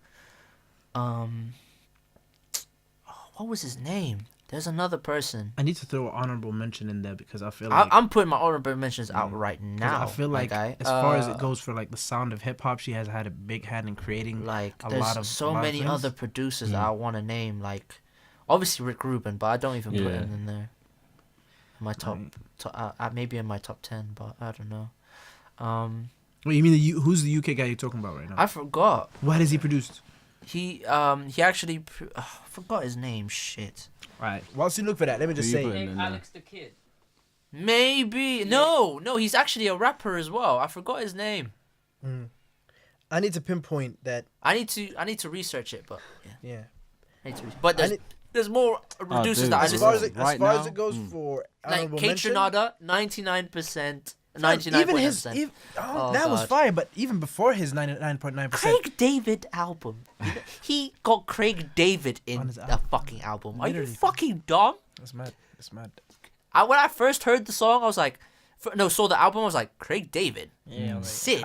C: What was his name? There's another person.
H: I need to throw an honorable mention in there because I feel like
C: I'm putting my honorable mentions out right
H: 'cause
C: now.
H: I feel like
C: guy.
H: as far as it goes for like the sound of hip hop, she has had a big hand in creating
C: like
H: a
C: there's
H: lot of
C: so
H: a lot of
C: many
H: things.
C: other producers that I want to name. Like obviously Rick Rubin, but I don't even put
D: Yeah.
C: him in there. My top, maybe in my top 10, but I don't know.
H: Wait, you mean who's the UK guy you're talking about right now?
C: I forgot.
H: What has he produced?
C: He actually I forgot his name. Shit.
H: Right.
E: Whilst you look for that, let me just
D: Who you
E: say,
D: putting
F: Hey,
D: in there?
F: Alex the Kid.
C: Maybe no, he's actually a rapper as well. I forgot his name.
E: I need to pinpoint that.
C: I need to research it, but yeah.
E: Yeah.
C: I need to but
E: I need-
C: there's more producers
D: dude,
C: that I
E: As
C: just
E: far as it,
D: Right
E: as far as
D: now?
E: it goes for
C: like
E: honorable
C: Kate
E: mention,
C: Trinada, 99%,
E: even his
C: 99.9%.
E: even,
C: Oh,
E: that was
C: God.
E: fire. But even before his 99.9%,
C: Craig David album. He got Craig David in
E: On his
C: the
E: album.
C: fucking album. Are you
E: Literally.
C: fucking dumb?
E: that's mad. That's mad.
C: When I first heard the song, I was like, saw the album, I was like, Craig David.
E: Yeah, like,
C: Sid.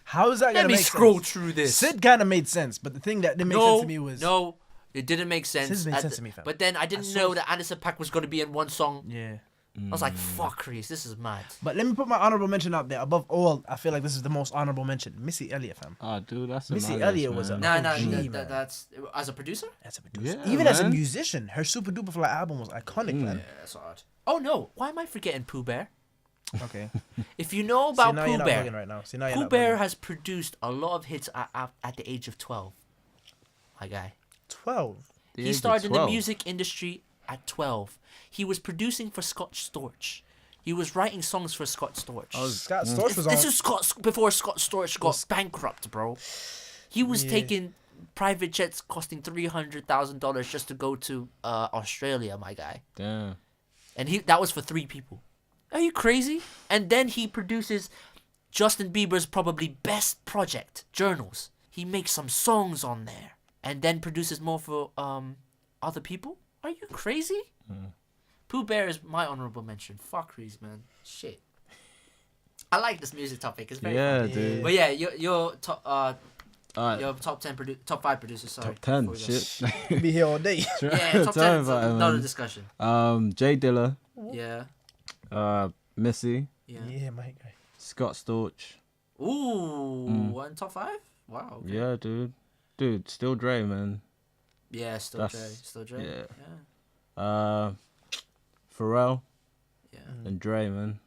E: How is that
C: Let
E: gonna
C: me
E: make
C: scroll
E: sense?
C: through this.
E: Sid kind of made sense, but the thing that didn't make sense to me was
C: No, it didn't make sense.
E: Sid made
C: at
E: sense
C: the-
E: to me, fam.
C: But then I didn't know that Anderson .Paak was going to be in one song.
E: yeah.
C: I was like, fuck, Reese, this is mad.
E: But let me put my honorable mention out there. Above all, I feel like this is the most honorable mention. Missy Elliott, fam.
D: Oh, dude, that's
E: Missy
D: a
E: Elliott was a-
C: No,
E: OG, man.
C: that's as a producer.
E: As a producer,
D: Yeah,
E: even as a
D: man.
E: musician, her Super Duper Fly album was iconic, man.
C: Yeah, that's hard. Oh no, why am I forgetting Pooh Bear?
E: Okay.
C: If you know
E: See,
C: about
E: now you're
C: Pooh
E: not
C: Bear,
E: bugging right now. See, now you're
C: Pooh
E: not
C: Bear
E: bugging.
C: has produced a lot of hits at the age of 12. My guy.
E: 12.
C: He started in the music industry at 12. He was producing for Scott Storch. He was writing songs for Scott Storch.
E: Scott Storch was on.
C: This is before Scott Storch got bankrupt, bro. He was taking private jets costing $300,000 just to go to Australia, my guy.
D: Damn.
C: And that was for 3 people. Are you crazy? And then he produces Justin Bieber's probably best project, Journals. He makes some songs on there. And then produces more for other people? Are you crazy? Pooh Bear is my honorable mention. Fuck Reese, man. Shit. I like this music topic. It's very
D: Yeah,
C: fun.
D: dude.
C: But yeah, your top
D: Alright,
C: your top 10 top 5 producers, sorry.
D: top 10.
C: before we go.
D: Shit.
E: Be here all day.
C: Yeah, top 10
D: Tell me
C: is
D: about it,
C: another
D: man.
C: discussion.
D: Jay Dilla,
C: Yeah.
D: Missy,
C: Yeah.
E: Yeah, my guy.
D: Scott Storch.
C: Ooh, one top 5? Wow. Okay.
D: Yeah, dude, still Dre, man.
C: Yeah, still
D: That's-
C: Dre.
D: yeah.
C: Yeah.
D: Pharrell
C: Yeah.
D: and Dre, man.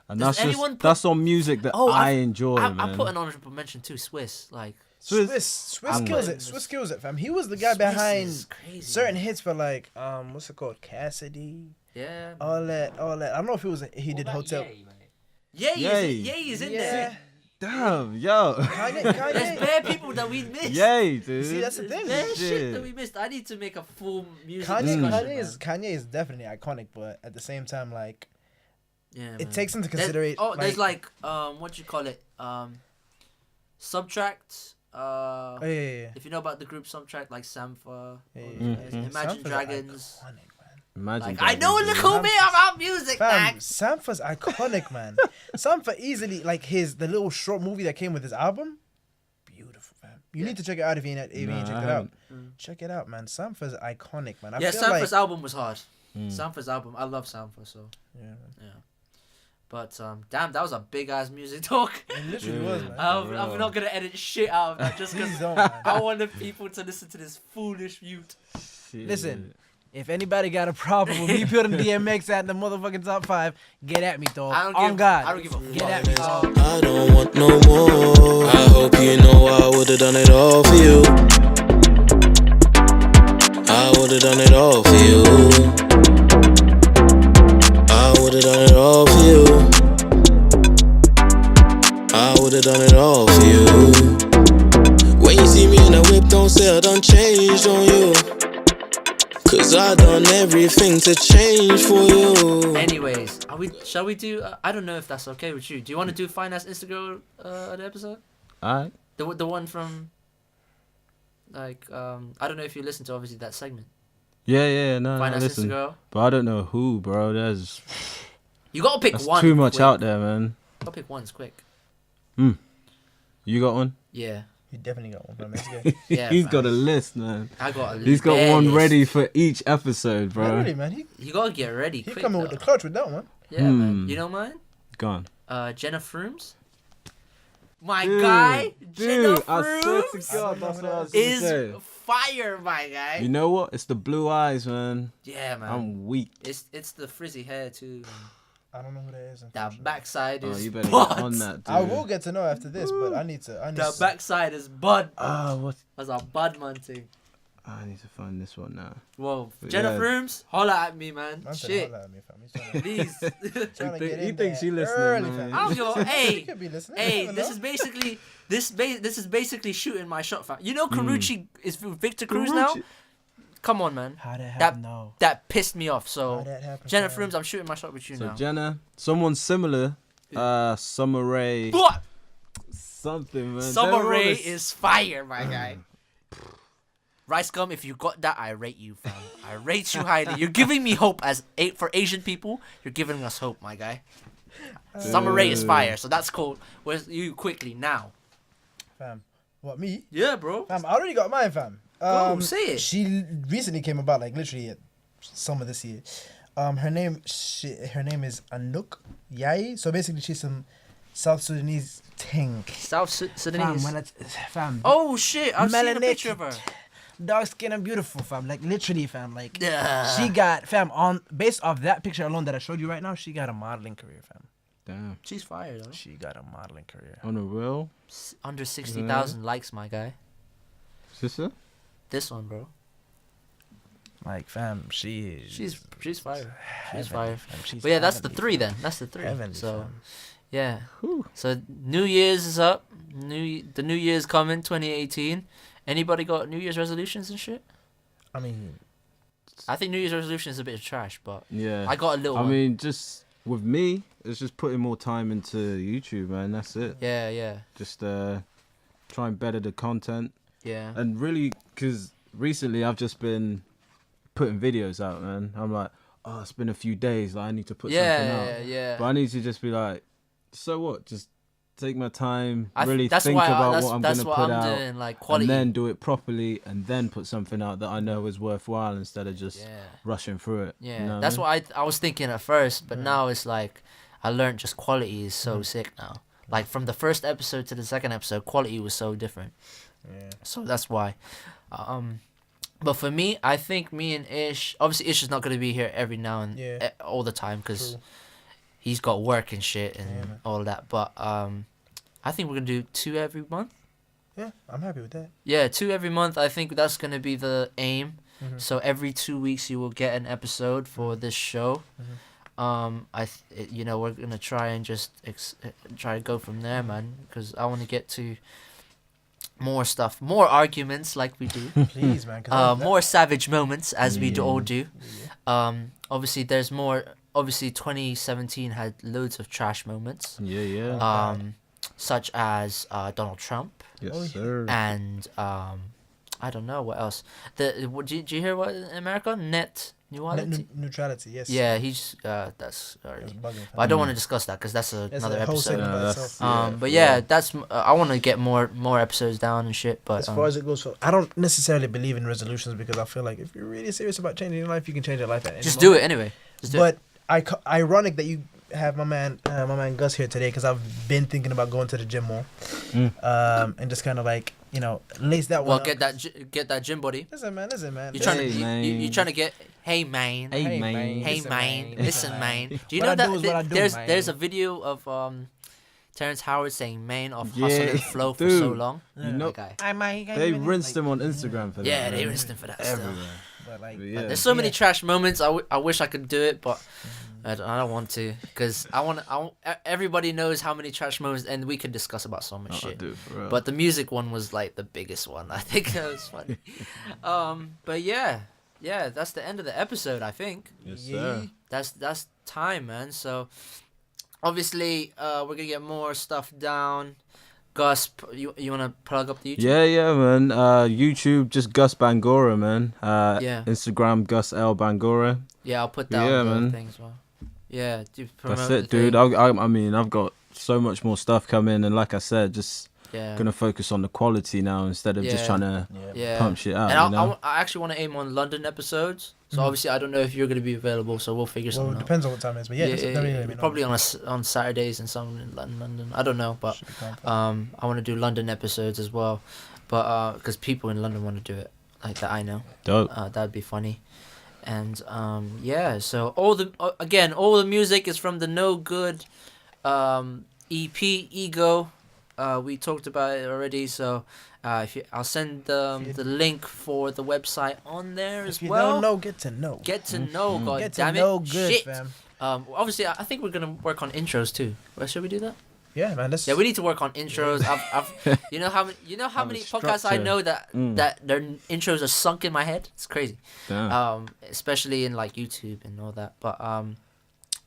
D: And
C: Does
D: that's
C: anyone
D: just
C: put-
D: that's on music that I enjoy,
C: I
D: man.
C: put an honorable mention too. Swiss, like
E: Swiss
C: I'm
E: kills
C: putting
E: it.
C: this-
E: Swiss kills it, fam. He was the guy
C: Swiss
E: behind
C: is crazy,
E: certain
C: man.
E: hits for like what's it called, Cassidy,
C: Yeah.
E: all that. I don't know if it was he
F: What
E: did
F: about
E: Hotel.
F: Ye, mate?
C: Yay is in there.
D: Damn, yo.
E: Kanye,
C: There's
E: Kanye.
C: bare people that we missed.
D: Yay, dude.
E: See, that's the thing.
C: Bare shit
D: Shit.
C: that we missed. I need to make a full music
E: Kanye,
C: discussion.
E: Kanye is definitely iconic, but at the same time, like
C: Yeah,
E: it takes into
C: There's-
E: consideration.
C: Oh, there's like what you call it? Subtract.
E: Oh, yeah.
C: If you know about the group Subtract, like Sampha,
E: Yeah,
C: all
E: yeah,
C: those guys,
E: yeah.
C: Imagine
E: Sampha's
C: Dragons.
E: iconic, man.
D: Imagine
C: Like I know a
D: Dragons,
C: little
D: dude.
C: bit about music,
E: Fam,
C: Max.
E: Sampha's iconic, man. Sampha easily like the little short movie that came with his album. Beautiful, fam. You need to check it out if you ain't
D: Nah,
E: checked
D: I
E: it out.
D: haven't.
E: Check it out, man. Sampha's iconic, man. I
C: Yeah,
E: feel
C: Sampha's
E: like,
C: album was hard. Sampha's album, I love Sampha, so
E: yeah, man.
C: yeah. But damn, that was a big ass music talk.
E: It literally
D: Yeah.
E: was, man.
C: I'm not gonna edit shit out of that just
E: Please
C: because
E: don't, man.
C: I want the people to listen to this foolish mute.
D: Shit.
E: Listen, if anybody got a problem with me putting DMX at the motherfucking top 5, get at me, dog.
C: I don't
E: On
C: give,
E: God.
C: I don't give a
E: Get
C: fuck.
E: at me, dog.
B: I don't want no more. I hope you know I would've done it all for you. I would've done it all for you. I would've done it all for you. I would've done it all for you. When you see me in a whip, don't say I done changed on you. Cause I done everything to change for you.
C: Anyways, shall we do? I don't know if that's okay with you. Do you want to do Fine Ass Insta Girl the episode?
D: Alright.
C: The one from like I don't know if you listened to obviously that segment.
D: Yeah, no,
C: Fine Ass Insta
D: listen.
C: Girl.
D: But I don't know who, bro. There's
C: You gotta pick
D: That's
C: one.
D: too much
C: quick.
D: out there, man.
C: Gotta pick one's quick.
D: You got one?
C: Yeah.
E: You definitely got one, man. Let's go.
C: Yeah,
D: He's
C: fam.
D: got a list, man.
C: I got.
D: He's got
C: bare
D: one
C: list.
D: ready for each episode, bro.
E: Man, really, man.
C: You gotta get ready.
E: He
C: quick,
E: coming with
C: though.
E: the clutch with that one.
C: Yeah, man. You know mine?
D: Gone.
C: Jenna Frooms. My
D: Dude,
C: guy, Jenna
D: dude, I swear to
C: Frooms,
D: God, that's what I was gonna
C: is
D: say.
C: fire, my guy.
D: You know what? It's the blue eyes, man.
C: Yeah, man.
D: I'm weak.
C: It's the frizzy hair too.
E: I don't know who that is.
C: That
E: unfortunately.
C: backside
D: Oh,
C: is
D: you better
C: bud.
D: get on that, dude.
E: I will get to know after this, but I need to.
C: The backside is bud.
D: What?
C: That's a bud man thing.
D: I need to find this one now.
C: Whoa,
D: But
C: Jenna
D: yeah.
C: Frooms, holla at me, man.
E: Man said,
C: Shit,
E: "Holla at me, fam." He's trying to-
C: please.
E: trying to get
D: He
E: in
D: thinks
E: there
D: she listening,
E: early,
D: man.
E: fam.
C: I don't give a.
E: He
C: Hey,
E: could be listening. you
C: hey,
E: never
C: this
E: know.
C: is basically this is basically shooting my shot, fam. You know, Carucci is with Victor Cruz now.
D: Carucci.
C: Come on, man.
H: How that
C: That
H: happen? No.
C: that pissed me off.
E: How
C: So
E: that happened,
C: Jenna
E: fam.
C: Frooms, I'm shooting my shot with you
D: So
C: now.
D: Jenna, someone similar. Summer Rae.
C: What?
D: Something, man.
C: Summer
D: They're all
C: Rae
D: the-
C: is fire, my guy. Rice Gum, if you got that, I rate you, fam. I rate you highly. You're giving me hope for Asian people. You're giving us hope, my guy. Summer Rae is fire, so that's cool. Where's you quickly now?
E: Fam. What, me?
C: Yeah, bro.
E: Fam, I already got mine, fam.
C: Say it.
E: She recently came about, like literally summer this year. Her name is Anouk Yai. So basically, she's some South Sudanese ting.
C: South
H: Fam,
C: Sudanese.
H: when it's, fam.
C: Oh shit! I've seen a
H: Melanated.
C: picture of her.
H: Dark skin and beautiful, fam. Like literally, fam. Like
C: Yeah.
H: she got, fam. On based off that picture alone that I showed you right now, she got a modeling career, fam.
D: Damn.
C: She's fire though.
H: She got a modeling career.
D: On a real
C: Under 60,000 likes, my guy.
D: sister.
C: This one, bro.
H: Like, fam, she is.
C: She's fire. She's
H: heavenly,
C: fire.
H: fam. She's
C: But yeah, that's the
H: heavenly,
C: three
H: fam.
C: then. That's the three.
H: Heavenly,
C: So
H: fam.
C: yeah. So New Year's is up. The New Year's coming, 2018. Anybody got New Year's resolutions and shit?
E: I mean,
C: I think New Year's resolution is a bit of trash, but
D: Yeah.
C: I got a little
D: I
C: one.
D: mean, just with me, it's just putting more time into YouTube, man. That's it.
C: Yeah.
D: Just try and better the content,
C: Yeah.
D: and really, because recently I've just been putting videos out, man. I'm like, oh, it's been a few days, like I need to put something out.
C: Yeah.
D: But I need to just be like, so what? Just take my time,
C: I
D: really
C: that's
D: think
C: why
D: about
C: that's,
D: what I'm
C: that's
D: gonna
C: what
D: put
C: I'm
D: out,
C: doing, like quality.
D: and then do it properly, and then put something out that I know is worthwhile instead of just
C: yeah.
D: rushing through it.
C: Yeah.
D: you know
C: That's
D: what I mean?
C: what I was thinking at first, but now it's like I learned just quality is so sick now. Like from the first episode to the second episode, quality was so different.
E: yeah.
C: So that's why. But for me, I think me and Ish, obviously Ish is not going to be here every now and
E: Yeah.
C: all the time because
E: True.
C: he's got work and shit and
E: Yeah, man.
C: all of that. But I think we're going to do 2 every month.
E: Yeah, I'm happy with that.
C: Yeah, 2 every month. I think that's going to be the aim.
E: Mhm.
C: So every 2 weeks you will get an episode for this show. We're gonna try and just try to go from there, man. Because I want to get to more stuff, more arguments like we do,
E: Please, man. 'cause that-
C: more savage moments as we
D: Yeah.
C: all do.
E: Yeah.
C: Obviously there's more. Obviously 2017 had loads of trash moments,
D: Yeah.
C: such as Donald Trump
D: Yes,
E: Oh, yeah.
D: sir.
C: and I don't know what else. Did you hear what in America net neutrality?
E: Neutrality, yes.
C: Yeah, he's that's
E: That's
C: already.
E: bugging.
C: But I don't want to discuss that because that's
E: That's
C: another
E: a whole
C: episode.
E: segment by
D: that's-
E: itself.
C: But
D: for
C: yeah,
D: real.
C: that's I want to get more episodes down and shit. But
E: As far as it goes, I don't necessarily believe in resolutions because I feel like if you're really serious about changing your life, you can change your life at any
C: just
E: moment.
C: do it anyway. Just do it.
E: But ironic that you have my man Gus here today because I've been thinking about going to the gym more, and just kind of like lace that
C: Well,
E: one.
C: get that gym body.
E: Listen, man.
C: You're trying
D: Hey,
C: to
D: man.
C: you're trying to get. Hey man.
D: Hey,
H: Hey,
D: man.
H: man.
C: Hey
H: Listen,
C: man.
H: man.
C: Listen man. Do you
H: What
C: know
H: I
C: that
H: do is what I do,
C: there's a
H: man.
C: video of Terrence Howard saying "man" off
D: Yeah,
C: Hustle and Flow for so
D: dude.
C: long?
D: You know,
C: That guy.
D: they rinsed him on Instagram for that.
C: Yeah, they
D: man.
C: rinsed him for that stuff.
D: Everywhere.
E: But like,
D: But yeah.
C: There's so many
E: Yeah.
C: trash moments. I wish I could do it, but I don't want to because everybody knows how many trash moments, and we could discuss about so much
D: Oh,
C: shit.
D: dude, for real.
C: But the music one was like the biggest one. I think that was funny. But yeah, that's the end of the episode. I think
D: yes, sir.
C: that's time, man. So obviously, we're gonna get more stuff down. Gus, you wanna plug up the YouTube?
D: Yeah, man. YouTube, just Gus Bangora, man.
C: Yeah.
D: Instagram, Gus L Bangora.
C: Yeah, I'll put down
D: Yeah,
C: the
D: man.
C: things. Well. Yeah,
D: That's it, dude. I mean, I've got so much more stuff coming, and like I said, just gonna focus on the quality now instead of just trying to pump shit out.
C: And I actually want to aim on London episodes. So obviously, I don't know if you're gonna be available. So we'll figure something out.
E: It depends on what time it is, but yeah,
C: probably on Saturdays and some in London. I don't know, but I want to do London episodes as well, but because people in London want to do it, like that I know.
D: Dope.
C: That'd be funny. And so all the music is from the No Good EP Ego. We talked about it already, so I'll send the link for the website on there as well.
E: If you don't know, get to know.
C: Get to know, god
E: get
C: damn
E: to know
C: it.
E: good,
C: Shit.
E: fam.
C: Obviously, I think we're gonna work on intros too. Well, should we do that?
E: Yeah, man.
C: We need to work on intros. I've you know how many podcasts I know that their intros are sunk in my head. It's crazy.
D: Damn.
C: Especially in like YouTube and all that. But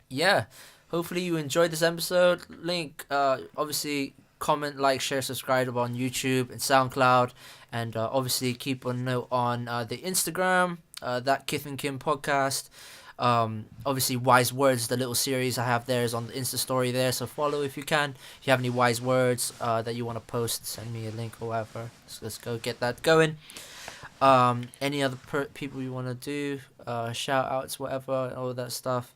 C: yeah. Hopefully you enjoyed this episode. Link, obviously, comment, like, share, subscribe on YouTube and SoundCloud, and obviously keep a note on the Instagram, that Kith and Kim podcast. Obviously Wise Words, the little series I have there is on the Insta story there, so follow if you can. If you have any wise words that you want to post, send me a link or whatever. Let's go get that going. Any other people you want to do, shout outs, whatever, all that stuff.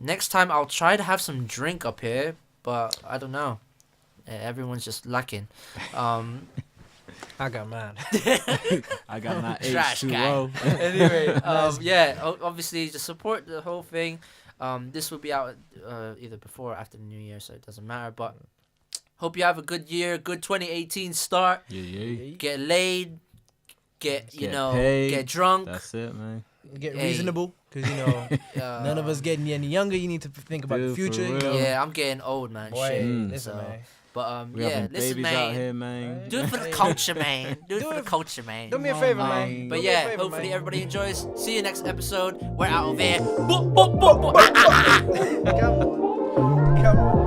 C: Next time I'll try to have some drink up here, but I don't know. Everyone's just lacking.
H: I got mine.
D: I got my
C: Trash
D: H2O.
C: Anyway, obviously just support the whole thing. This will be out either before or after the New Year, so it doesn't matter. But hope you have a good year, good 2018 start.
D: Yeah.
C: Get laid, get
D: paid.
C: get drunk.
D: That's it, man.
H: Get reasonable, because none of us getting any younger. You need to think about the future.
C: Yeah, I'm getting old, man.
H: Boy,
C: Shit.
H: listen, man.
C: But
D: We having
C: listen,
D: babies
C: man.
D: out here, man.
C: Do it for the culture, man. Do it for the culture, man.
H: Do me a favor, man.
C: But
H: Do me a
C: yeah,
H: favor,
C: hopefully
H: man.
C: everybody enjoys. See you next episode. We're out of here. Boop, boop, boop, boop. Ah, ah, ah.
E: Come on.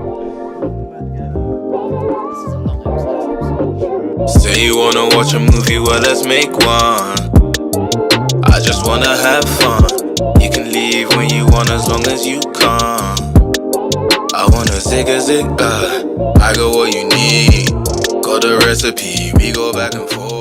C: This is a long episode.
B: Say you wanna watch a movie, well let's make one. I just wanna have fun. You can leave when you want as long as you come. I wanna zig a zig, I got what you need. Got the recipe, we go back and forth.